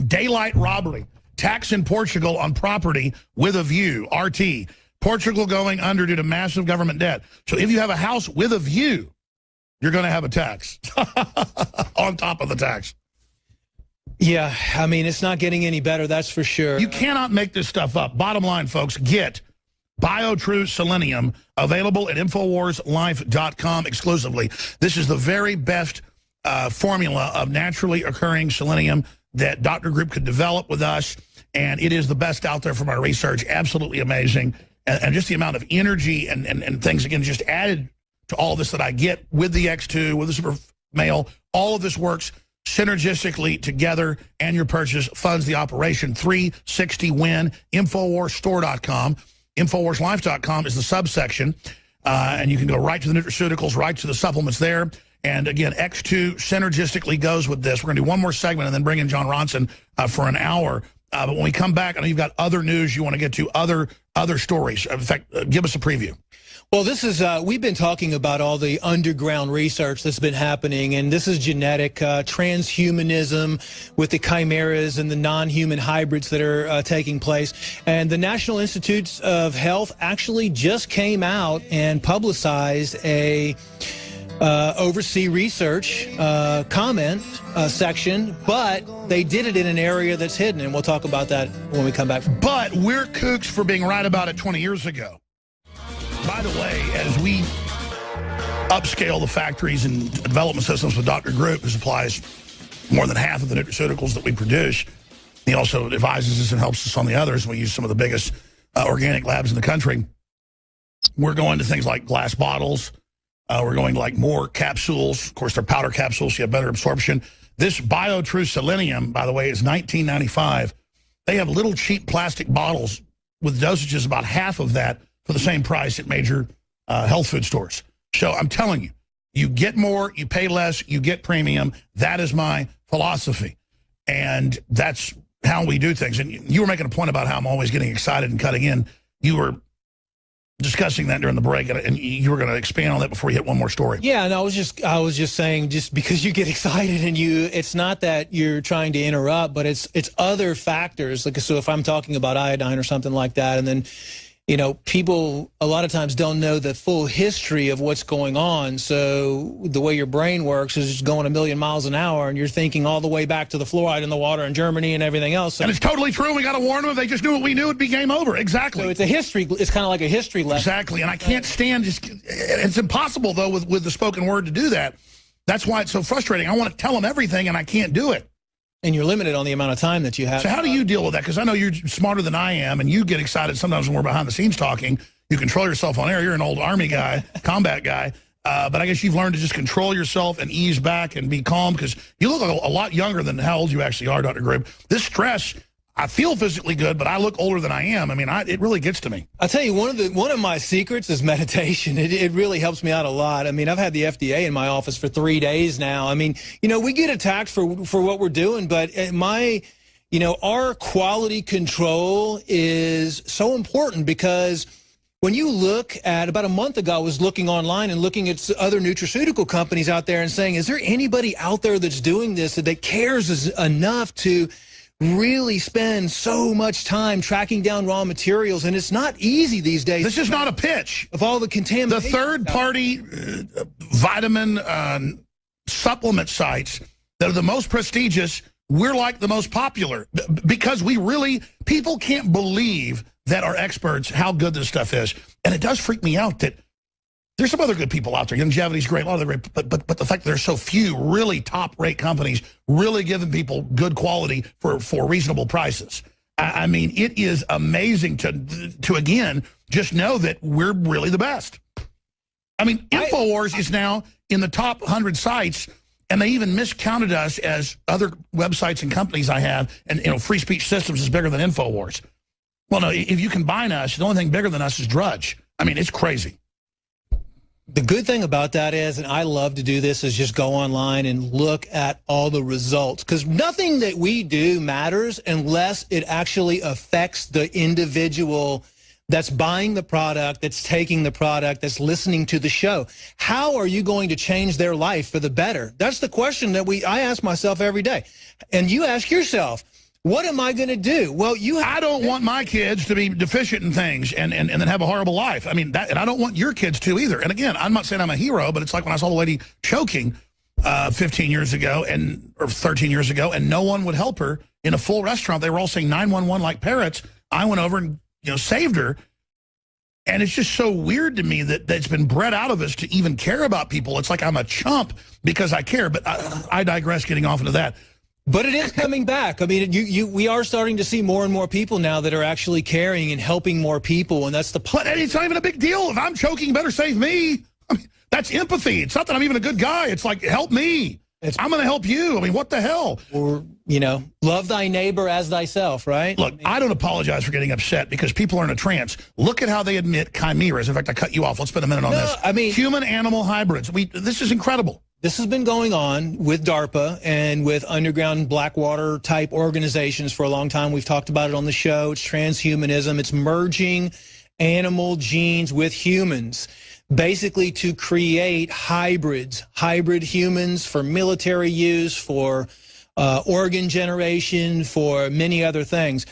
Daylight robbery. Tax in Portugal on property with a view. RT. Portugal going under due to massive government debt. So if you have a house with a view, you're going to have a tax on top of the tax. Yeah, I mean, it's not getting any better, that's for sure. You cannot make this stuff up. Bottom line, folks, get BioTrue Selenium, available at InfoWarsLife.com exclusively. This is the very best formula of naturally occurring selenium that Dr. Group could develop with us, and it is the best out there from our research. Absolutely amazing. And just the amount of energy and things, again, just added to all this that I get with the X2, with the Super Male. All of this works synergistically together, and your purchase funds the operation. 360-WIN, InfoWarsStore.com. InfoWarsLife.com is the subsection, and you can go right to the nutraceuticals, right to the supplements there. And again, X2 synergistically goes with this. We're going to do one more segment and then bring in John Ronson for an hour. But when we come back, I know you've got other news you want to get to, other stories. In fact, give us a preview. Well, this is, we've been talking about all the underground research that's been happening, and this is genetic transhumanism with the chimeras and the non-human hybrids that are taking place. And the National Institutes of Health actually just came out and publicized a oversee research comment section, but they did it in an area that's hidden, and we'll talk about that when we come back. But we're kooks for being right about it 20 years ago. By the way, as we upscale the factories and development systems with Dr. Group, who supplies more than half of the nutraceuticals that we produce, he also advises us and helps us on the others. We use some of the biggest organic labs in the country. We're going to things like glass bottles. We're going to like more capsules. Of course, they're powder capsules, so you have better absorption. This BioTrue Selenium, by the way, is $19.95. They have little cheap plastic bottles with dosages about half of that for the same price at major health food stores. So I'm telling you, you get more, you pay less, you get premium. That is my philosophy. And that's how we do things. And you were making a point about how I'm always getting excited and cutting in. You were discussing that during the break, and you were going to expand on that before you hit one more story. Yeah, and I was just saying, just because you get excited and it's not that you're trying to interrupt, but it's other factors. Like, so if I'm talking about iodine or something like that, and then, you know, people a lot of times don't know the full history of what's going on. So the way your brain works is just going a million miles an hour, and you're thinking all the way back to the fluoride in the water in Germany and everything else. So, and it's totally true. We got to warn them. If they just knew what we knew, it'd be game over. Exactly. So it's a history. It's kind of like a history lesson. Exactly. And I can't stand it's impossible, though, with the spoken word to do that. That's why it's so frustrating. I want to tell them everything, and I can't do it. And you're limited on the amount of time that you have. So how do you deal with that? Because I know you're smarter than I am, and you get excited sometimes when we're behind the scenes talking. You control yourself on air. You're an old Army guy, combat guy. But I guess you've learned to just control yourself and ease back and be calm, because you look a lot younger than how old you actually are, Dr. Grube. This stress, I feel physically good, but I look older than I am. I mean, it really gets to me. I'll tell you, one of my secrets is meditation. It really helps me out a lot. I mean, I've had the FDA in my office for 3 days now. I mean, you know, we get attacked for what we're doing, but our quality control is so important, because when you look at, about a month ago, I was looking online and looking at other nutraceutical companies out there and saying, is there anybody out there that's doing this that cares enough to really spend so much time tracking down raw materials? And it's not easy these days. This is not a pitch. Of all the contamination. The third-party vitamin supplement sites that are the most prestigious, we're like the most popular, because people can't believe that are experts how good this stuff is. And it does freak me out that there's some other good people out there. Longevity's great, a lot of the great, but the fact that there's so few really top-rate companies really giving people good quality for reasonable prices. I mean, it is amazing to again, just know that we're really the best. I mean, InfoWars is now in the top 100 sites, and they even miscounted us as other websites and companies I have, and, you know, Free Speech Systems is bigger than InfoWars. Well, no, if you combine us, the only thing bigger than us is Drudge. I mean, it's crazy. The good thing about that is, and I love to do this, is just go online and look at all the results, because nothing that we do matters unless it actually affects the individual that's buying the product, that's taking the product, that's listening to the show. How are you going to change their life for the better? That's the question that I ask myself every day. And you ask yourself, what am I going to do? Well, I don't want my kids to be deficient in things and then have a horrible life. I mean, and I don't want your kids to either. And again, I'm not saying I'm a hero, but it's like when I saw the lady choking 15 years ago or 13 years ago, and no one would help her in a full restaurant. They were all saying 911 like parrots. I went over and saved her. And it's just so weird to me that it's been bred out of us to even care about people. It's like I'm a chump because I care. But I digress, getting off into that. But it is coming back. I mean, we are starting to see more and more people now that are actually caring and helping more people, and that's the point. But it's not even a big deal. If I'm choking, you better save me. I mean, that's empathy. It's not that I'm even a good guy. It's like, help me. I'm going to help you. I mean, what the hell? Or, love thy neighbor as thyself, right? Look, I don't apologize for getting upset because people are in a trance. Look at how they admit chimeras. In fact, I cut you off. Let's spend a minute on this. I mean, human-animal hybrids. This is incredible. This has been going on with DARPA and with underground Blackwater-type organizations for a long time. We've talked about it on the show. It's transhumanism. It's merging animal genes with humans, basically to create hybrids, hybrid humans for military use, for organ generation, for many other things.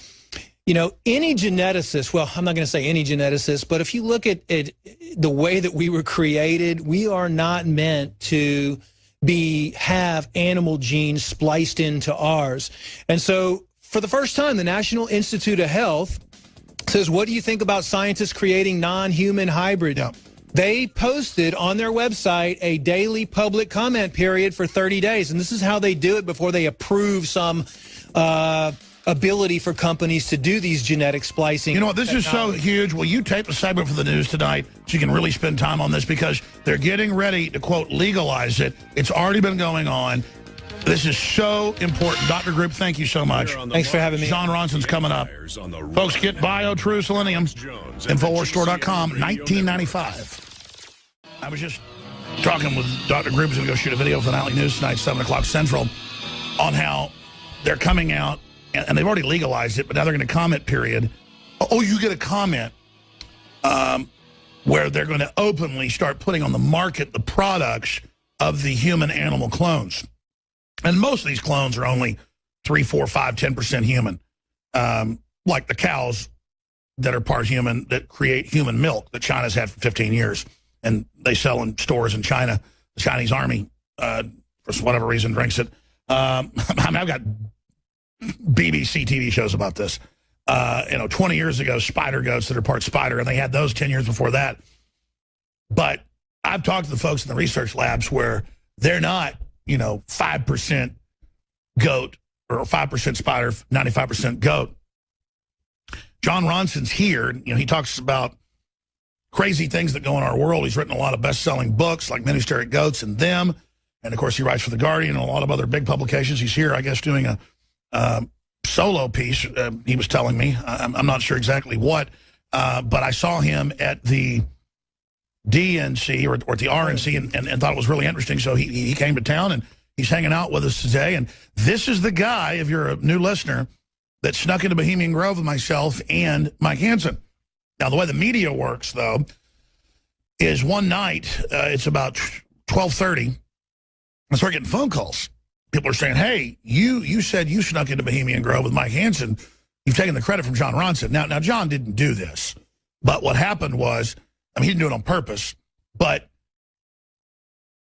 Any geneticist, well, I'm not going to say any geneticist, but if you look at the way that we were created, we are not meant to have animal genes spliced into ours. And so for the first time, the National Institute of Health says, what do you think about scientists creating non-human hybrids? Yeah. They posted on their website a daily public comment period for 30 days. And this is how they do it before they approve some ability for companies to do these genetic splicing. You know what? This is so huge. Will you tape a segment for the news tonight so you can really spend time on this? Because they're getting ready to, quote, legalize it. It's already been going on. This is so important. Dr. Group, thank you so much. Thanks for having me. Jon Ronson's coming up. Folks, get BioTrue Selenium. InfoWarsStore.com, $19.95. I was just talking with Dr. Group, who's going to go shoot a video for the Nightly News tonight, 7 o'clock Central, on how they're coming out, and they've already legalized it, but now they're going to comment period. Oh, you get a comment where they're going to openly start putting on the market the products of the human-animal clones. And most of these clones are only 3, 4, 5, 10% human, like the cows that are part human that create human milk that China's had for 15 years. And they sell in stores in China. The Chinese army, for whatever reason, drinks it. I mean, I've got BBC TV shows about this. 20 years ago, spider goats that are part spider, and they had those 10 years before that. But I've talked to the folks in the research labs where they're not, 5% goat or 5% spider, 95% goat. Jon Ronson's here. He talks about crazy things that go in our world. He's written a lot of best-selling books like Many Hysteric Goats and Them. And, of course, he writes for The Guardian and a lot of other big publications. He's here, I guess, doing a solo piece, he was telling me. I'm not sure exactly what. But I saw him at the DNC or at the RNC and thought it was really interesting. So he came to town, and he's hanging out with us today. And this is the guy, if you're a new listener, that snuck into Bohemian Grove with myself and Mike Hansen. Now, the way the media works, though, is one night, it's about 12:30, I start getting phone calls. People are saying, hey, you said you snuck into Bohemian Grove with Mike Hansen. You've taken the credit from Jon Ronson. Now, John didn't do this. But what happened was, he didn't do it on purpose, but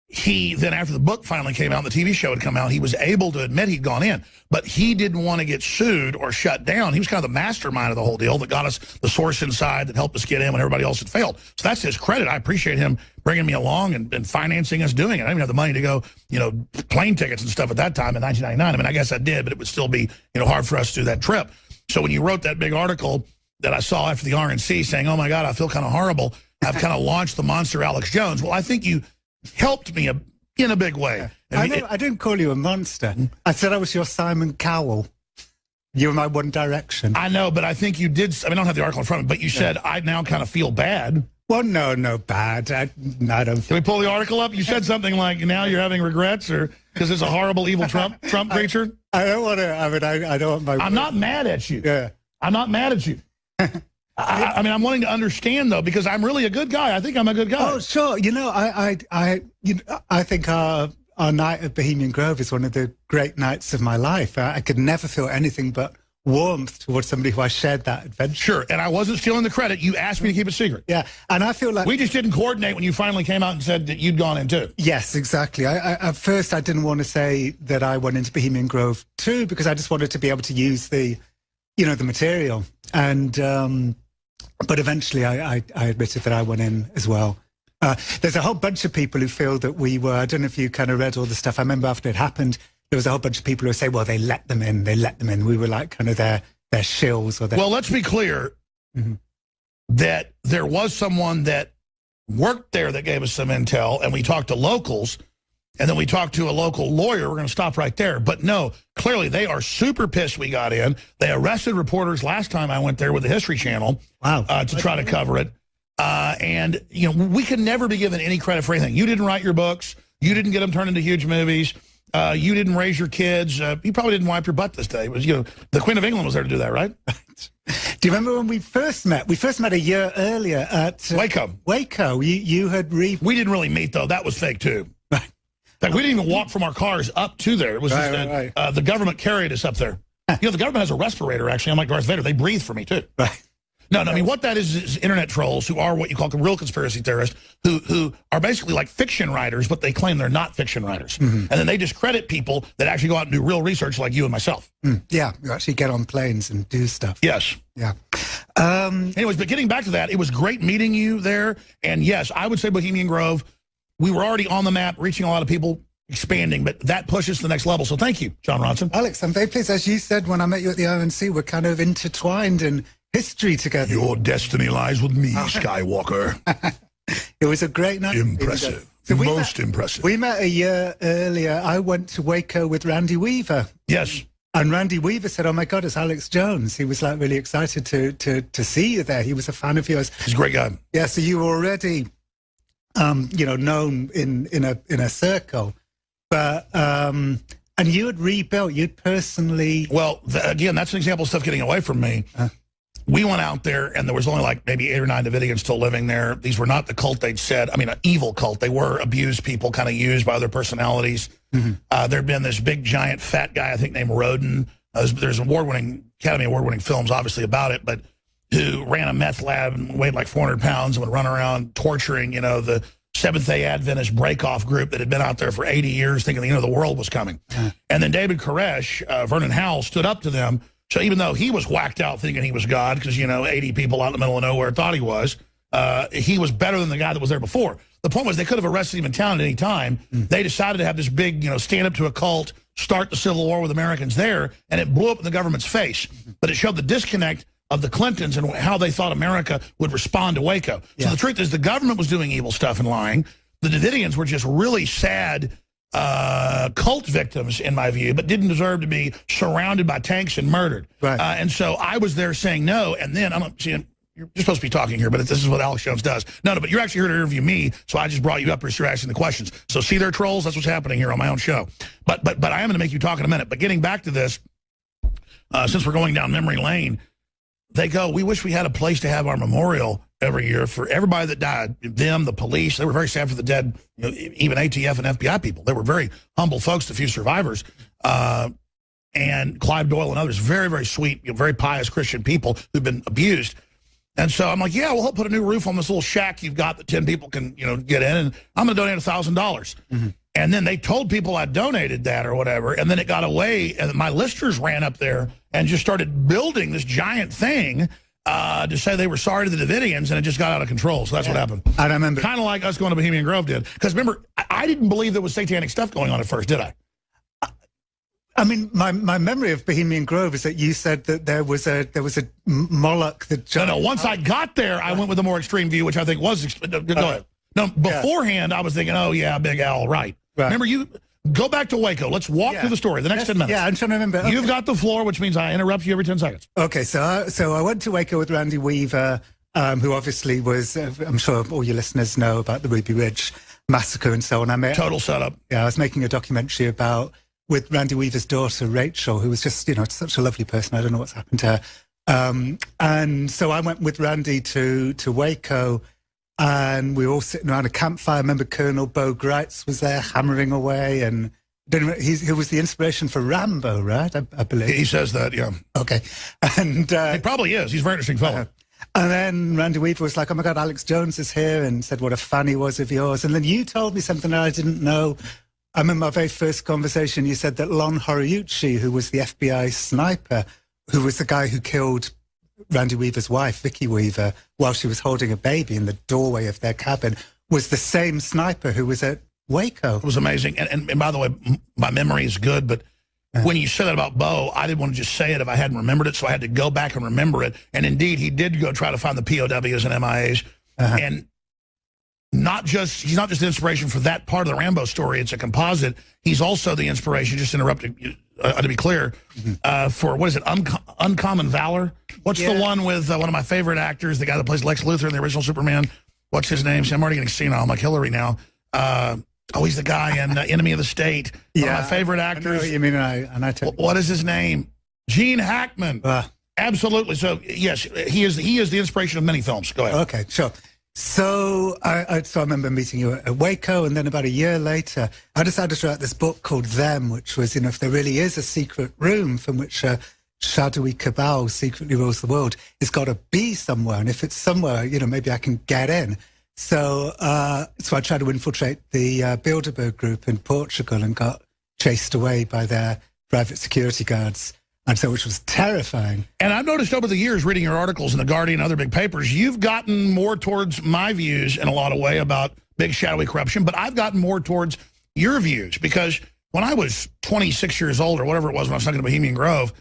he then, after the book finally came out, the TV show had come out, he was able to admit he'd gone in, but he didn't want to get sued or shut down. He was kind of the mastermind of the whole deal that got us the source inside that helped us get in when everybody else had failed. So that's his credit. I appreciate him bringing me along and financing us doing it. I didn't even have the money to go, plane tickets and stuff at that time in 1999. I guess I did, but it would still be, hard for us to do that trip. So when you wrote that big article that I saw after the RNC saying, oh my God, I feel kind of horrible, I've kind of launched the monster Alex Jones. Well, I think you helped me in a big way. I didn't call you a monster. I said I was your Simon Cowell. You were my One Direction. I know, but I think you did. I don't have the article in front of me, but you said, I now kind of feel bad. Well, no bad. I don't. Can we pull the article up? You said something like, now you're having regrets, or because it's a horrible, evil Trump creature? I don't want to. I don't want my. I'm not mad at you. Yeah. I'm not mad at you. I'm wanting to understand, though, because I'm really a good guy. I think I'm a good guy. Oh, sure. I think our night at Bohemian Grove is one of the great nights of my life. I could never feel anything but warmth towards somebody who I shared that adventure. Sure, and I wasn't stealing the credit. You asked me to keep it secret. Yeah, and I feel like... We just didn't coordinate when you finally came out and said that you'd gone in too. Yes, exactly. At first, I didn't want to say that I went into Bohemian Grove too, because I just wanted to be able to use the material. And but eventually, I admitted that I went in as well. There's a whole bunch of people who feel that we were... I don't know if you kind of read all the stuff. I remember after it happened, there was a whole bunch of people who say, well, they let them in. We were like kind of their shills. Well, let's be clear that there was someone that worked there that gave us some intel, and we talked to locals, and then we talked to a local lawyer. We're going to stop right there. But no, clearly they are super pissed we got in. They arrested reporters last time I went there with the History Channel to try to cover it. And, we can never be given any credit for anything. You didn't write your books. You didn't get them turned into huge movies. You didn't raise your kids. You probably didn't wipe your butt this day. It was, the Queen of England was there to do that, right? Do you remember when we first met? We first met a year earlier at... Waco. Waco. You had... We didn't really meet, though. That was fake, too. Right. In fact, we didn't even walk from our cars up to there. It was just the government carried us up there. The government has a respirator, actually. I'm like Darth Vader. They breathe for me, too. Right. No, I mean, what that is internet trolls who are what you call real conspiracy theorists who are basically like fiction writers, but they claim they're not fiction writers. And then they discredit people that actually go out and do real research like you and myself. Yeah, you actually get on planes and do stuff. Yes. Yeah. Anyways, but getting back to that, it was great meeting you there. And yes, I would say Bohemian Grove, we were already on the map, reaching a lot of people, expanding, but that pushes to the next level. So thank you, Jon Ronson. Alex, I'm very pleased. As you said when I met you at the RNC, we're kind of intertwined in history together. Your destiny lies with me, Skywalker. It was a great night. Impressive. So most impressive. We met a year earlier. I went to Waco with Randy Weaver. Yes. And Randy Weaver said, oh, my God, it's Alex Jones. He was like really excited to see you there. He was a fan of yours. He's a great guy. Yeah, so you were already, known in a circle. But, and you had rebuilt, you'd personally... Well, again, that's an example of stuff getting away from me. We went out there, and there was only like maybe 8 or 9 Davidians still living there. These were not the cult they'd said. I mean, an evil cult. They were abused people, kind of used by their personalities. There'd been this big, giant, fat guy, I think, named Roden. There's Academy Award-winning films, obviously, about it, but who ran a meth lab and weighed like 400 pounds and would run around torturing, the Seventh-day Adventist break-off group that had been out there for 80 years thinking, the world was coming. And then David Koresh, Vernon Howell, stood up to them. So even though he was whacked out thinking he was God, because, 80 people out in the middle of nowhere thought he was better than the guy that was there before. The point was they could have arrested him in town at any time. They decided to have this big, stand up to a cult, start the Civil War with Americans there, and it blew up in the government's face. But it showed the disconnect of the Clintons and how they thought America would respond to Waco. So the truth is the government was doing evil stuff and lying. The Davidians were just really sad cult victims, in my view, but didn't deserve to be surrounded by tanks and murdered. Right. And so I was there saying no, and then I'm seeing you're supposed to be talking here, but this is what Alex Jones does. No, but you're actually here to interview me, so I just brought you up because you're asking the questions. So see their trolls? That's what's happening here on my own show. But I am going to make you talk in a minute. But getting back to this, since we're going down memory lane, they go, we wish we had a place to have our memorial every year for everybody that died, them, the police. They were very sad for the dead, even ATF and FBI people. They were very humble folks, the few survivors. And Clive Doyle and others, very, very sweet, very pious Christian people who've been abused. And so I'm like, yeah, we'll help put a new roof on this little shack you've got that 10 people can, get in, and I'm going to donate $1,000. And then they told people I donated that or whatever, and then it got away, and my listers ran up there and just started building this giant thing to say they were sorry to the Davidians, and it just got out of control. So that's what happened. I remember. Kind of like us going to Bohemian Grove did. Because remember, I didn't believe there was satanic stuff going on at first, did I? I mean, my memory of Bohemian Grove is that you said that there was a Moloch that... No, once I got there, I went with a more extreme view, which I think was... Go ahead. No, beforehand, I was thinking, oh, yeah, Big Al, right. Remember, you... Go back to Waco. Let's walk through the story, the next 10 minutes. Yeah, I'm trying to remember. Okay. You've got the floor, which means I interrupt you every 10 seconds. Okay, so I went to Waco with Randy Weaver, who obviously was... I'm sure all your listeners know about the Ruby Ridge massacre and so on. Total setup. Yeah, I was making a documentary with Randy Weaver's daughter, Rachel, who was just, such a lovely person. I don't know what's happened to her. And so I went with Randy to Waco, and we were all sitting around a campfire. I remember Colonel Bo Greitz was there hammering away, and He was the inspiration for Rambo, right? I believe. He says that, yeah. Okay. And he probably is. He's a very interesting fellow. And then Randy Weaver was like, oh my God, Alex Jones is here, and said what a fan he was of yours. And then you told me something that I didn't know. I remember our very first conversation, you said that Lon Horiuchi, who was the FBI sniper, who was the guy who killed Randy Weaver's wife, Vicky Weaver, while she was holding a baby in the doorway of their cabin, was the same sniper who was at Waco. It was amazing. And by the way, my memory is good, but when you said that about Bo, I didn't want to just say it if I hadn't remembered it, so I had to go back and remember it. And indeed, he did go try to find the POWs and MIAs. And he's not just the inspiration for that part of the Rambo story, it's a composite. He's also the inspiration, just interrupting, to be clear, for, what is it, Uncommon Valor? What's the one with one of my favorite actors, the guy that plays Lex Luthor in the original Superman? What's his name? See, I'm already getting senile. I'm like Hillary now. He's the guy in Enemy of the State. One of my favorite actors. I know what you mean, and I tell you. What is his name? Gene Hackman. Absolutely. So, yes, he is the inspiration of many films. Go ahead. Okay, sure. So I remember meeting you at Waco, and then about a year later, I decided to write this book called Them, which was, if there really is a secret room from which a shadowy cabal secretly rules the world, it's got to be somewhere. And if it's somewhere, maybe I can get in. So I tried to infiltrate the Bilderberg group in Portugal and got chased away by their private security guards. And so, which was terrifying. And I've noticed over the years, reading your articles in The Guardian and other big papers, you've gotten more towards my views in a lot of way about big shadowy corruption, but I've gotten more towards your views, because when I was 26 years old or whatever it was when I was talking to Bohemian Grove,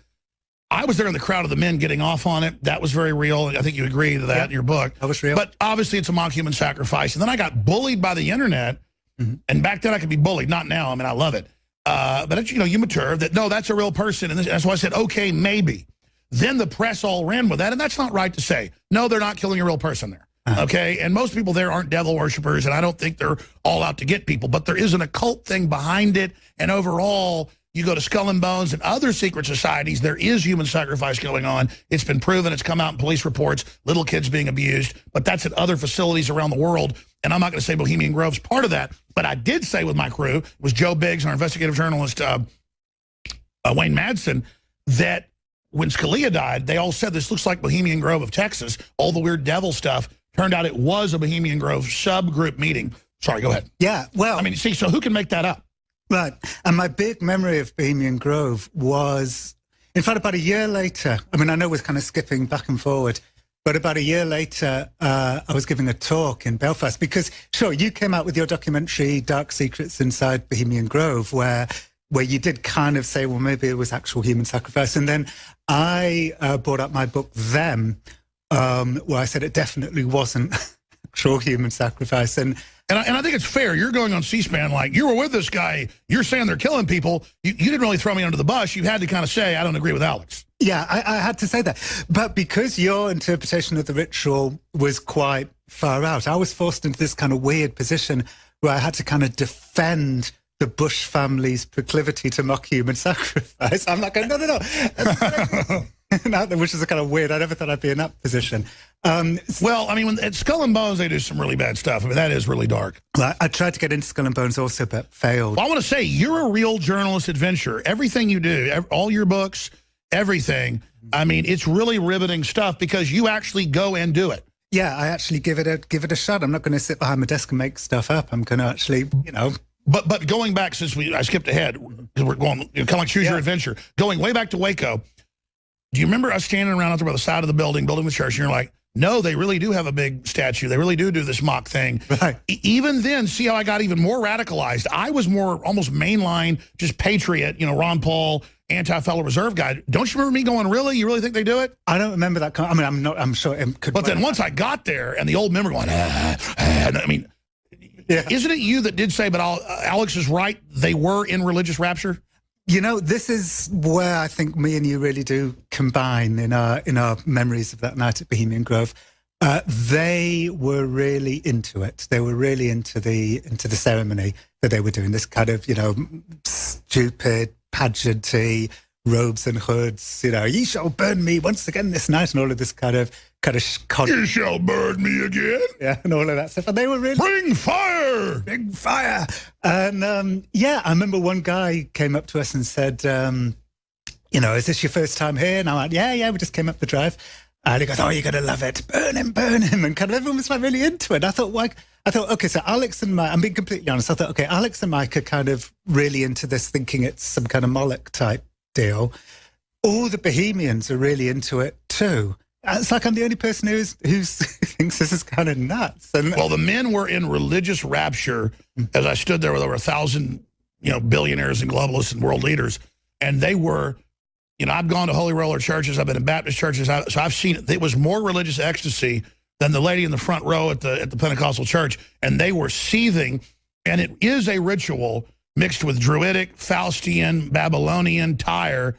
I was there in the crowd of the men getting off on it. That was very real. I think you agree to that in your book. That was real. But obviously it's a mock human sacrifice. And then I got bullied by the internet. And back then I could be bullied. Not now. I mean, I love it. But, you mature that, no, that's a real person. And that's why I said, okay, maybe. Then the press all ran with that. And that's not right to say. No, they're not killing a real person there. Okay? And most people there aren't devil worshipers. And I don't think they're all out to get people. But there is an occult thing behind it. And overall, you go to Skull and Bones and other secret societies, there is human sacrifice going on. It's been proven. It's come out in police reports, little kids being abused. But that's at other facilities around the world. And I'm not going to say Bohemian Grove's part of that. But I did say with my crew, it was Joe Biggs and our investigative journalist, Wayne Madsen, that when Scalia died, they all said this looks like Bohemian Grove of Texas. All the weird devil stuff. Turned out it was a Bohemian Grove subgroup meeting. Sorry, go ahead. Yeah, well. I mean, see, so who can make that up? Right. And my big memory of Bohemian Grove was, in fact, about a year later, I mean, I know we're kind of skipping back and forward, but about a year later, I was giving a talk in Belfast because, sure, you came out with your documentary, Dark Secrets Inside Bohemian Grove, where you did kind of say, well, maybe it was actual human sacrifice. And then I brought up my book, Them, where I said it definitely wasn't actual human sacrifice. And I think it's fair. You're going on C-SPAN like, you were with this guy. You're saying they're killing people. You didn't really throw me under the bus. You had to kind of say, I don't agree with Alex. Yeah, I had to say that. But because your interpretation of the ritual was quite far out, I was forced into this kind of weird position where I had to kind of defend the Bush family's proclivity to mock human sacrifice. I'm like, no. Which is a kind of weird. I never thought I'd be in that position. Well, I mean, at Skull and Bones, they do some really bad stuff. I mean, that is really dark. I tried to get into Skull and Bones also, but failed. Well, I want to say, you're a real journalist adventurer. Everything you do, all your books, everything. I mean, it's really riveting stuff because you actually go and do it. Yeah, I actually give it a shot. I'm not going to sit behind my desk and make stuff up. I'm going to actually, But going back, since I skipped ahead, because we're going, kind of like Choose Your Adventure, going way back to Waco, do you remember us standing around out there by the side of the building the church, and you're like, no, they really do have a big statue. They really do this mock thing. Right. Even then, see how I got even more radicalized. I was more almost mainline, just patriot, Ron Paul, anti-Federal Reserve guy. Don't you remember me going, really? You really think they do it? I don't remember that. I mean, I'm sure it could. But then once I got there and the old member going, and I mean, isn't it you that did say, but Alex is right, they were in religious rapture? This is where I think me and you really do combine in our memories of that night at Bohemian Grove. They were really into it. They were really into the ceremony that they were doing. This kind of, stupid pageantry, robes and hoods, ye shall burn me once again this night, and all of this kind of kind of you shall burn me again. Yeah, and all of that stuff. And they were really bring fire, bring fire. And yeah, I remember one guy came up to us and said, you know, is this your first time here? And I'm like, yeah, we just came up the drive. And he goes, oh, you're going to love it. Burn him. And kind of everyone was like really into it. I thought, okay, so Alex and Mike, I'm being completely honest. I thought, okay, Alex and Mike are kind of really into this, thinking it's some kind of Moloch type deal. All the Bohemians are really into it too. It's like I'm the only person who thinks this is kind of nuts. And well, the men were in religious rapture as I stood there with over 1,000, billionaires and globalists and world leaders. And they were, I've gone to Holy Roller churches. I've been in Baptist churches. So I've seen it. It was more religious ecstasy than the lady in the front row at the Pentecostal church. And they were seething. And it is a ritual mixed with Druidic, Faustian, Babylonian, Tyre.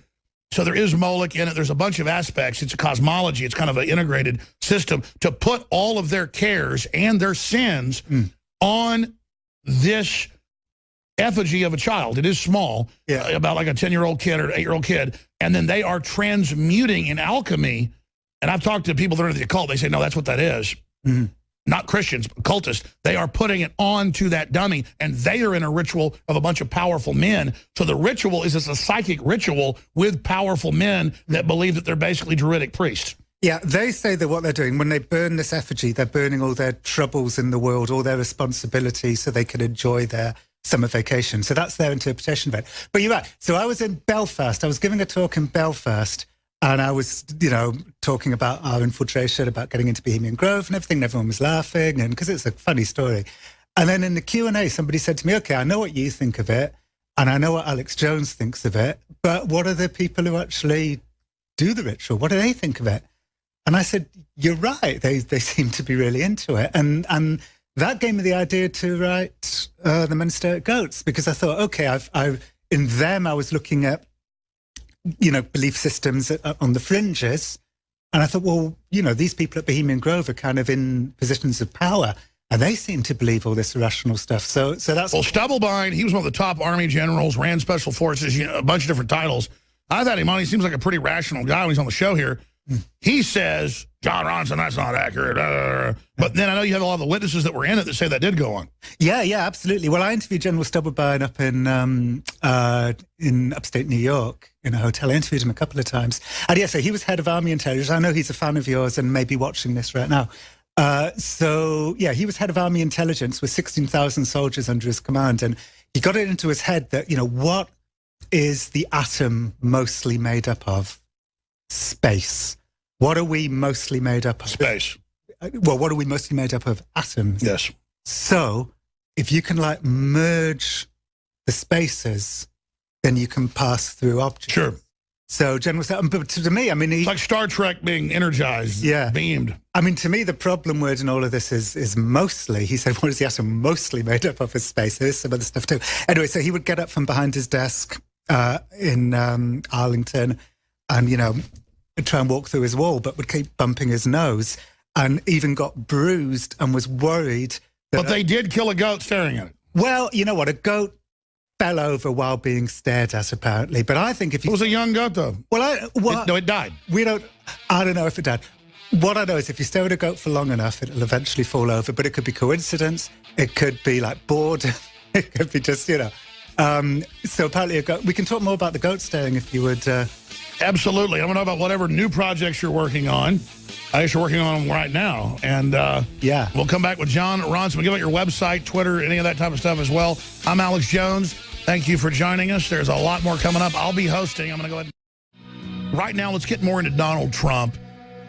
So there is Moloch in it. There's a bunch of aspects. It's a cosmology. It's kind of an integrated system to put all of their cares and their sins on this effigy of a child. It is small, about like a 10-year-old kid or 8-year-old kid. And then they are transmuting in alchemy. And I've talked to people that are in the occult. They say, no, that's what that is. Not Christians, but cultists. They are putting it onto that dummy, and they are in a ritual of a bunch of powerful men. So the ritual is a psychic ritual with powerful men that believe that they're basically Druidic priests. Yeah, they say that what they're doing, when they burn this effigy, they're burning all their troubles in the world, all their responsibilities, so they can enjoy their summer vacation. So that's their interpretation of it. But you're right. So I was in Belfast. I was giving a talk in Belfast, and I was, talking about our infiltration, about getting into Bohemian Grove and everything. And everyone was laughing, and because it's a funny story. And then in the Q&A, somebody said to me, okay, I know what you think of it, and I know what Alex Jones thinks of it, but what are the people who actually do the ritual? What do they think of it? And I said, you're right. They seem to be really into it. And that gave me the idea to write The Men Stare at Goats, because I thought, okay, in them I was looking at, belief systems on the fringes. And I thought, well, these people at Bohemian Grove are kind of in positions of power, and they seem to believe all this irrational stuff. So that's... Well, Stubblebine, he was one of the top Army generals, ran Special Forces, a bunch of different titles. I've had him on. He seems like a pretty rational guy when he's on the show here. He says, John Ronson, that's not accurate. But then I know you have a lot of the witnesses that were in it that say that did go on. Yeah, absolutely. Well, I interviewed General Stubblebine up in upstate New York in a hotel. I interviewed him a couple of times. And so he was head of Army Intelligence. I know he's a fan of yours and may be watching this right now. He was head of Army Intelligence with 16,000 soldiers under his command. And he got it into his head that, what is the atom mostly made up of? Space. What are we mostly made up of? Space. Well, what are we mostly made up of? Atoms. Yes. So if you can merge the spaces, then you can pass through objects. Sure. So General, but to me, it's like Star Trek being energized, beamed. To me, the problem word in all of this is mostly. He said, what is the atom mostly made up of? Is space. There is some other stuff too. Anyway, so he would get up from behind his desk in Arlington and, try and walk through his wall, but would keep bumping his nose and even got bruised and was worried. But they did kill a goat staring at it. Well, you know what? A goat fell over while being stared at, apparently. But I think if you... It was a young goat, though. No, it died. I don't know if it died. What I know is if you stare at a goat for long enough, it'll eventually fall over. But it could be coincidence. It could be bored. It could be just, So apparently a goat... We can talk more about the goat staring if you would... Absolutely. I want to know about whatever new projects you're working on. I guess you're working on them right now. And we'll come back with John Ronson. We'll give out your website, Twitter, any of that type of stuff as well. I'm Alex Jones. Thank you for joining us. There's a lot more coming up. I'll be hosting. I'm going to go ahead. Right now, let's get more into Donald Trump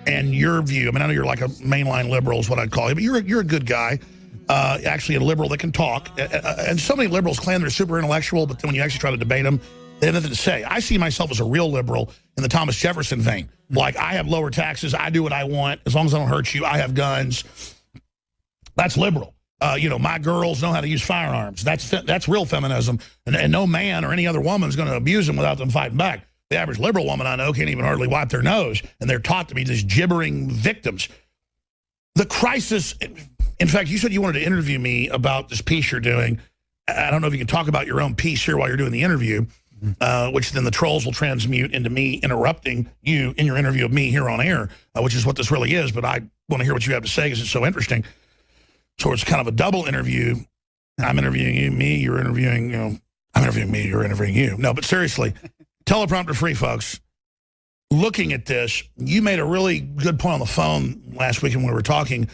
and your view. I know you're like a mainline liberal is what I'd call you, but you're a good guy. Actually a liberal that can talk. And so many liberals claim they're super intellectual, but then when you actually try to debate them, they have nothing to say. I see myself as a real liberal in the Thomas Jefferson vein. Like, I have lower taxes. I do what I want. As long as I don't hurt you, I have guns. That's liberal. My girls know how to use firearms. That's real feminism. And no man or any other woman is going to abuse them without them fighting back. The average liberal woman I know can't even hardly wipe their nose, and they're taught to be these gibbering victims. The crisis, in fact, you said you wanted to interview me about this piece you're doing. I don't know if you can talk about your own piece here while you're doing the interview. which then the trolls will transmute into me interrupting you in your interview of me here on air, which is what this really is. But I want to hear what you have to say because it's so interesting. So it's kind of a double interview. I'm interviewing you, me, you're interviewing, I'm interviewing me, you're interviewing you. No, but seriously, teleprompter free, folks. Looking at this, you made a really good point on the phone last week when we were talking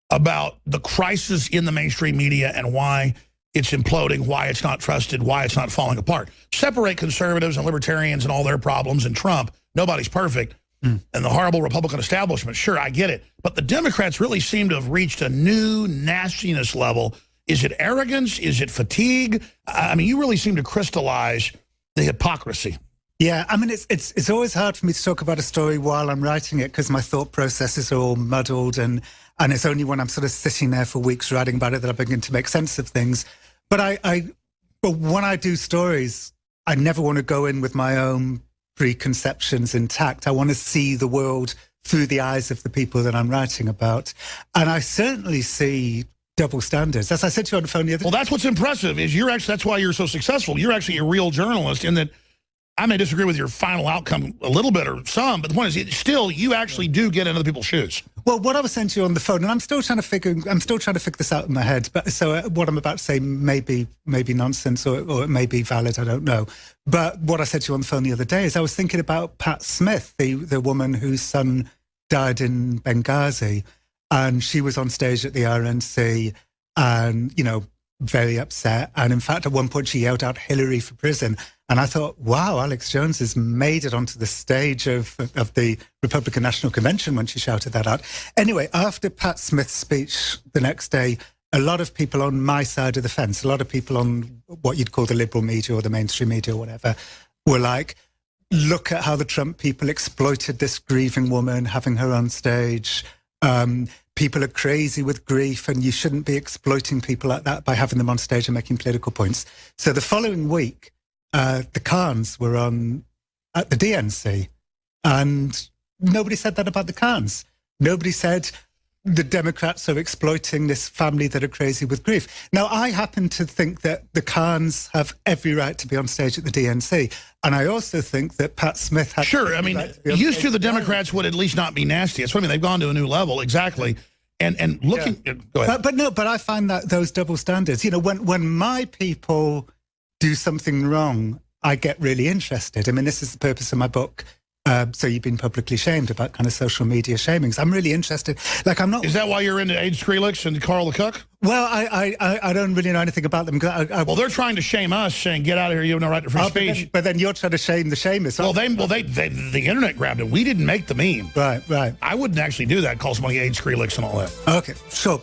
about the crisis in the mainstream media and why it's imploding, why it's not trusted, why it's not falling apart. Separate conservatives and libertarians and all their problems and Trump. Nobody's perfect. And the horrible Republican establishment. Sure, I get it. But the Democrats really seem to have reached a new nastiness level. Is it arrogance? Is it fatigue? I mean, you really seem to crystallize the hypocrisy. Yeah, I mean, it's always hard for me to talk about a story while I'm writing it because my thought processes are all muddled, and it's only when I'm sort of sitting there for weeks writing about it that I begin to make sense of things. But but when I do stories, I never want to go in with my own preconceptions intact. I want to see the world through the eyes of the people that I'm writing about, and I certainly see double standards. As I said to you on the phone the other day. Well, that's what's impressive is that's why you're so successful. You're actually a real journalist in that. I may disagree with your final outcome a little bit or some, but the point is, still, you actually do get into other people's shoes. Well, what I was saying to you on the phone, and I'm still trying to figure this out in my head. But so what I'm about to say may be nonsense or it may be valid. I don't know. But what I said to you on the phone the other day is I was thinking about Pat Smith, the woman whose son died in Benghazi, and she was on stage at the RNC, and very upset. And in fact, at one point, she yelled out "Hillary for prison." And I thought, wow, Alex Jones has made it onto the stage of the Republican National Convention when she shouted that out. Anyway, after Pat Smith's speech the next day, a lot of people on my side of the fence, a lot of people on what you'd call the liberal media or the mainstream media or whatever, were like, look at how the Trump people exploited this grieving woman, having her on stage. People are crazy with grief, and you shouldn't be exploiting people like that by having them on stage and making political points. So the following week, the Khans were on at the DNC, and nobody said that about the Khans. Nobody said the Democrats are exploiting this family that are crazy with grief. Now, I happen to think that the Khans have every right to be on stage at the DNC, and I also think that Pat Smith had... Sure, I mean, used to the Democrats would at least not be nasty. That's what I mean. They've gone to a new level, exactly. And looking... Yeah. Go ahead. But I find that those double standards, when my people do something wrong, I get really interested. I mean, this is the purpose of my book, So You've Been Publicly Shamed, about kind of social media shamings. I'm really interested. Like, I'm not... Is that why you're into Aid Skrillex and Carl the Cook? Well, I don't really know anything about them. Well, they're trying to shame us, saying, get out of here, you have no right to free speech. But then you're trying to shame the shamers. Well, the internet grabbed it. We didn't make the meme. Right. I wouldn't actually do that, call somebody Aid Skrillex and all that. Okay, sure.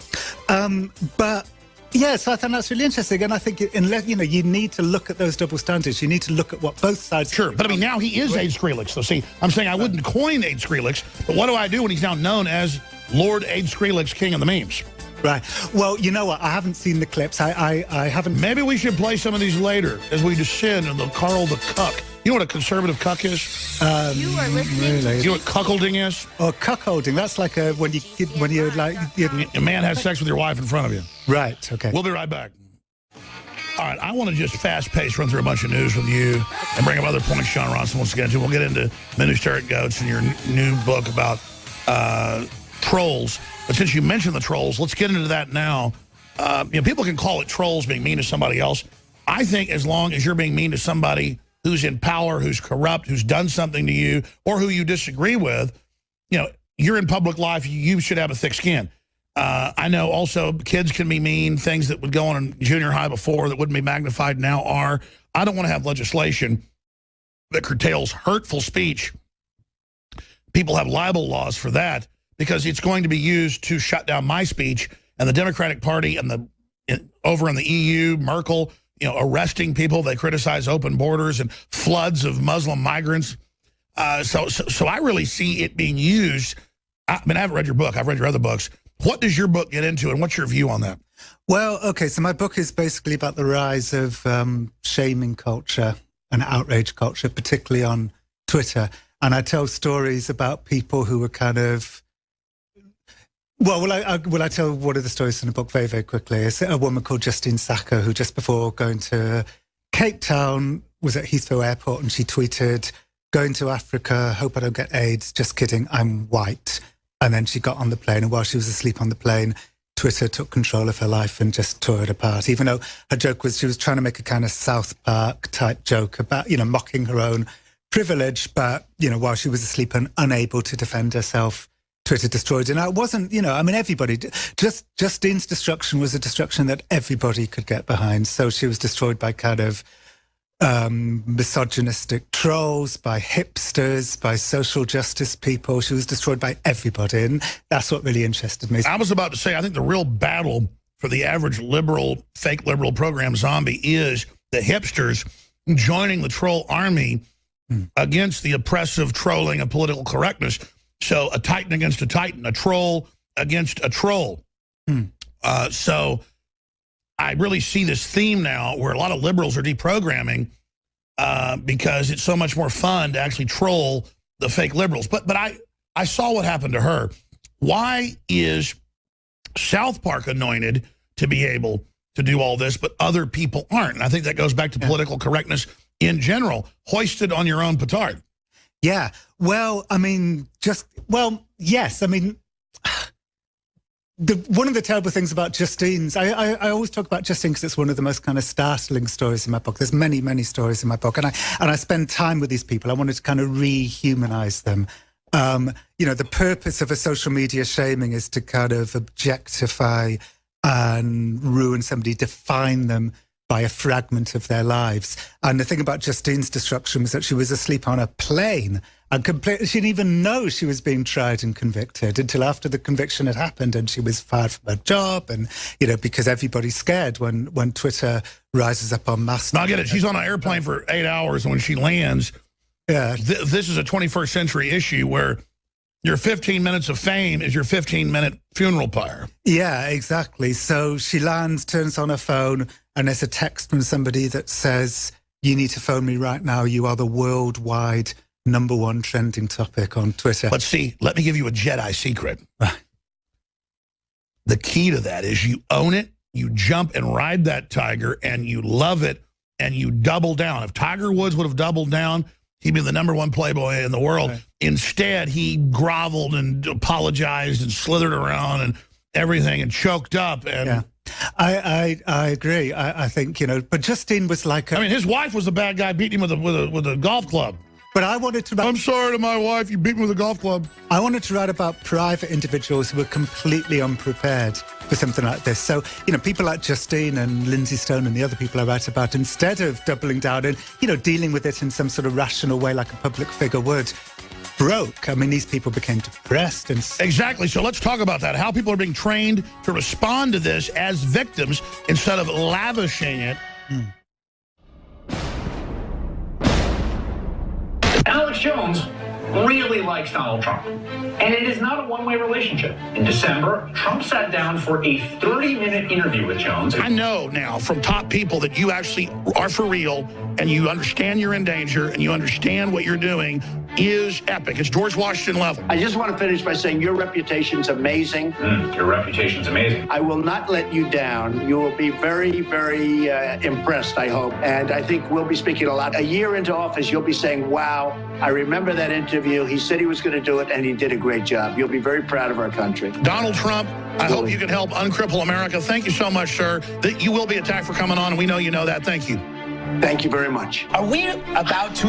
But... yeah, so I think that's really interesting, and I think you need to look at those double standards. You need to look at what both sides... Sure, but I mean, now he is Aid Skrillex. So see, I'm saying I wouldn't coin Aid Skrillex, but what do I do when he's now known as Lord Aid Skrillex, king of the memes? Right. Well, you know what? I haven't seen the clips. I haven't... Maybe we should play some of these later as we descend on the Carl the Cuck. You know what a conservative cuck is? You are listening. Really? You know what cuckolding is? Oh, cuckolding. That's like when you're like... A man has sex with your wife in front of you. Right, okay. We'll be right back. All right, I want to just fast-paced run through a bunch of news with you and bring up other points Sean Ronson wants to get into. We'll get into Ministeric Goats and your new book about trolls. But since you mentioned the trolls, let's get into that now. People can call it trolls, being mean to somebody else. I think as long as you're being mean to somebody who's in power, who's corrupt, who's done something to you, or who you disagree with, you're in public life, you should have a thick skin. I know also kids can be mean, things that would go on in junior high before that wouldn't be magnified now are. I don't want to have legislation that curtails hurtful speech. People have libel laws for that because it's going to be used to shut down my speech. And the Democratic Party and over in the EU, Merkel, arresting people. They criticize open borders and floods of Muslim migrants. So I really see it being used. I mean, I haven't read your book. I've read your other books. What does your book get into, and what's your view on that? Well, okay, so my book is basically about the rise of shaming culture and outrage culture, particularly on Twitter. And I tell stories about people who were kind of... Well, I tell one of the stories in the book very, very quickly. It's a woman called Justine Sacco, who just before going to Cape Town was at Heathrow Airport and she tweeted, "Going to Africa, hope I don't get AIDS, just kidding, I'm white." And then she got on the plane, and while she was asleep on the plane, Twitter took control of her life and just tore it apart. Even though her joke was, she was trying to make a kind of South Park type joke about, mocking her own privilege, but, while she was asleep and unable to defend herself, Twitter destroyed it. And it wasn't, everybody, Justine's destruction was a destruction that everybody could get behind. So she was destroyed by kind of misogynistic trolls, by hipsters, by social justice people. She was destroyed by everybody, and that's what really interested me. I was about to say, I think the real battle for the average liberal, fake liberal program zombie is the hipsters joining the troll army against the oppressive trolling of political correctness. So a titan against a titan, a troll against a troll. So I really see this theme now where a lot of liberals are deprogramming because it's so much more fun to actually troll the fake liberals. But I saw what happened to her. Why is South Park anointed to be able to do all this, but other people aren't? And I think that goes back to political correctness in general, hoisted on your own petard. Yeah. Well, yes. One of the terrible things about Justine's, I always talk about Justine because it's one of the most kind of startling stories in my book. There's many, many stories in my book. And I spend time with these people. I wanted to kind of rehumanize them. The purpose of a social media shaming is to kind of objectify and ruin somebody, define them by a fragment of their lives. And the thing about Justine's destruction was that she was asleep on a plane and she didn't even know she was being tried and convicted until after the conviction had happened, and she was fired from her job. And, because everybody's scared when Twitter rises up en masse. No, I get it. She's on an airplane for 8 hours, and when she lands, this is a 21st century issue where your 15 minutes of fame is your 15-minute funeral pyre. Yeah, exactly. So she lands, turns on her phone, and there's a text from somebody that says, "You need to phone me right now. You are the worldwide #1 trending topic on Twitter." But see, let me give you a Jedi secret. The key to that is you own it, you jump and ride that tiger, and you love it, and you double down. If Tiger Woods would have doubled down, he'd be the #1 playboy in the world. Right. Instead, he groveled and apologized and slithered around and everything and choked up. And I agree. I think, but Justine was like his wife was the bad guy beating him with a golf club. But I wanted to... I'm sorry to my wife, you beat me with a golf club. I wanted to write about private individuals who were completely unprepared for something like this. So, people like Justine and Lindsay Stone and the other people I write about, instead of doubling down and, dealing with it in some sort of rational way like a public figure would, broke. These people became depressed. And exactly. So let's talk about that. How people are being trained to respond to this as victims instead of lavishing it. Alex Jones really likes Donald Trump, and it is not a one-way relationship. In December, Trump sat down for a 30-minute interview with Jones. I know now from top people that you actually are for real, and you understand you're in danger, and you understand what you're doing is epic. It's George Washington level. I just want to finish by saying your reputation's amazing. Your reputation's amazing. I will not let you down. You will be very, very impressed, I hope. And I think we'll be speaking a lot. A year into office, you'll be saying, wow, I remember that interview. He said he was going to do it, and he did a great job. You'll be very proud of our country. Donald Trump, I hope you can help uncripple America. Thank you so much, sir. That you will be attacked for coming on, and we know you know that. Thank you. Thank you very much. Are we about to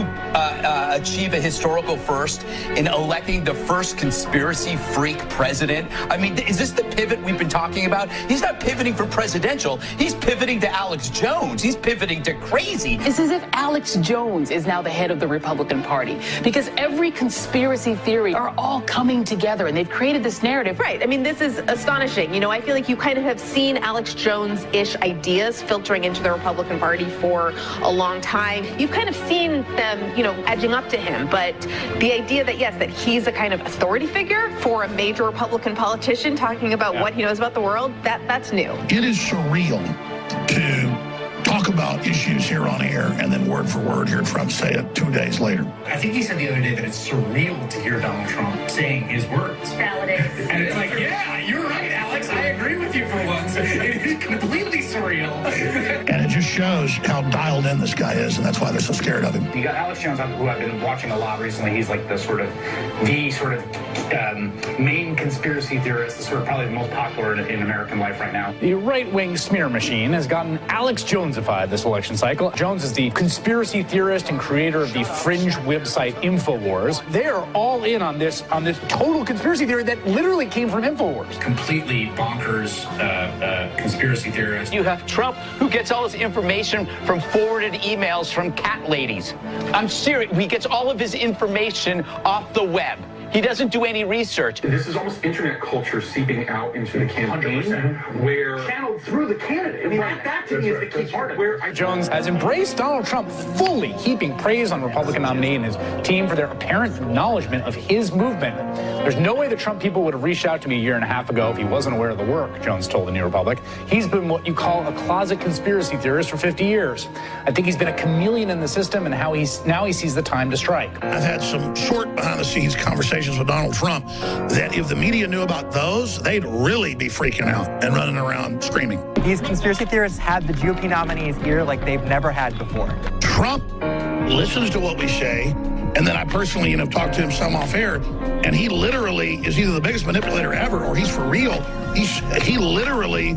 achieve a historical first in electing the first conspiracy freak president? Is this the pivot we've been talking about? He's not pivoting for presidential. He's pivoting to Alex Jones. He's pivoting to crazy. It's as if Alex Jones is now the head of the Republican Party, because every conspiracy theory are all coming together, and they've created this narrative. Right. This is astonishing. I feel like you kind of have seen Alex Jones-ish ideas filtering into the Republican Party for a long time. You've kind of seen them, edging up to him, but the idea that, yes, that he's a kind of authority figure for a major Republican politician talking about what he knows about the world, that's new. It is surreal to talk about issues here on air and then word for word hear Trump say it 2 days later. I think he said the other day that it's surreal to hear Donald Trump saying his words. Validate. And it's like, yeah, you're right, Alex. I agree with you for once. It is completely surreal. And it just shows how dialed in this guy is, and that's why they're so scared of him. You got Alex Jones, who I've been watching a lot recently. He's like the sort of main conspiracy theorist, the sort of probably the most popular in American life right now. The right-wing smear machine has gotten Alex Jonesified this election cycle. Jones is the conspiracy theorist and creator of the fringe website InfoWars. They're all in on this total conspiracy theory that literally came from InfoWars. Completely bonkers conspiracy theorist. You have Trump, who gets all his information from forwarded emails from cat ladies. I'm serious. He gets all of his information off the web. He doesn't do any research. This is almost internet culture seeping out into the campaign, 100%. Where channeled through the candidate. I mean, that to me is the key part of it. Where Jones has embraced Donald Trump fully, heaping praise on Republican nominee and his team for their apparent acknowledgement of his movement. There's no way the Trump people would have reached out to me a year and a half ago if he wasn't aware of the work, Jones told the New Republic. He's been what you call a closet conspiracy theorist for 50 years. I think he's been a chameleon in the system, and now he sees the time to strike. I've had some short behind-the-scenes conversations with Donald Trump that if the media knew about those, they'd really be freaking out and running around screaming. These conspiracy theorists had the GOP nominee's ear like they've never had before. Trump listens to what we say, and then I personally, talked to him some off air, and he literally is either the biggest manipulator ever or he's for real. He literally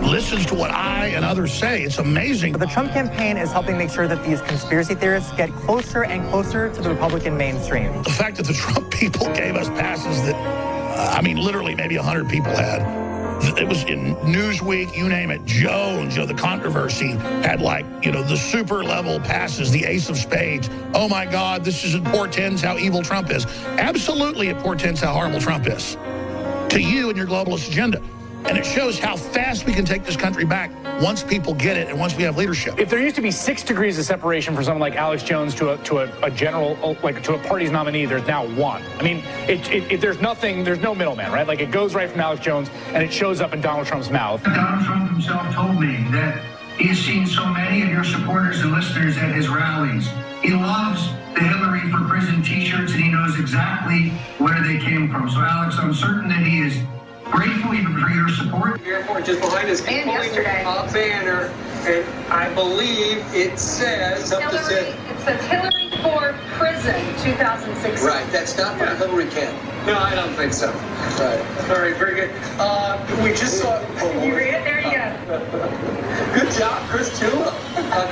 listens to what I and others say. It's amazing. The Trump campaign is helping make sure that these conspiracy theorists get closer and closer to the Republican mainstream. The fact that the Trump people gave us passes that, literally maybe 100 people had. It was in Newsweek, you name it, Jones, the controversy had the super level passes, the ace of spades. Oh my God, it portends how evil Trump is. Absolutely it portends how horrible Trump is to you and your globalist agenda. And it shows how fast we can take this country back once people get it and once we have leadership. If there used to be 6 degrees of separation for someone like Alex Jones to a general, to a party's nominee, there's now 1. I mean, there's no middleman, right? It goes right from Alex Jones and it shows up in Donald Trump's mouth. Donald Trump himself told me that he has seen so many of your supporters and listeners at his rallies. He loves the Hillary for Prison t-shirts and he knows exactly where they came from. So, Alex, I'm certain that he is grateful even for your support. The airport just behind us, and yesterday, a banner, and I believe it says Hillary, it says Hillary for Prison 2016. Right, that's not for the Hillary camp. No, I don't think so. Right. All right, very good. We just saw. You read it? There you go. Good job, Chris Tula.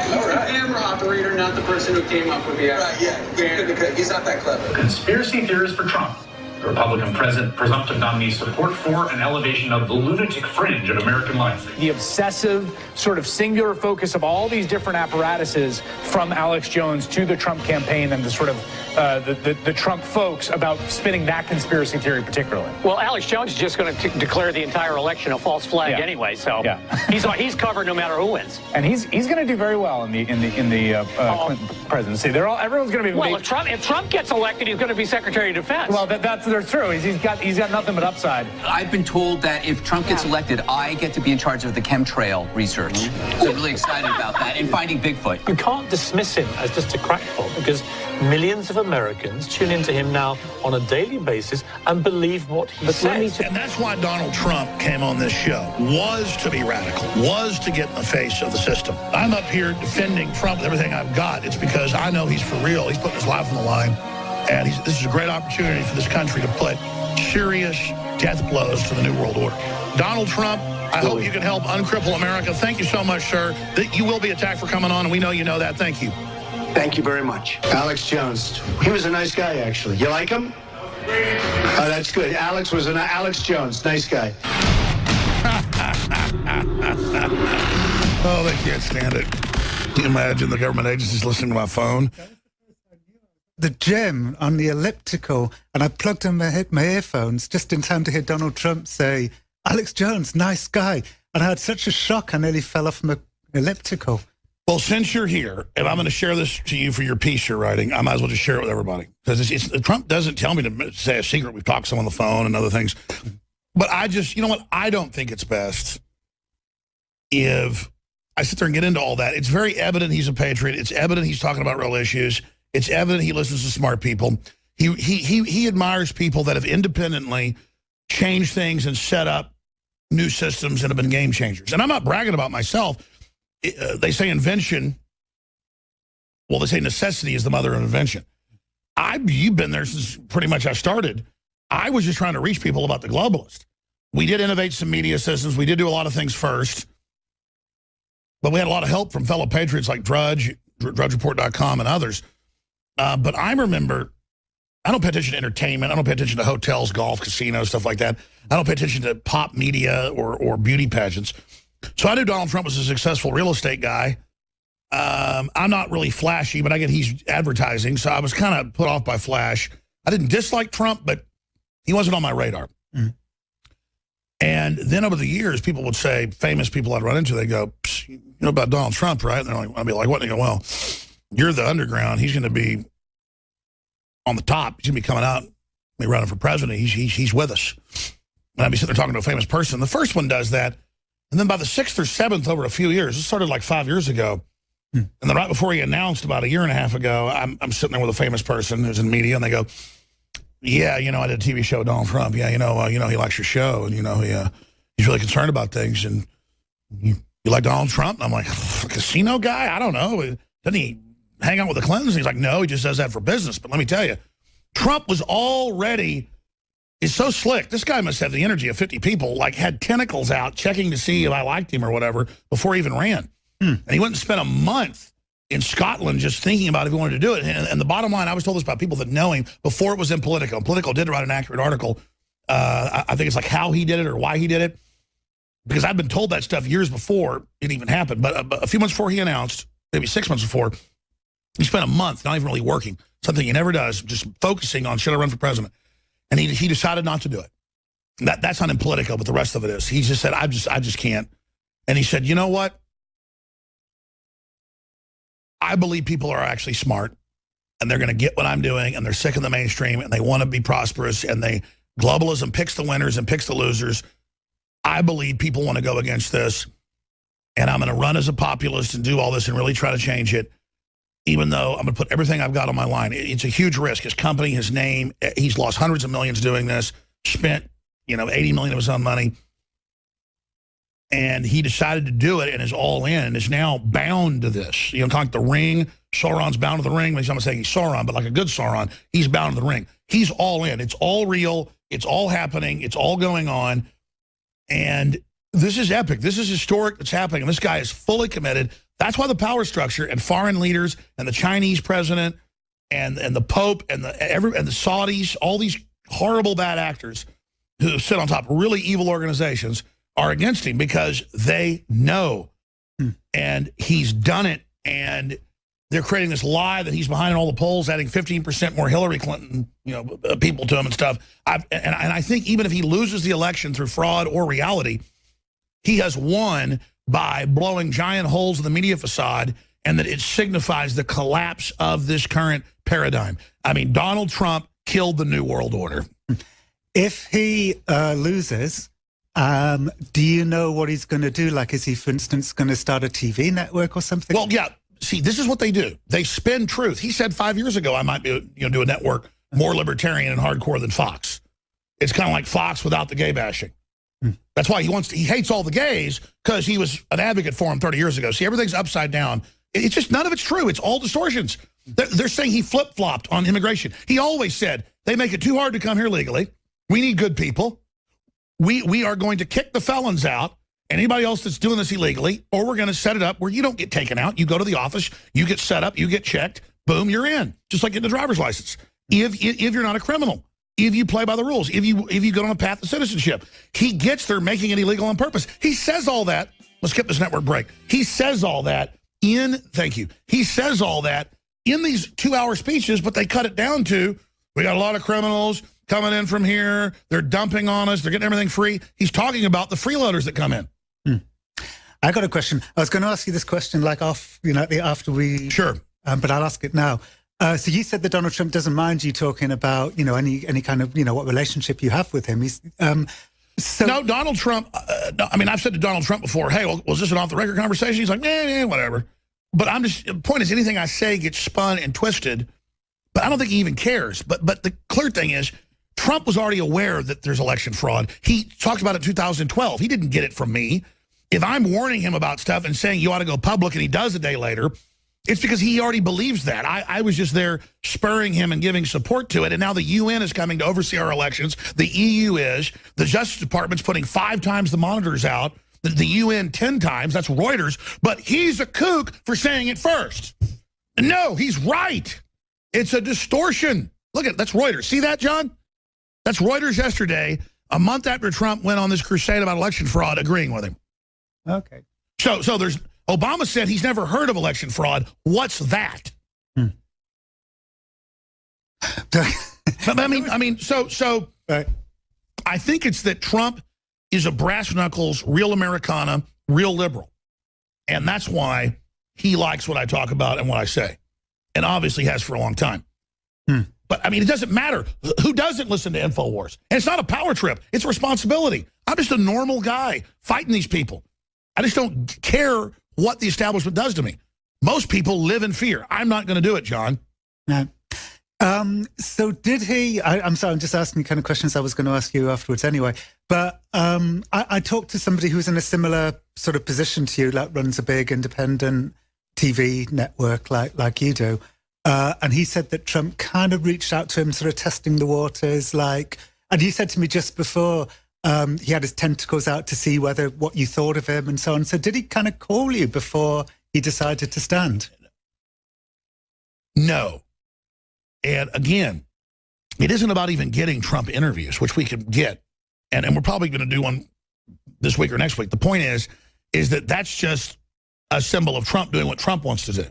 He's the camera operator, not the person who came up with the Right, yeah. He's not that clever. Conspiracy theorist for Trump. The Republican presumptive nominee's support for an elevation of the lunatic fringe of American life. The obsessive, sort of singular focus of all these different apparatuses from Alex Jones to the Trump campaign and the sort of the Trump folks about spinning that conspiracy theory particularly. Well, Alex Jones is just going to declare the entire election a false flag anyway, so he's covered no matter who wins. And he's going to do very well in the Clinton presidency. Everyone's going to be if Trump gets elected, he's going to be Secretary of Defense. Well, that's true. He's got nothing but upside. I've been told that if Trump gets elected, I get to be in charge of the chemtrail research. So I'm really excited about that and finding Bigfoot. You can't dismiss him as just a crackpot because millions of Americans tune into him now on a daily basis and believe what he says. And that's why Donald Trump came on this show, was to be radical, was to get in the face of the system. I'm up here defending Trump with everything I've got. It's because I know he's for real. He's putting his life on the line. And this is a great opportunity for this country to put serious death blows to the New World Order. Donald Trump, I hope you can help uncripple America. Thank you so much, sir. That you will be attacked for coming on, and we know you know that. Thank you. Thank you very much. Alex Jones. He was a nice guy, actually. You like him? Oh, that's good. Alex Jones. Nice guy. Oh, they can't stand it. Can you imagine the government agencies listening to my phone? The gym on the elliptical, and I plugged in my earphones just in time to hear Donald Trump say, Alex Jones, nice guy. And I had such a shock, I nearly fell off my elliptical. Well, since you're here, and I'm going to share this to you for your piece you're writing, I might as well just share it with everybody. Because Trump doesn't tell me to say a secret. We've talked to him on the phone and other things. But I just, you know what? I don't think it's best if I sit there and get into all that. It's very evident he's a patriot. It's evident he's talking about real issues. It's evident he listens to smart people. He admires people that have independently changed things and set up new systems that have been game changers. And I'm not bragging about myself. they say invention, well, they say necessity is the mother of invention. You've been there since pretty much I started. I was just trying to reach people about the globalist. We did innovate some media systems. We did do a lot of things first. But we had a lot of help from fellow patriots like Drudge, DrudgeReport.com, and others. But I remember, I don't pay attention to entertainment. I don't pay attention to hotels, golf, casinos, stuff like that. I don't pay attention to pop media or beauty pageants. So I knew Donald Trump was a successful real estate guy. I'm not really flashy, but I get he's advertising, so I was kind of put off by flash. I didn't dislike Trump, but he wasn't on my radar. Mm. And then over the years, people would say, famous people I'd run into, they go, you know about Donald Trump, right? And they're like, I'd be like, what? And they go, well, you're the underground. He's going to be on the top. He's going to be coming out, be running for president. He's with us. And I'd be sitting there talking to a famous person. The first one does that. And then by the 6th or 7th, over a few years, it started like 5 years ago. And then right before he announced about a year and a half ago, I'm sitting there with a famous person who's in media, and they go, yeah, you know, I did a TV show with Donald Trump. Yeah, you know, he likes your show, and, you know, he's really concerned about things. And you like Donald Trump? And I'm like, casino guy? I don't know. Doesn't he hang out with the Clintons? He's like, no, he just does that for business. But let me tell you, Trump was already, is so slick. This guy must have the energy of 50 people, like had tentacles out checking to see if I liked him or whatever before he even ran. And he went and spent a month in Scotland just thinking about if he wanted to do it. And the bottom line, I was told this by people that know him before it was in Politico. And Politico did write an accurate article. I think it's like how he did it or why he did it. Because I'd been told that stuff years before it even happened. But a few months before he announced, maybe 6 months before, he spent a month not even really working. Something he never does, just focusing on should I run for president. And he decided not to do it. That's not in Politico, but the rest of it is. He just said, I just can't. And he said, you know what? I believe people are actually smart, and they're going to get what I'm doing, and they're sick of the mainstream, and they want to be prosperous, and globalism picks the winners and picks the losers. I believe people want to go against this, and I'm going to run as a populist and do all this and really try to change it, even though I'm going to put everything I've got on my line. It's a huge risk. His company, his name, he's lost hundreds of millions doing this, spent, you know, 80 million of his own money. And he decided to do it and is all in and is now bound to this. You know, kind of like the Ring. Sauron's bound to the ring. I'm not saying he's Sauron, but like a good Sauron, he's bound to the ring. He's all in. It's all real. It's all happening. It's all going on. And this is epic. This is historic. It's happening. And this guy is fully committed. That's why the power structure and foreign leaders and the Chinese president and the Pope and the Saudis, all these horrible bad actors who sit on top of really evil organizations are against him because they know. And he's done it. And they're creating this lie that he's behind all the polls, adding 15% more Hillary Clinton, you know, people to him and stuff. And I think even if he loses the election through fraud or reality, he has won by blowing giant holes in the media facade, and that it signifies the collapse of this current paradigm. I mean, Donald Trump killed the New World Order. If he loses, do you know what he's going to do? Like, is he, for instance, going to start a TV network or something? Well, yeah. See, this is what they do. They spin truth. He said 5 years ago, I might be, do a network more libertarian and hardcore than Fox. It's kind of like Fox without the gay bashing. That's why he hates all the gays, because he was an advocate for them 30 years ago. See, everything's upside down. It's just, none of it's true. It's all distortions. They're saying he flip-flopped on immigration. He always said, they make it too hard to come here legally. We need good people. We are going to kick the felons out, anybody else that's doing this illegally, or we're going to set it up where you don't get taken out. You go to the office, you get set up, you get checked, boom, you're in. Just like getting a driver's license. If you're not a criminal, if you play by the rules, if you go on a path to citizenship. He gets there making it illegal on purpose. He says all that. Let's skip this network break. He says all that he says all that in these 2-hour speeches, but they cut it down to, we got a lot of criminals coming in from here. They're dumping on us. They're getting everything free. He's talking about the freeloaders that come in. I got a question. I was going to ask you this question like after we... Sure. But I'll ask it now. So you said that Donald Trump doesn't mind you talking about, any kind of, what relationship you have with him. No, Donald Trump, I mean, I've said to Donald Trump before, hey, well, was this an off-the-record conversation? He's like, whatever. But the point is, anything I say gets spun and twisted, but I don't think he even cares. But the clear thing is, Trump was already aware that there's election fraud. He talked about it in 2012. He didn't get it from me. If I'm warning him about stuff and saying you ought to go public and he does a day later, it's because he already believes that. I was just there spurring him and giving support to it, and now the UN is coming to oversee our elections. The EU is. The Justice Department's putting 5 times the monitors out. The UN 10 times. That's Reuters. But he's a kook for saying it first. No, he's right. It's a distortion. Look at that's Reuters. See that, John? That's Reuters yesterday, a month after Trump went on this crusade about election fraud, agreeing with him. Okay. So there's Obama said he's never heard of election fraud. What's that? I mean, so right. I think it's that Trump is a brass knuckles, real Americana, real liberal. And that's why he likes what I talk about and what I say. And obviously has for a long time. But, I mean, it doesn't matter. Who doesn't listen to InfoWars? And it's not a power trip. It's a responsibility. I'm just a normal guy fighting these people. I just don't care what the establishment does to me. Most people live in fear. I'm not going to do it, John. No. So did he, I'm sorry, I'm just asking kind of questions I was going to ask you afterwards anyway. But I talked to somebody who's in a similar sort of position to you, like runs a big independent TV network like you do. And he said that Trump kind of reached out to him, sort of testing the waters, and he said to me just before he had his tentacles out to see what you thought of him and so on. So did he kind of call you before he decided to stand? No. And again, it isn't about even getting Trump interviews, which we can get. And we're probably going to do one this week or next week. The point is that that's just a symbol of Trump doing what Trump wants to do.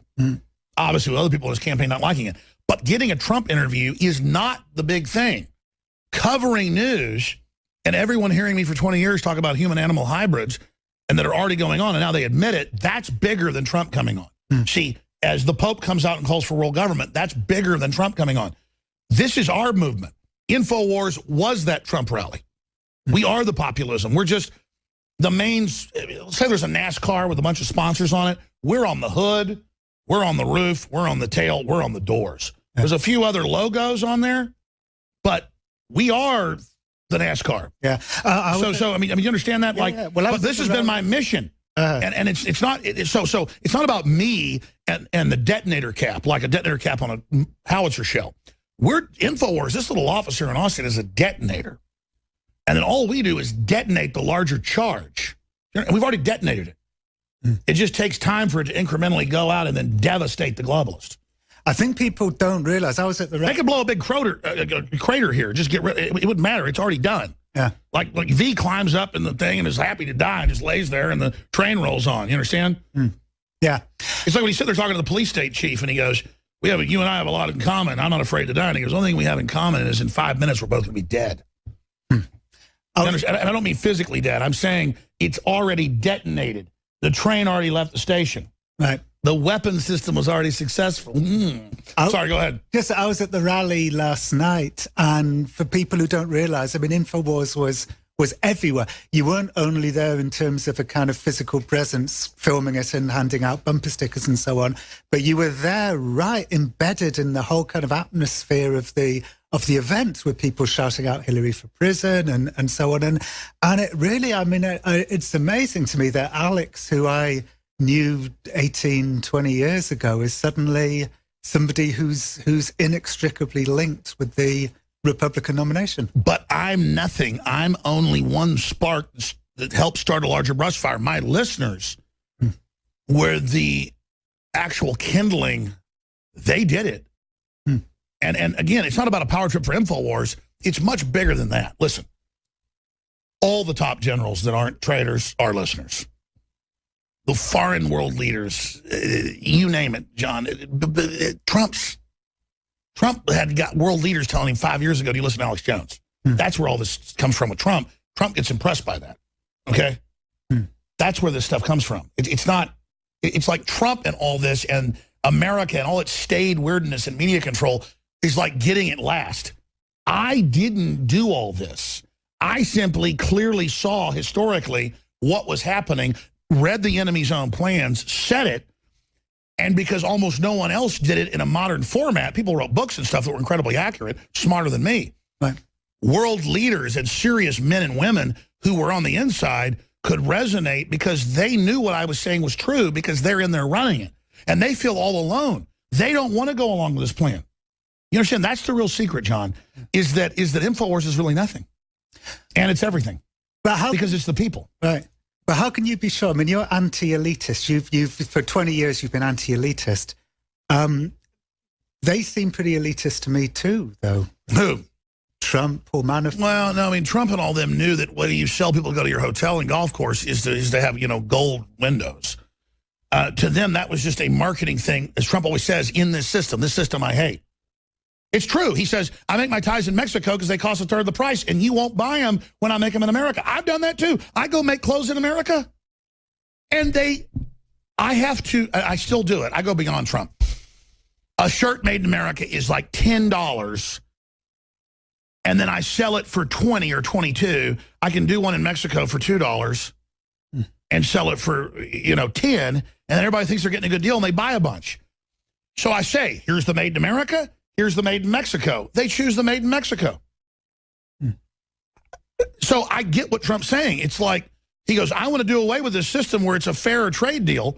Obviously, with other people in his campaign not liking it. But getting a Trump interview is not the big thing. Covering news and everyone hearing me for 20 years talk about human-animal hybrids and that are already going on, and now they admit it, that's bigger than Trump coming on. See, as the Pope comes out and calls for world government, that's bigger than Trump coming on. This is our movement. InfoWars was that Trump rally. We are the populism. We're just the mains. Say there's a NASCAR with a bunch of sponsors on it. We're on the hood. We're on the roof. We're on the tail. We're on the doors. There's a few other logos on there, but we are the NASCAR. Yeah. So I mean, you understand that? Yeah, well, but this has been my mission. And it's not so it's not about me and the detonator cap, like a detonator cap on a howitzer shell. We're InfoWars. This little office here in Austin is a detonator, and then all we do is detonate the larger charge. And we've already detonated it. It just takes time for it to incrementally go out and then devastate the globalist. I think people don't realize. I was at the. They could blow a big crater here. Just get rid. It wouldn't matter. It's already done. Yeah. Like V climbs up in the thing and is happy to die and just lays there and the train rolls on. You understand? Yeah. It's like when he's sitting there talking to the police state chief and he goes, you and I have a lot in common. I'm not afraid to die. And he goes, the only thing we have in common is in 5 minutes we're both going to be dead. And I don't mean physically dead. I'm saying it's already detonated. The train already left the station. Right. The weapon system was already successful. Sorry, go ahead. Yes, I was at the rally last night, and for people who don't realize, I mean, InfoWars was everywhere. You weren't only there in terms of a kind of physical presence, filming it and handing out bumper stickers and so on, but you were there right embedded in the whole kind of atmosphere of the event, with people shouting out Hillary for prison and so on. And it really, I mean, it's amazing to me that Alex, who I knew 18, 20 years ago, is suddenly somebody who's inextricably linked with the Republican nomination. But I'm nothing. I'm only one spark that helped start a larger brush fire. My listeners were the actual kindling. They did it. And again, it's not about a power trip for InfoWars. It's much bigger than that. Listen, all the top generals that aren't traitors are listeners. The foreign world leaders, you name it, John. Trump had got world leaders telling him 5 years ago, do you listen to Alex Jones? That's where all this comes from with Trump. Trump gets impressed by that, okay? That's where this stuff comes from. It's not, it's like Trump and all this and America and all its staid weirdness and media control is like getting it last. I didn't do all this. I simply clearly saw historically what was happening, read the enemy's own plans, said it, and because almost no one else did it in a modern format, people wrote books and stuff that were incredibly accurate, smarter than me. Right. World leaders and serious men and women who were on the inside could resonate because they knew what I was saying was true because they're in there running it. And they feel all alone. They don't want to go along with this plan. You understand? That's the real secret, John, is that InfoWars is really nothing. And it's everything. But because it's the people. Right. But how can you be sure? I mean, you're anti-elitist. You've for 20 years, you've been anti-elitist. They seem pretty elitist to me too, though. Who? Trump or Manafort? Well, no, I mean, Trump and all them knew that when you sell people to go to your hotel and golf course is to have, gold windows. To them, that was just a marketing thing, as Trump always says, in this system I hate. It's true. He says, I make my ties in Mexico because they cost a third of the price, and you won't buy them when I make them in America. I've done that too. I go make clothes in America, and I still do it. I go beyond Trump. A shirt made in America is like $10, and then I sell it for $20 or $22. I can do one in Mexico for $2 and sell it for, $10, and then everybody thinks they're getting a good deal, and they buy a bunch. So I say, here's the made in America. Here's the made in Mexico. They choose the made in Mexico. So I get what Trump's saying. It's like, he goes, I want to do away with this system where it's a fairer trade deal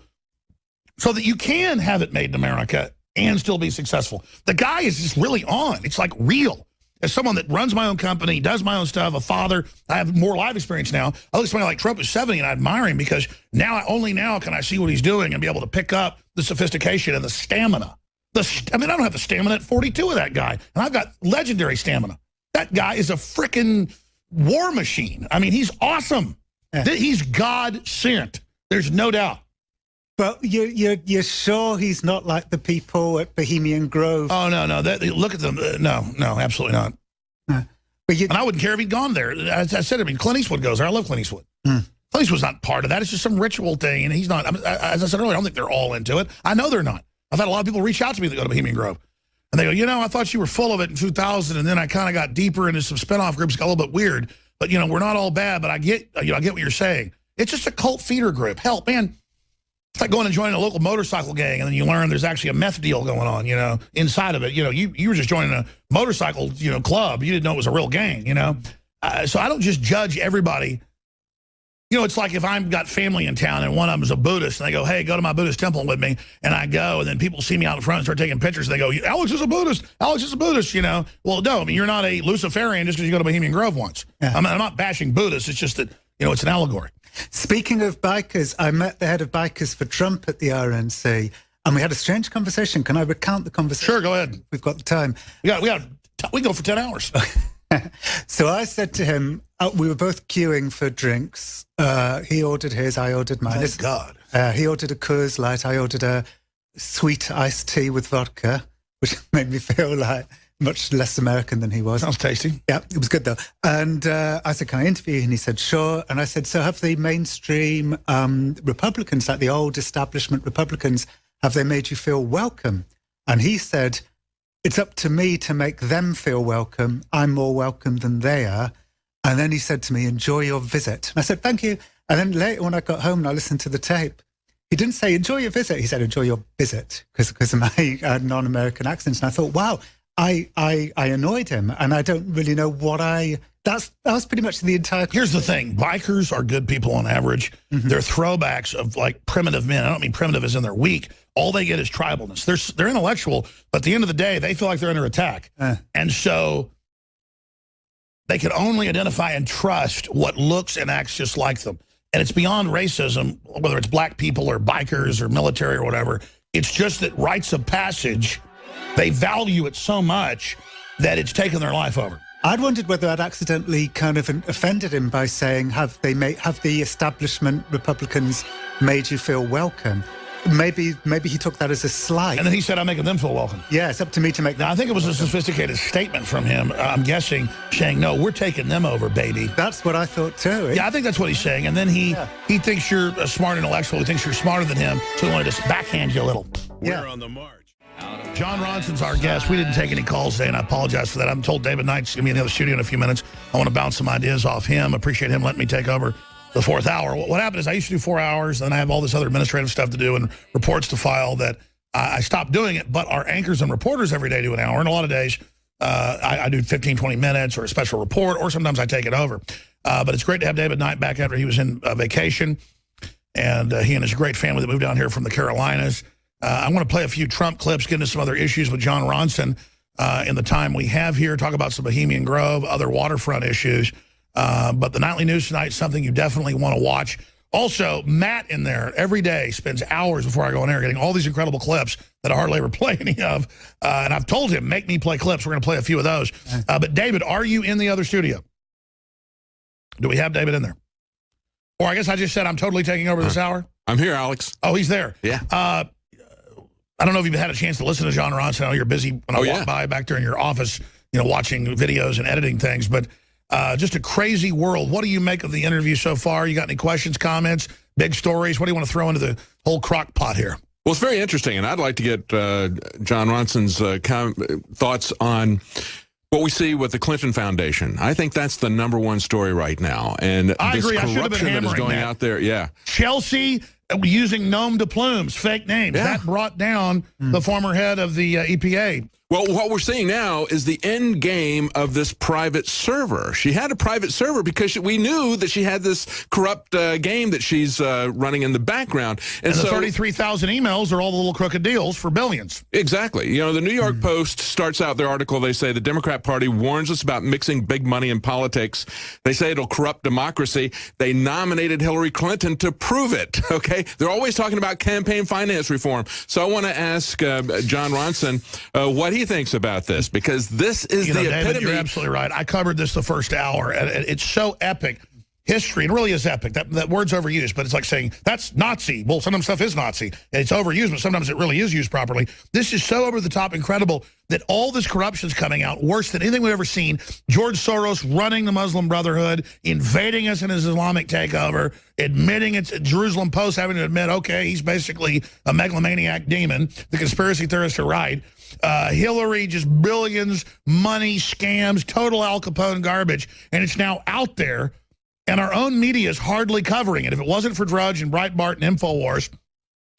so that you can have it made in America and still be successful. The guy is just really on. It's like real. As someone that runs my own company, does my own stuff, a father, I have more life experience now. I look at somebody like Trump who's 70 and I admire him because only now can I see what he's doing and be able to pick up the sophistication and the stamina. I don't have the stamina at 42 of that guy, and I've got legendary stamina. That guy is a freaking war machine. I mean, he's awesome. Yeah. He's God sent. There's no doubt. But you're sure he's not like the people at Bohemian Grove? Oh, no. Look at them. No, absolutely not. And I wouldn't care if he'd gone there. As I said, Clint Eastwood goes there. I love Clint Eastwood. Clint Eastwood's not part of that. It's just some ritual thing, and he's not. As I said earlier, I don't think they're all into it. I know they're not. I've had a lot of people reach out to me that go to Bohemian Grove. And they go, I thought you were full of it in 2000, and then I kind of got deeper into some spinoff groups, got a little bit weird. But, we're not all bad, but I get what you're saying. It's just a cult feeder group. Hell, man, it's like going and joining a local motorcycle gang, and then you learn there's actually a meth deal going on, inside of it. You were just joining a motorcycle, club. You didn't know it was a real gang, So I don't just judge everybody. It's like if I've got family in town and one of them is a Buddhist and they go, hey, go to my Buddhist temple with me. And I go, and then people see me out in front and start taking pictures. And they go, Alex is a Buddhist. Alex is a Buddhist, Well, no, I mean, you're not a Luciferian just because you go to Bohemian Grove once. Yeah. I'm not bashing Buddhists. It's just that, it's an allegory. Speaking of bikers, I met the head of bikers for Trump at the RNC, and we had a strange conversation. Can I recount the conversation? Sure, go ahead. We've got the time. We can go for 10 hours. So I said to him, we were both queuing for drinks. He ordered his, I ordered mine. Thank God. He ordered a Coors Light. I ordered a sweet iced tea with vodka, which made me feel like much less American than he was. Sounds tasty. Yeah, it was good though. And I said, can I interview you? And he said, sure. And I said, so have the mainstream Republicans, like the old establishment Republicans, have they made you feel welcome? And he said, it's up to me to make them feel welcome. I'm more welcome than they are. And then he said to me, enjoy your visit. And I said, thank you. And then later when I got home and I listened to the tape, he didn't say, enjoy your visit. He said, enjoy your visit, because of my non-American accents. And I thought, wow, I annoyed him. And I don't really know what that was pretty much the entire... Here's the thing. Bikers are good people on average. Mm-hmm. They're throwbacks of like primitive men. I don't mean primitive as in they're weak. All they get is tribalness. They're intellectual, but at the end of the day, they feel like they're under attack. And so they can only identify and trust what looks and acts just like them. And it's beyond racism, whether it's black people or bikers or military or whatever. It's just that rites of passage, they value it so much that it's taken their life over. I'd wondered whether I'd accidentally kind of offended him by saying, have the establishment Republicans made you feel welcome? Maybe he took that as a slight. And then he said, I'm making them feel welcome. Yeah, it's up to me to make that. Now, I think it was a sophisticated statement from him, I'm guessing, saying, no, we're taking them over, baby. That's what I thought too. Yeah, I think that's what he's saying. And then he thinks you're a smart intellectual. He thinks you're smarter than him, so he wanted to backhand you a little. We're on the march. John Ronson's our guest. We didn't take any calls today, and I apologize for that. I'm told David Knight's going to be in the other studio in a few minutes. I want to bounce some ideas off him. Appreciate him letting me take over the fourth hour. What happened is I used to do 4 hours, and then I have all this other administrative stuff to do and reports to file that I stopped doing it, but our anchors and reporters every day do an hour, and a lot of days I do 15, 20 minutes or a special report, or sometimes I take it over. But it's great to have David Knight back after he was in vacation. And he and his great family that moved down here from the Carolinas. I want to play a few Trump clips, get into some other issues with Jon Ronson in the time we have here, talk about some Bohemian Grove, other waterfront issues. But the Nightly News tonight is something you definitely want to watch. Also, Matt in there every day spends hours before I go on air getting all these incredible clips that I hardly ever play any of. And I've told him, make me play clips. We're going to play a few of those. But David, are you in the other studio? Do we have David in there? Or I guess I just said I'm totally taking over this hour? I'm here, Alex. Oh, he's there. Yeah. I don't know if you've had a chance to listen to Jon Ronson. I know you're busy when I walk by back there in your office, watching videos and editing things. But just a crazy world. What do you make of the interview so far? You got any questions, comments, big stories? What do you want to throw into the whole crock pot here? Well, it's very interesting, and I'd like to get Jon Ronson's thoughts on what we see with the Clinton Foundation. I think that's the #1 story right now. And I this agree. I should have been corruption that is hammering going that. out there, yeah. Chelsea using nom de plumes, fake names. Yeah. That brought down the former head of the EPA. Well, what we're seeing now is the end game of this private server. She had a private server because we knew that she had this corrupt game that she's running in the background. And the 33,000 emails are all the little crooked deals for billions. Exactly. The New York Post starts out their article. They say the Democrat Party warns us about mixing big money in politics. They say it'll corrupt democracy. They nominated Hillary Clinton to prove it. Okay. They're always talking about campaign finance reform. So I want to ask Jon Ronson what he thinks about this, because this is the David, epitome. you're absolutely right. I covered this the first hour, and it's so epic. History, it really is epic. That word's overused, but it's like saying, that's Nazi. Well, sometimes stuff is Nazi, and it's overused, but sometimes it really is used properly. This is so over-the-top incredible that all this corruption's coming out, worse than anything we've ever seen. George Soros running the Muslim Brotherhood, invading us in his Islamic takeover, admitting it's Jerusalem Post having to admit, okay, he's basically a megalomaniac demon. The conspiracy theorists are right. Hillary, just billions, money, scams, total Al Capone garbage, and it's now out there, and our own media is hardly covering it. If it wasn't for Drudge and Breitbart and InfoWars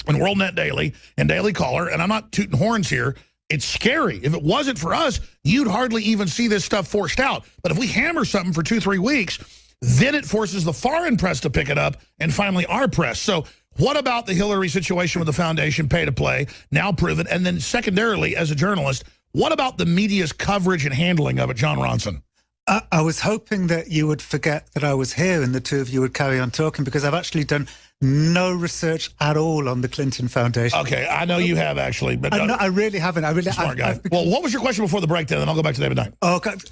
and WorldNet Daily and Daily Caller, and I'm not tooting horns here, it's scary. If it wasn't for us, you'd hardly even see this stuff forced out. But if we hammer something for 2-3 weeks, then it forces the foreign press to pick it up, and finally our press. So what about the Hillary situation with the foundation, pay to play, now proven? And then secondarily, as a journalist, what about the media's coverage and handling of it, Jon Ronson? I was hoping that you would forget that I was here and the two of you would carry on talking, because I've actually done no research at all on the Clinton Foundation. Okay, I know you have actually, but I really haven't. Smart guy. Well, what was your question before the break then? Then I'll go back to David Knight. Oh, God.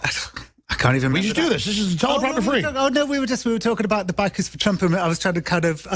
I can't even remember. We just do this. This is teleprompter free. Oh, no, we were talking about the Bikers for Trump, and I was trying to kind of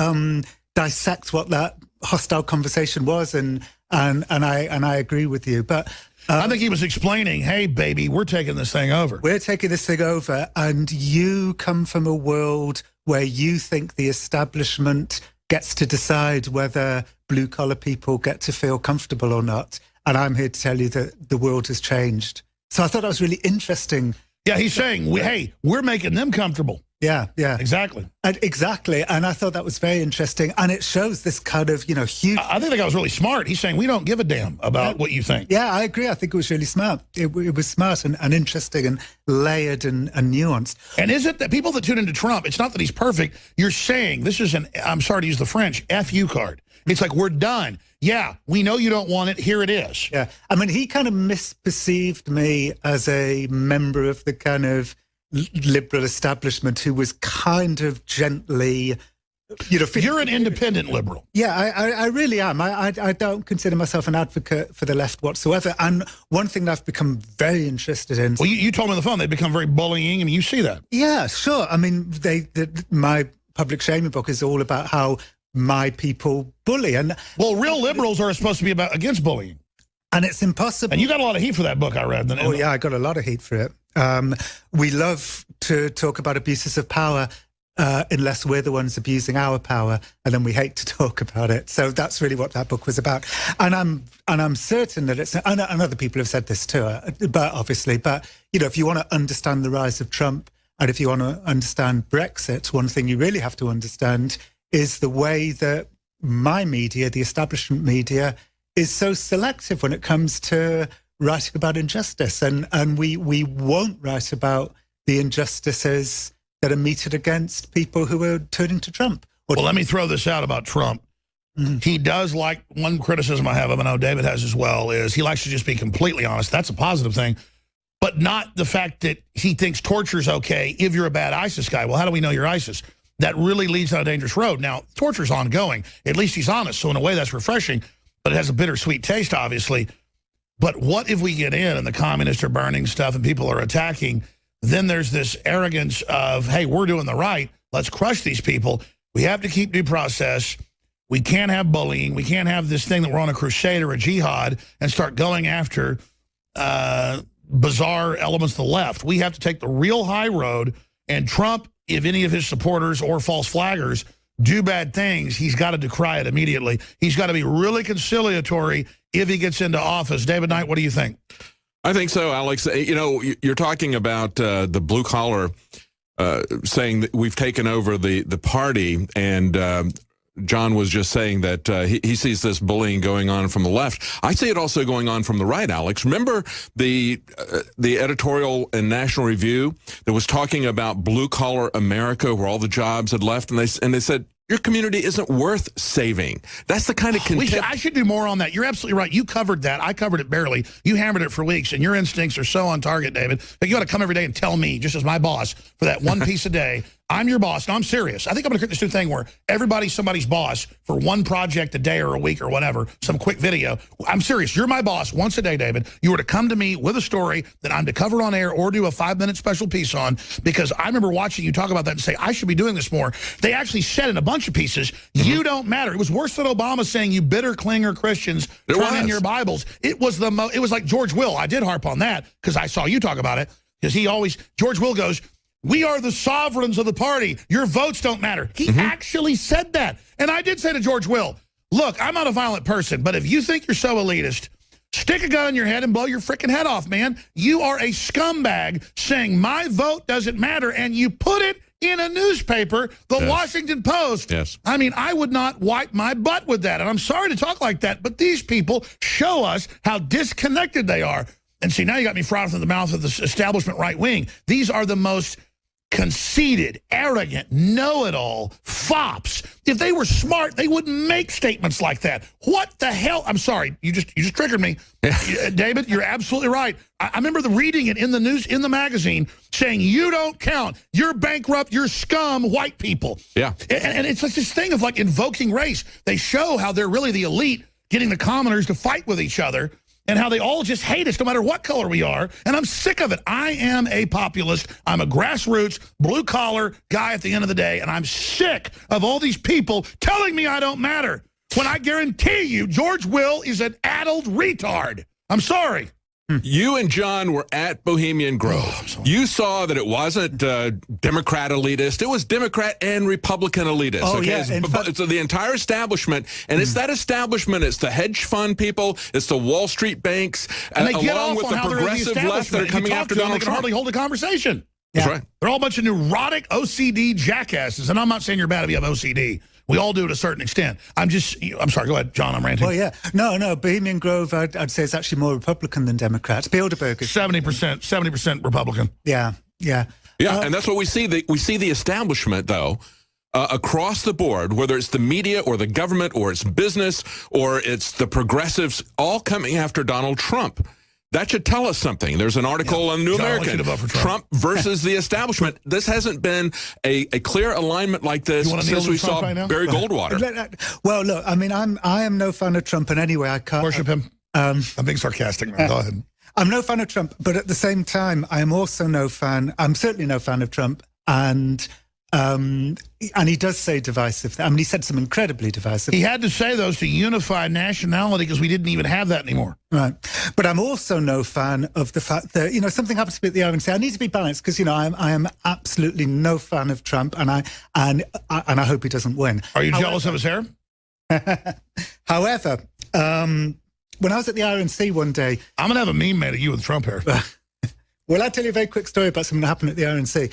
dissect what that hostile conversation was, and I agree with you. But I think he was explaining, hey, baby, we're taking this thing over. We're taking this thing over, and you come from a world where you think the establishment gets to decide whether blue-collar people get to feel comfortable or not. And I'm here to tell you that the world has changed. So I thought that was really interesting. Yeah, he's saying, hey, we're making them comfortable. Yeah, yeah. Exactly. Exactly. And I thought that was very interesting. And it shows this kind of, huge... I think the guy was really smart. He's saying, we don't give a damn about what you think. Yeah, I agree. I think it was really smart. It was smart and interesting and layered and nuanced. And is it that people that tune into Trump, it's not that he's perfect. You're saying this is I'm sorry to use the French, FU card. It's like, we're done. Yeah, we know you don't want it. Here it is. Yeah. I mean, he kind of misperceived me as a member of the kind of liberal establishment who was kind of gently, You're an independent liberal. Yeah, I really am. I don't consider myself an advocate for the left whatsoever. And one thing that I've become very interested in... Well, you told me on the phone they've become very bullying, and you see that. Yeah, sure. I mean, my public shaming book is all about how my people bully. And well, real liberals are supposed to be against bullying. And it's impossible. And you got a lot of heat for that book, I read. Oh, yeah, I got a lot of heat for it. We love to talk about abuses of power unless we're the ones abusing our power, and then we hate to talk about it. So that's really what that book was about. And I'm certain that it's, and other people have said this too, but if you want to understand the rise of Trump, and if you want to understand Brexit, one thing you really have to understand is the way that my media, the establishment media, is so selective when it comes to writing about injustice. And we won't write about the injustices that are meted against people who are turning to Trump. Well, let me throw this out about Trump. He does like, one criticism I have of, and I know David has as well, is he likes to just be completely honest. That's a positive thing. But not the fact that he thinks torture is okay if you're a bad ISIS guy. Well, how do we know you're ISIS? That really leads down a dangerous road. Now, torture's ongoing. At least he's honest. So in a way, that's refreshing. But it has a bittersweet taste, obviously. But what if we get in and the communists are burning stuff and people are attacking? Then there's this arrogance of, hey, we're doing the right. Let's crush these people. We have to keep due process. We can't have bullying. We can't have this thing that we're on a crusade or a jihad and start going after bizarre elements of the left. We have to take the real high road. And Trump, if any of his supporters or false flaggers do bad things, he's got to decry it immediately. He's got to be really conciliatory if he gets into office. David Knight, what do you think? I think so, Alex. You know, you're talking about the blue collar saying that we've taken over the party, and John was just saying that he sees this bullying going on from the left. I see it also going on from the right, Alex. Remember the editorial in National Review that was talking about blue-collar America, where all the jobs had left, and they said, your community isn't worth saving. That's the kind of contempt. I should do more on that. You're absolutely right. You covered that. I covered it barely. You hammered it for weeks, and your instincts are so on target, David. But you got to come every day and tell me, just as my boss, for that one piece a day, I'm your boss. No, I'm serious. I think I'm going to create this new thing where everybody's somebody's boss for one project a day or a week or whatever, some quick video. I'm serious. You're my boss once a day, David. You were to come to me with a story that I'm to cover on air or do a 5-minute special piece on, because I remember watching you talk about that and say, I should be doing this more. They actually said in a bunch of pieces, you don't matter. It was worse than Obama saying, you bitter clinger Christians, turn in your Bibles. It was it was like George Will. I did harp on that because I saw you talk about it, because he always, George Will goes, we are the sovereigns of the party. Your votes don't matter. He actually said that. And I did say to George Will, look, I'm not a violent person, but if you think you're so elitist, stick a gun in your head and blow your freaking head off, man. You are a scumbag saying my vote doesn't matter, and you put it in a newspaper, the Washington Post. Yes. I mean, I would not wipe my butt with that. And I'm sorry to talk like that, but these people show us how disconnected they are. And see, now you got me frothing at the mouth of the establishment right wing. These are the most conceited, arrogant, know-it-all fops. If they were smart, they wouldn't make statements like that. What the hell? I'm sorry, you just triggered me. David, you're absolutely right. I remember reading it in the news, in the magazine, saying, you don't count. You're bankrupt. You're scum, white people. Yeah. And it's like this thing of like invoking race. They show how they're really the elite getting the commoners to fight with each other, and how they all just hate us no matter what color we are. And I'm sick of it. I am a populist. I'm a grassroots, blue-collar guy at the end of the day, and I'm sick of all these people telling me I don't matter, when I guarantee you George Will is an addled retard. I'm sorry. You and John were at Bohemian Grove. You saw that it wasn't Democrat elitist. It was Democrat and Republican elitist. Oh, okay? yeah. It's the entire establishment. And it's that establishment. It's the hedge fund people. It's the Wall Street banks. And they get along off with on the how they're progressive left that are coming after Donald Trump. They can hardly hold a conversation. That's right. They're all a bunch of neurotic OCD jackasses. And I'm not saying you're bad if you have OCD. We all do to a certain extent. I'm sorry, go ahead, John, I'm ranting. Well, yeah. No, Bohemian Grove, I'd say it's actually more Republican than Democrat. Bilderberg is 70% Republican. Yeah. And that's what we see. We see the establishment, though, across the board, whether it's the media or the government or it's business or it's the progressives, all coming after Donald Trump. That should tell us something. There's an article on New American, Trump versus the establishment. This hasn't been a clear alignment like this since we saw Barry Goldwater. Well, look, I mean, I am no fan of Trump in any way. I can't worship him. I'm being sarcastic now. Go ahead. I'm no fan of Trump, but at the same time, I am also I'm certainly no fan of Trump, and he does say divisive. I mean, he said some incredibly divisive. He had to say those to unify nationality because we didn't even have that anymore. Right. But I'm also no fan of the fact that, something happens to be at the RNC. I need to be balanced because, I am absolutely no fan of Trump, and I hope he doesn't win. Are you jealous of his hair? However, when I was at the RNC one day... I'm going to have a meme made of you with Trump hair. Well, I'll tell you a very quick story about something that happened at the RNC.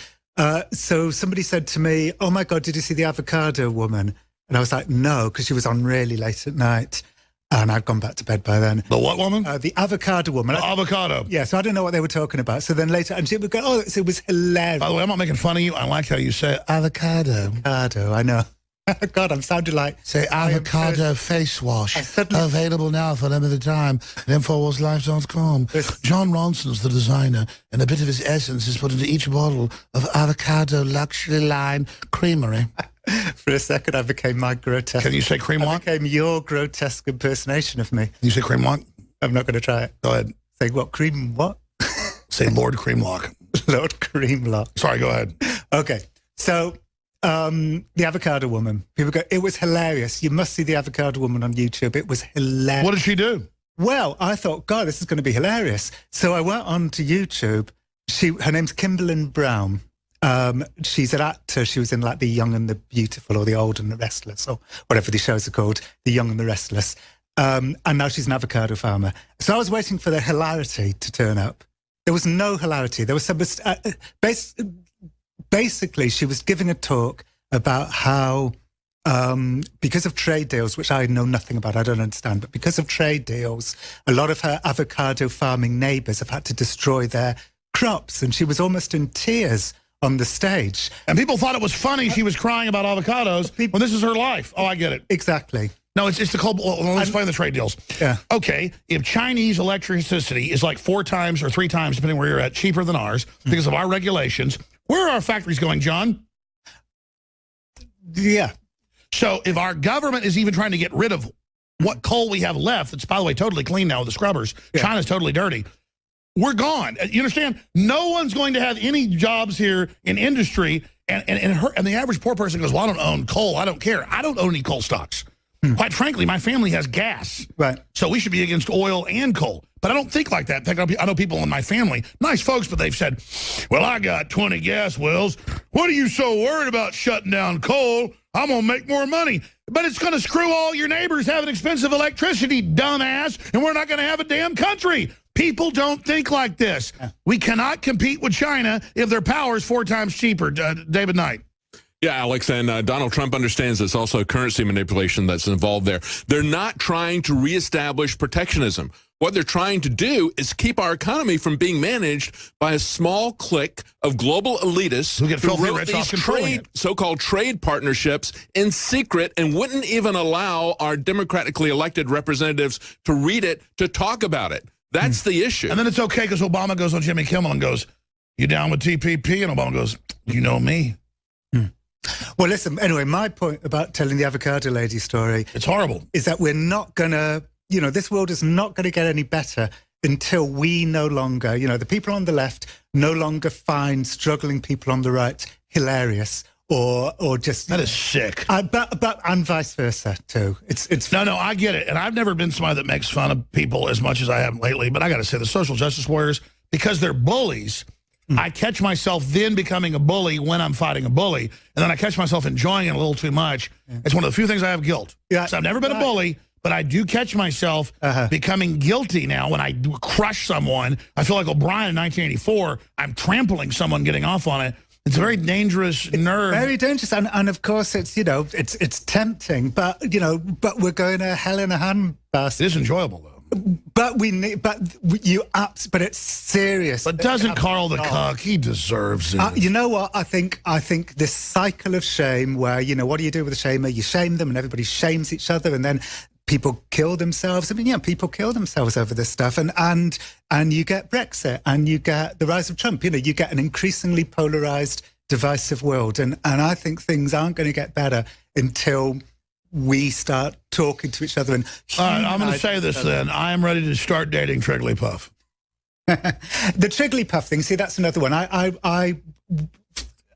So somebody said to me, oh my God, did you see the avocado woman? And I was like, no, because she was on really late at night. And I'd gone back to bed by then. The what woman? The avocado woman. The avocado. Yeah, so I didn't know what they were talking about. So then later, and she would go, oh, it was hilarious. By the way, I'm not making fun of you. I like how you say avocado. Avocado, I know. God, I'm sounding like... Say avocado face wash. Available now for limited time at InfoWarsLife.com. John Ronson's the designer, and a bit of his essence is put into each bottle of avocado luxury line creamery. For a second, I became my grotesque... Can you say cream lock? I became your grotesque impersonation of me. Can you say cream lock? I'm not going to try it. Go ahead. Say what? Cream what? Say Lord Creamlock. Lord Creamlock. Sorry, go ahead. Okay, so... the avocado woman. People go, it was hilarious. You must see the avocado woman on YouTube. It was hilarious. What did she do? Well, I thought, God, this is going to be hilarious. So I went on to YouTube. Her name's Kimberlyn Brown. She's an actor. She was in like The Young and the Beautiful or The Old and the Restless or whatever the shows are called, The Young and the Restless. And now she's an avocado farmer. So I was waiting for the hilarity to turn up. There was no hilarity. There was some... Basically, she was giving a talk about how, because of trade deals, which I know nothing about, I don't understand, but because of trade deals, a lot of her avocado farming neighbours have had to destroy their crops, and she was almost in tears on the stage. And people thought it was funny she was crying about avocados when this is her life. Oh, I get it. Exactly. No, it's the cold... Well, let's explain the trade deals. Yeah. Okay, if Chinese electricity is like 4 times or 3 times, depending where you're at, cheaper than ours, because of our regulations... Where are our factories going, John? Yeah. So if our government is even trying to get rid of what coal we have left, that's, by the way, totally clean now with the scrubbers, China's totally dirty, we're gone. You understand? No one's going to have any jobs here in industry, and the average poor person goes, well, I don't own coal. I don't care. I don't own any coal stocks. Quite frankly, my family has gas. Right. So we should be against oil and coal. But I don't think like that. In fact, I know people in my family, nice folks, but they've said, well, I got 20 gas wells. What are you so worried about shutting down coal? I'm going to make more money. But it's going to screw all your neighbors having expensive electricity, dumbass, and we're not going to have a damn country. People don't think like this. We cannot compete with China if their power is 4 times cheaper. David Knight. Yeah, Alex, and Donald Trump understands it's also currency manipulation that's involved there. They're not trying to reestablish protectionism. What they're trying to do is keep our economy from being managed by a small clique of global elitists who get filthy wrote rich off controlling it. So-called trade partnerships in secret and wouldn't even allow our democratically elected representatives to read it, to talk about it. That's the issue. And then it's okay because Obama goes on Jimmy Kimmel and goes, you down with TPP? And Obama goes, you know me. Well, listen, anyway, my point about telling the avocado lady story... It's horrible. ...is that we're not going to... You know, this world is not going to get any better until we no longer... You know, the people on the left no longer find struggling people on the right hilarious or just... That is sick. But and vice versa, too. It's No, I get it. And I've never been somebody that makes fun of people as much as I have lately. But I got to say, the social justice warriors, because they're bullies... I catch myself then becoming a bully when I'm fighting a bully, and then I catch myself enjoying it a little too much. It's one of the few things I have guilt. Yeah. So I've never been a bully, but I do catch myself becoming guilty now when I crush someone. I feel like O'Brien in 1984. I'm trampling someone, getting off on it. It's a very dangerous nerve. Very dangerous, and of course it's it's tempting, but we're going to hell in a handbasket. It is enjoyable though. But but it's serious. But doesn't Carl the Cock? He deserves it. You know what? I think this cycle of shame, where what do you do with a shamer? You shame them, and everybody shames each other, and then people kill themselves. I mean, people kill themselves over this stuff, and you get Brexit, and you get the rise of Trump. You get an increasingly polarized, divisive world, and I think things aren't going to get better until we start talking to each other. And all right, I'm going to say this then. I am ready to start dating Trigglypuff. The Trigglypuff thing, see, that's another one. I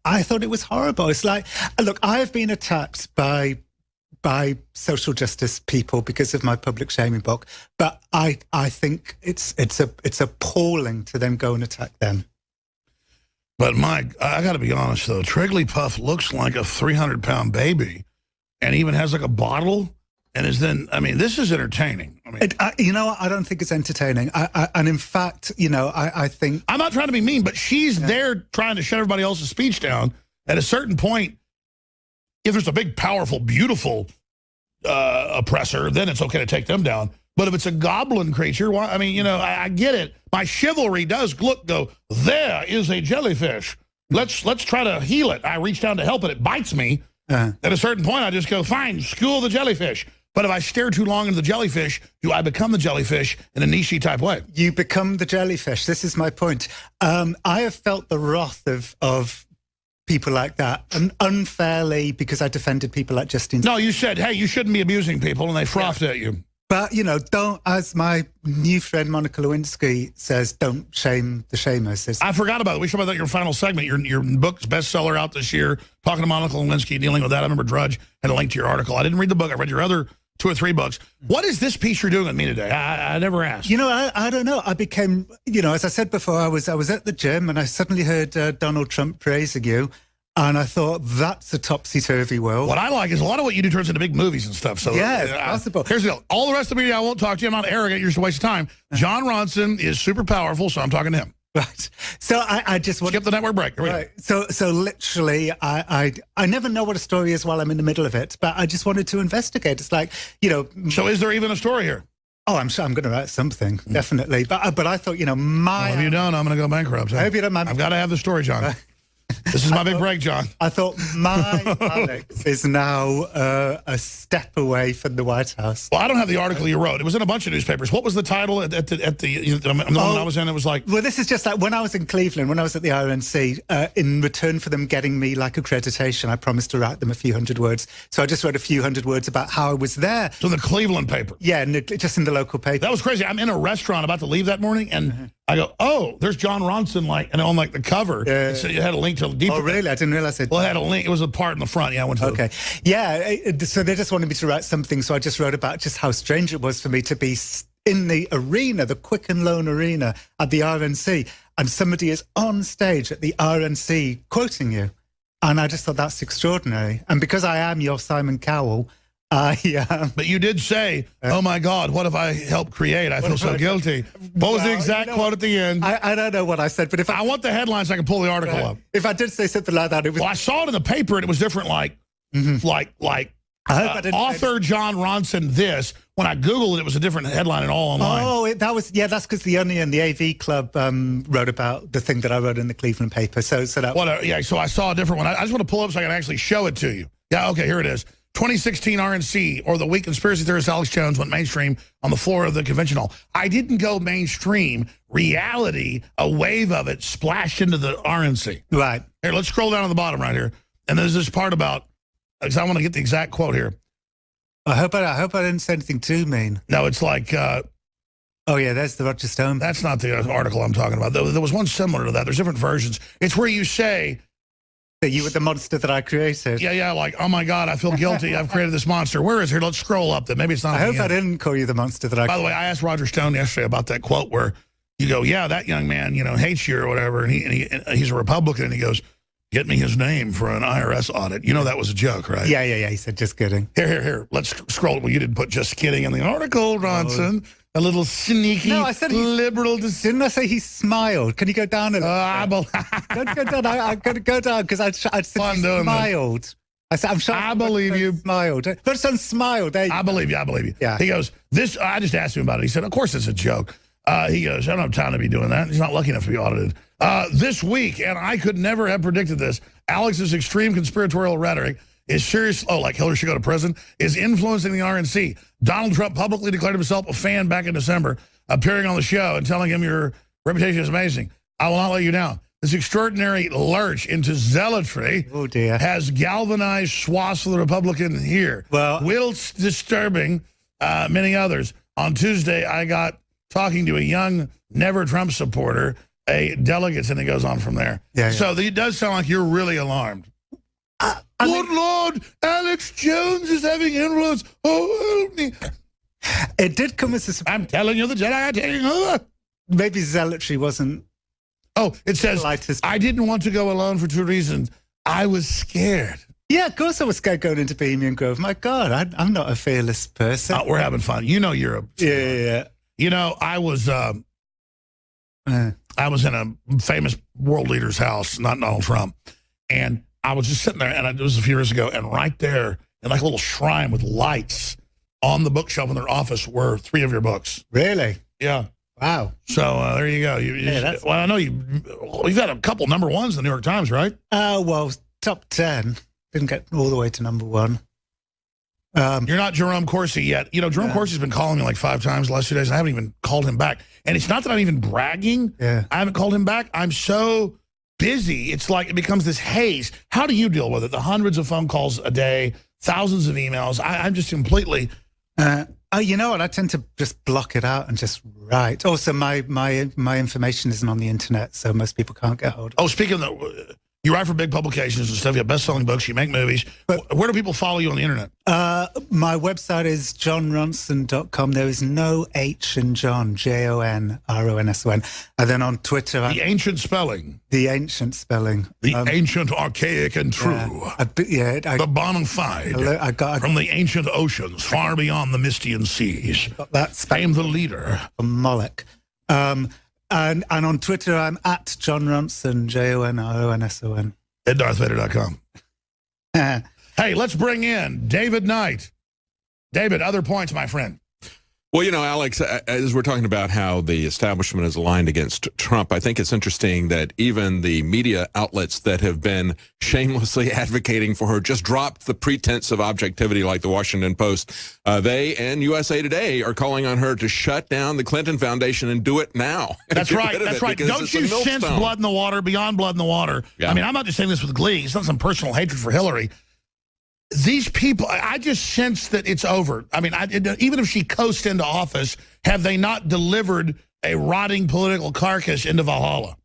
thought it was horrible. It's like, look, I have been attacked by social justice people because of my public shaming book, but I think it's appalling to then go and attack them. But Mike, I got to be honest though, Trigglypuff looks like a 300-pound baby. And even has like a bottle, and is then, I mean, this is entertaining. I mean, I don't think it's entertaining. And in fact, I think... I'm not trying to be mean, but she's there trying to shut everybody else's speech down. At a certain point, if there's a big, powerful, beautiful oppressor, then it's okay to take them down. But if it's a goblin creature, why, I mean, you know, I get it. My chivalry does go, there is a jellyfish. Let's try to heal it. I reach down to help it. It bites me. At a certain point, I just go, fine, school the jellyfish. But if I stare too long into the jellyfish, do I become the jellyfish in a Nietzsche type way? You become the jellyfish. This is my point. I have felt the wrath of people like that, and unfairly, because I defended people like Justine. No, you said, hey, you shouldn't be abusing people, and they frothed at you. But, you know, don't, as my new friend Monica Lewinsky says, don't shame the shamers. I forgot about it. We should talk about that in your final segment. Your book's bestseller out this year, talking to Monica Lewinsky, dealing with that. I remember Drudge had a link to your article. I didn't read the book. I read your other 2 or 3 books. What is this piece you're doing with me today? I never asked. You know, I don't know. I became, you know, as I said before, I was at the gym and I suddenly heard Donald Trump praising you. And I thought, that's a topsy-turvy world. What I like is a lot of what you do turns into big movies and stuff. So yeah, it's possible. Here's the deal. All the rest of the media, I won't talk to you. I'm not arrogant. You're just a waste of time. John Ronson is super powerful, so I'm talking to him. Right. So I just want to skip the network break. Right. So literally, I never know what a story is while I'm in the middle of it, but I just wanted to investigate. It's like, you know. So is there even a story here? Oh, I'm sure I'm going to write something, definitely. But I thought, you know, Well, if you don't, I'm going to go bankrupt. I hope you don't mind. I've got to have the story, John. This is my big break, John. I thought my Alex is now a step away from the White House. Well, I don't have the article you wrote. It was in a bunch of newspapers. What was the title at the one I was in? It was like... Well, this is just like when I was in Cleveland, when I was at the RNC, in return for them getting me like accreditation, I promised to write them a few hundred words. So I just wrote a few hundred words about how I was there. So the Cleveland paper? Yeah, just in the local paper. That was crazy. I'm in a restaurant about to leave that morning, and I go, oh, there's John Ronson, like, and on like the cover, so you had a link to deeper. Oh, really? I didn't realize it. Well, it had a link. It was a part in the front. Yeah, I went to. Okay. Yeah. So they just wanted me to write something. So I just wrote about just how strange it was for me to be in the arena, the Quicken Loan Arena at the RNC, and somebody is on stage at the RNC quoting you. And I just thought that's extraordinary. And because I am your Simon Cowell, But you did say, oh, my God, what have I helped create? I feel so guilty. What was the exact quote at the end? I don't know what I said, but if I want the headlines, I can pull the article up. If I did say something like that, it was... Well, I saw it in the paper, and it was different, like author John Ronson this. When I Googled it, it was a different headline and all online. Oh, that's because The Onion, the AV Club, wrote about the thing that I wrote in the Cleveland paper. So that... so I saw a different one. I just want to pull up so I can actually show it to you. Yeah, okay, here it is. 2016 RNC, or the week conspiracy theorist Alex Jones went mainstream on the floor of the convention hall. I didn't go mainstream. Reality, a wave of it splashed into the RNC. Right. Here, let's scroll down to the bottom right here. And there's this part about, because I want to get the exact quote here. I hope I didn't say anything too mean. No, it's like... oh, yeah, that's the Roger Stone. That's not the article I'm talking about. There was one similar to that. There's different versions. It's where you say... that you were the monster that I created. Yeah, like, oh, my God, I feel guilty. I've created this monster. Where is it? Let's scroll up. That maybe it's not... I hope I didn't call you the monster that I... By the way, I asked Roger Stone yesterday about that quote where you go, yeah, that young man, hates you or whatever, and he's a Republican, and he goes, get me his name for an IRS audit. You know that was a joke, right? Yeah. He said, just kidding. Here. Let's scroll. Well, you didn't put just kidding in the article, Ronson. A little sneaky, no, I said liberal. Didn't I say he smiled? Can you go down a little? Don't go down. I'm going to go down because I said he smiled. I said, I'm sure. I believe you. Smiled. But son smiled. I believe you. Yeah. He goes, this, I just asked him about it. He said, of course it's a joke. He goes, I don't have time to be doing that. He's not lucky enough to be audited. This week, and I could never have predicted this, Alex's extreme conspiratorial rhetoric is serious, like Hillary should go to prison, is influencing the RNC. Donald Trump publicly declared himself a fan back in December, appearing on the show and telling him your reputation is amazing. I will not let you down. This extraordinary lurch into zealotry has galvanized swaths of the Republican here. Well, whilst disturbing many others. On Tuesday, I got talking to a young Never Trump supporter, a delegate, and it goes on from there. So it does sound like you're really alarmed. Good Lord, Alex Jones is having influence. Oh, help me. It did come as a surprise. I'm telling you, the Jedi are taking over. Maybe zealotry wasn't... Oh, it says, I didn't want to go alone for 2 reasons. I was scared. Yeah, of course I was scared going into Bohemian Grove. My God, I'm not a fearless person. We're having fun. You know you're a... Yeah. You know, I was in a famous world leader's house, not Donald Trump, and I was just sitting there, and it was a few years ago, and right there in like a little shrine with lights. On the bookshelf in their office were 3 of your books. Really? Yeah. Wow. So there you go. Well, I know you've had a couple number ones in the New York Times, right? Well, top 10. Didn't get all the way to number 1. You're not Jerome Corsi yet. You know, Jerome Corsi's been calling me like 5 times the last 2 days. I haven't even called him back. And it's not that I'm even bragging. Yeah. I haven't called him back. I'm so busy. It's like it becomes this haze. How do you deal with it? The hundreds of phone calls a day, thousands of emails. I'm just completely... you know what? I tend to just block it out and just write. Also, my information isn't on the internet, so most people can't get hold of it. Oh, speaking of you write for big publications and stuff. You have best-selling books. You make movies. But where do people follow you on the internet? My website is johnronson.com. There is no H in John, JONRONSON. And then on Twitter... The ancient spelling. The ancient spelling. The ancient, archaic, and true. The bona fide. From the ancient oceans, far beyond the Mystian seas. That's I am the leader. Moloch. And on Twitter, I'm at John Ronson, JONRONSON. At DarthVader.com. Hey, let's bring in David Knight. David, other points, my friend. Well, you know, Alex, as we're talking about how the establishment is aligned against Trump, I think it's interesting that even the media outlets that have been shamelessly advocating for her just dropped the pretense of objectivity like the Washington Post. They and USA Today are calling on her to shut down the Clinton Foundation and do it now. That's right. That's right. Don't you sense blood in the water, beyond blood in the water? Yeah. I mean, I'm not just saying this with glee. It's not some personal hatred for Hillary. These people, I just sense that it's over. I mean, even if she coasts into office, have they not delivered a rotting political carcass into Valhalla?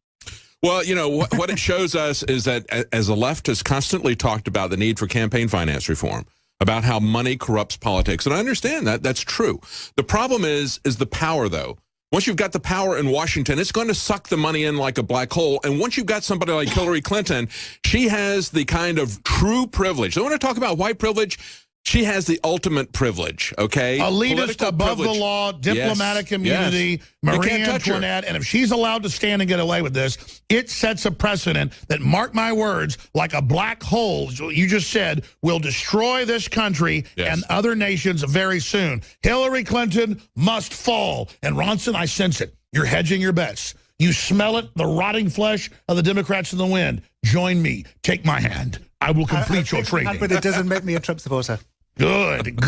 Well, you know, what it shows us is that as the left has constantly talked about the need for campaign finance reform, about how money corrupts politics, and I understand that. That's true. The problem is the power, though. Once you've got the power in Washington, it's going to suck the money in like a black hole. And once you've got somebody like Hillary Clinton, she has the kind of true privilege. I want to talk about white privilege. She has the ultimate privilege, okay? Elitist, above the law, diplomatic immunity, Marie Antoinette. And if she's allowed to stand and get away with this, it sets a precedent that, mark my words, like a black hole, you just said, will destroy this country and other nations very soon. Hillary Clinton must fall. And Ronson, I sense it. You're hedging your bets. You smell it, the rotting flesh of the Democrats in the wind. Join me. Take my hand. I will complete your training. But it doesn't make me a Trump supporter. Good.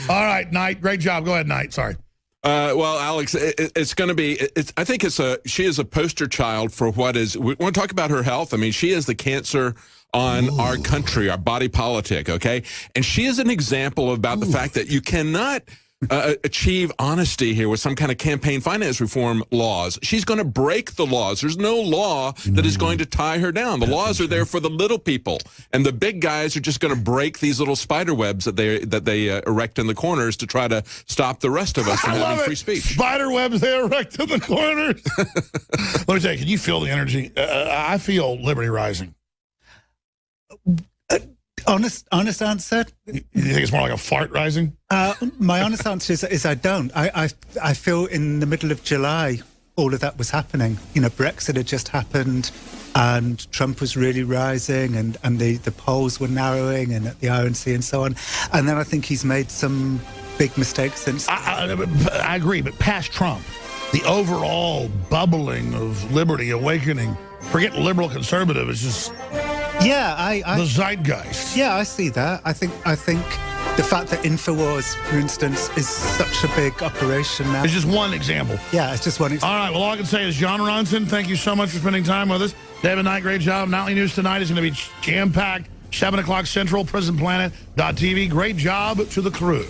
All right, Knight. Great job. Go ahead, Knight. Sorry. Well, Alex, it's going to be, I think she is a poster child for what is, we want to talk about her health. I mean, she is the cancer on our country, our body politic, okay? And she is an example about the fact that you cannot achieve honesty here with some kind of campaign finance reform laws. She's going to break the laws. There's no law that is going to tie her down. The laws are there for the little people, and the big guys are just going to break these little spider webs that they erect in the corners to try to stop the rest of us from having free speech. Spider webs they erect in the corners. Let me tell you, can you feel the energy? I feel liberty rising. Honest answer? You think it's more like a fart rising? My honest answer is I don't. I feel in the middle of July, all of that was happening. You know, Brexit had just happened, and Trump was really rising, and the polls were narrowing, and at the RNC and so on. And then I think he's made some big mistakes since. I agree, but past Trump, the overall bubbling of liberty, awakening, forget liberal conservative, it's just... Yeah, the zeitgeist. Yeah, I see that. I think the fact that InfoWars, for instance, is such a big operation now. It's just one example. Yeah, it's just one example. All right, well, all I can say is, John Ronson, thank you so much for spending time with us. David Knight, great job. Nightly News Tonight is going to be jam-packed, 7 o'clock Central, PrisonPlanet.tv. Great job to the crew.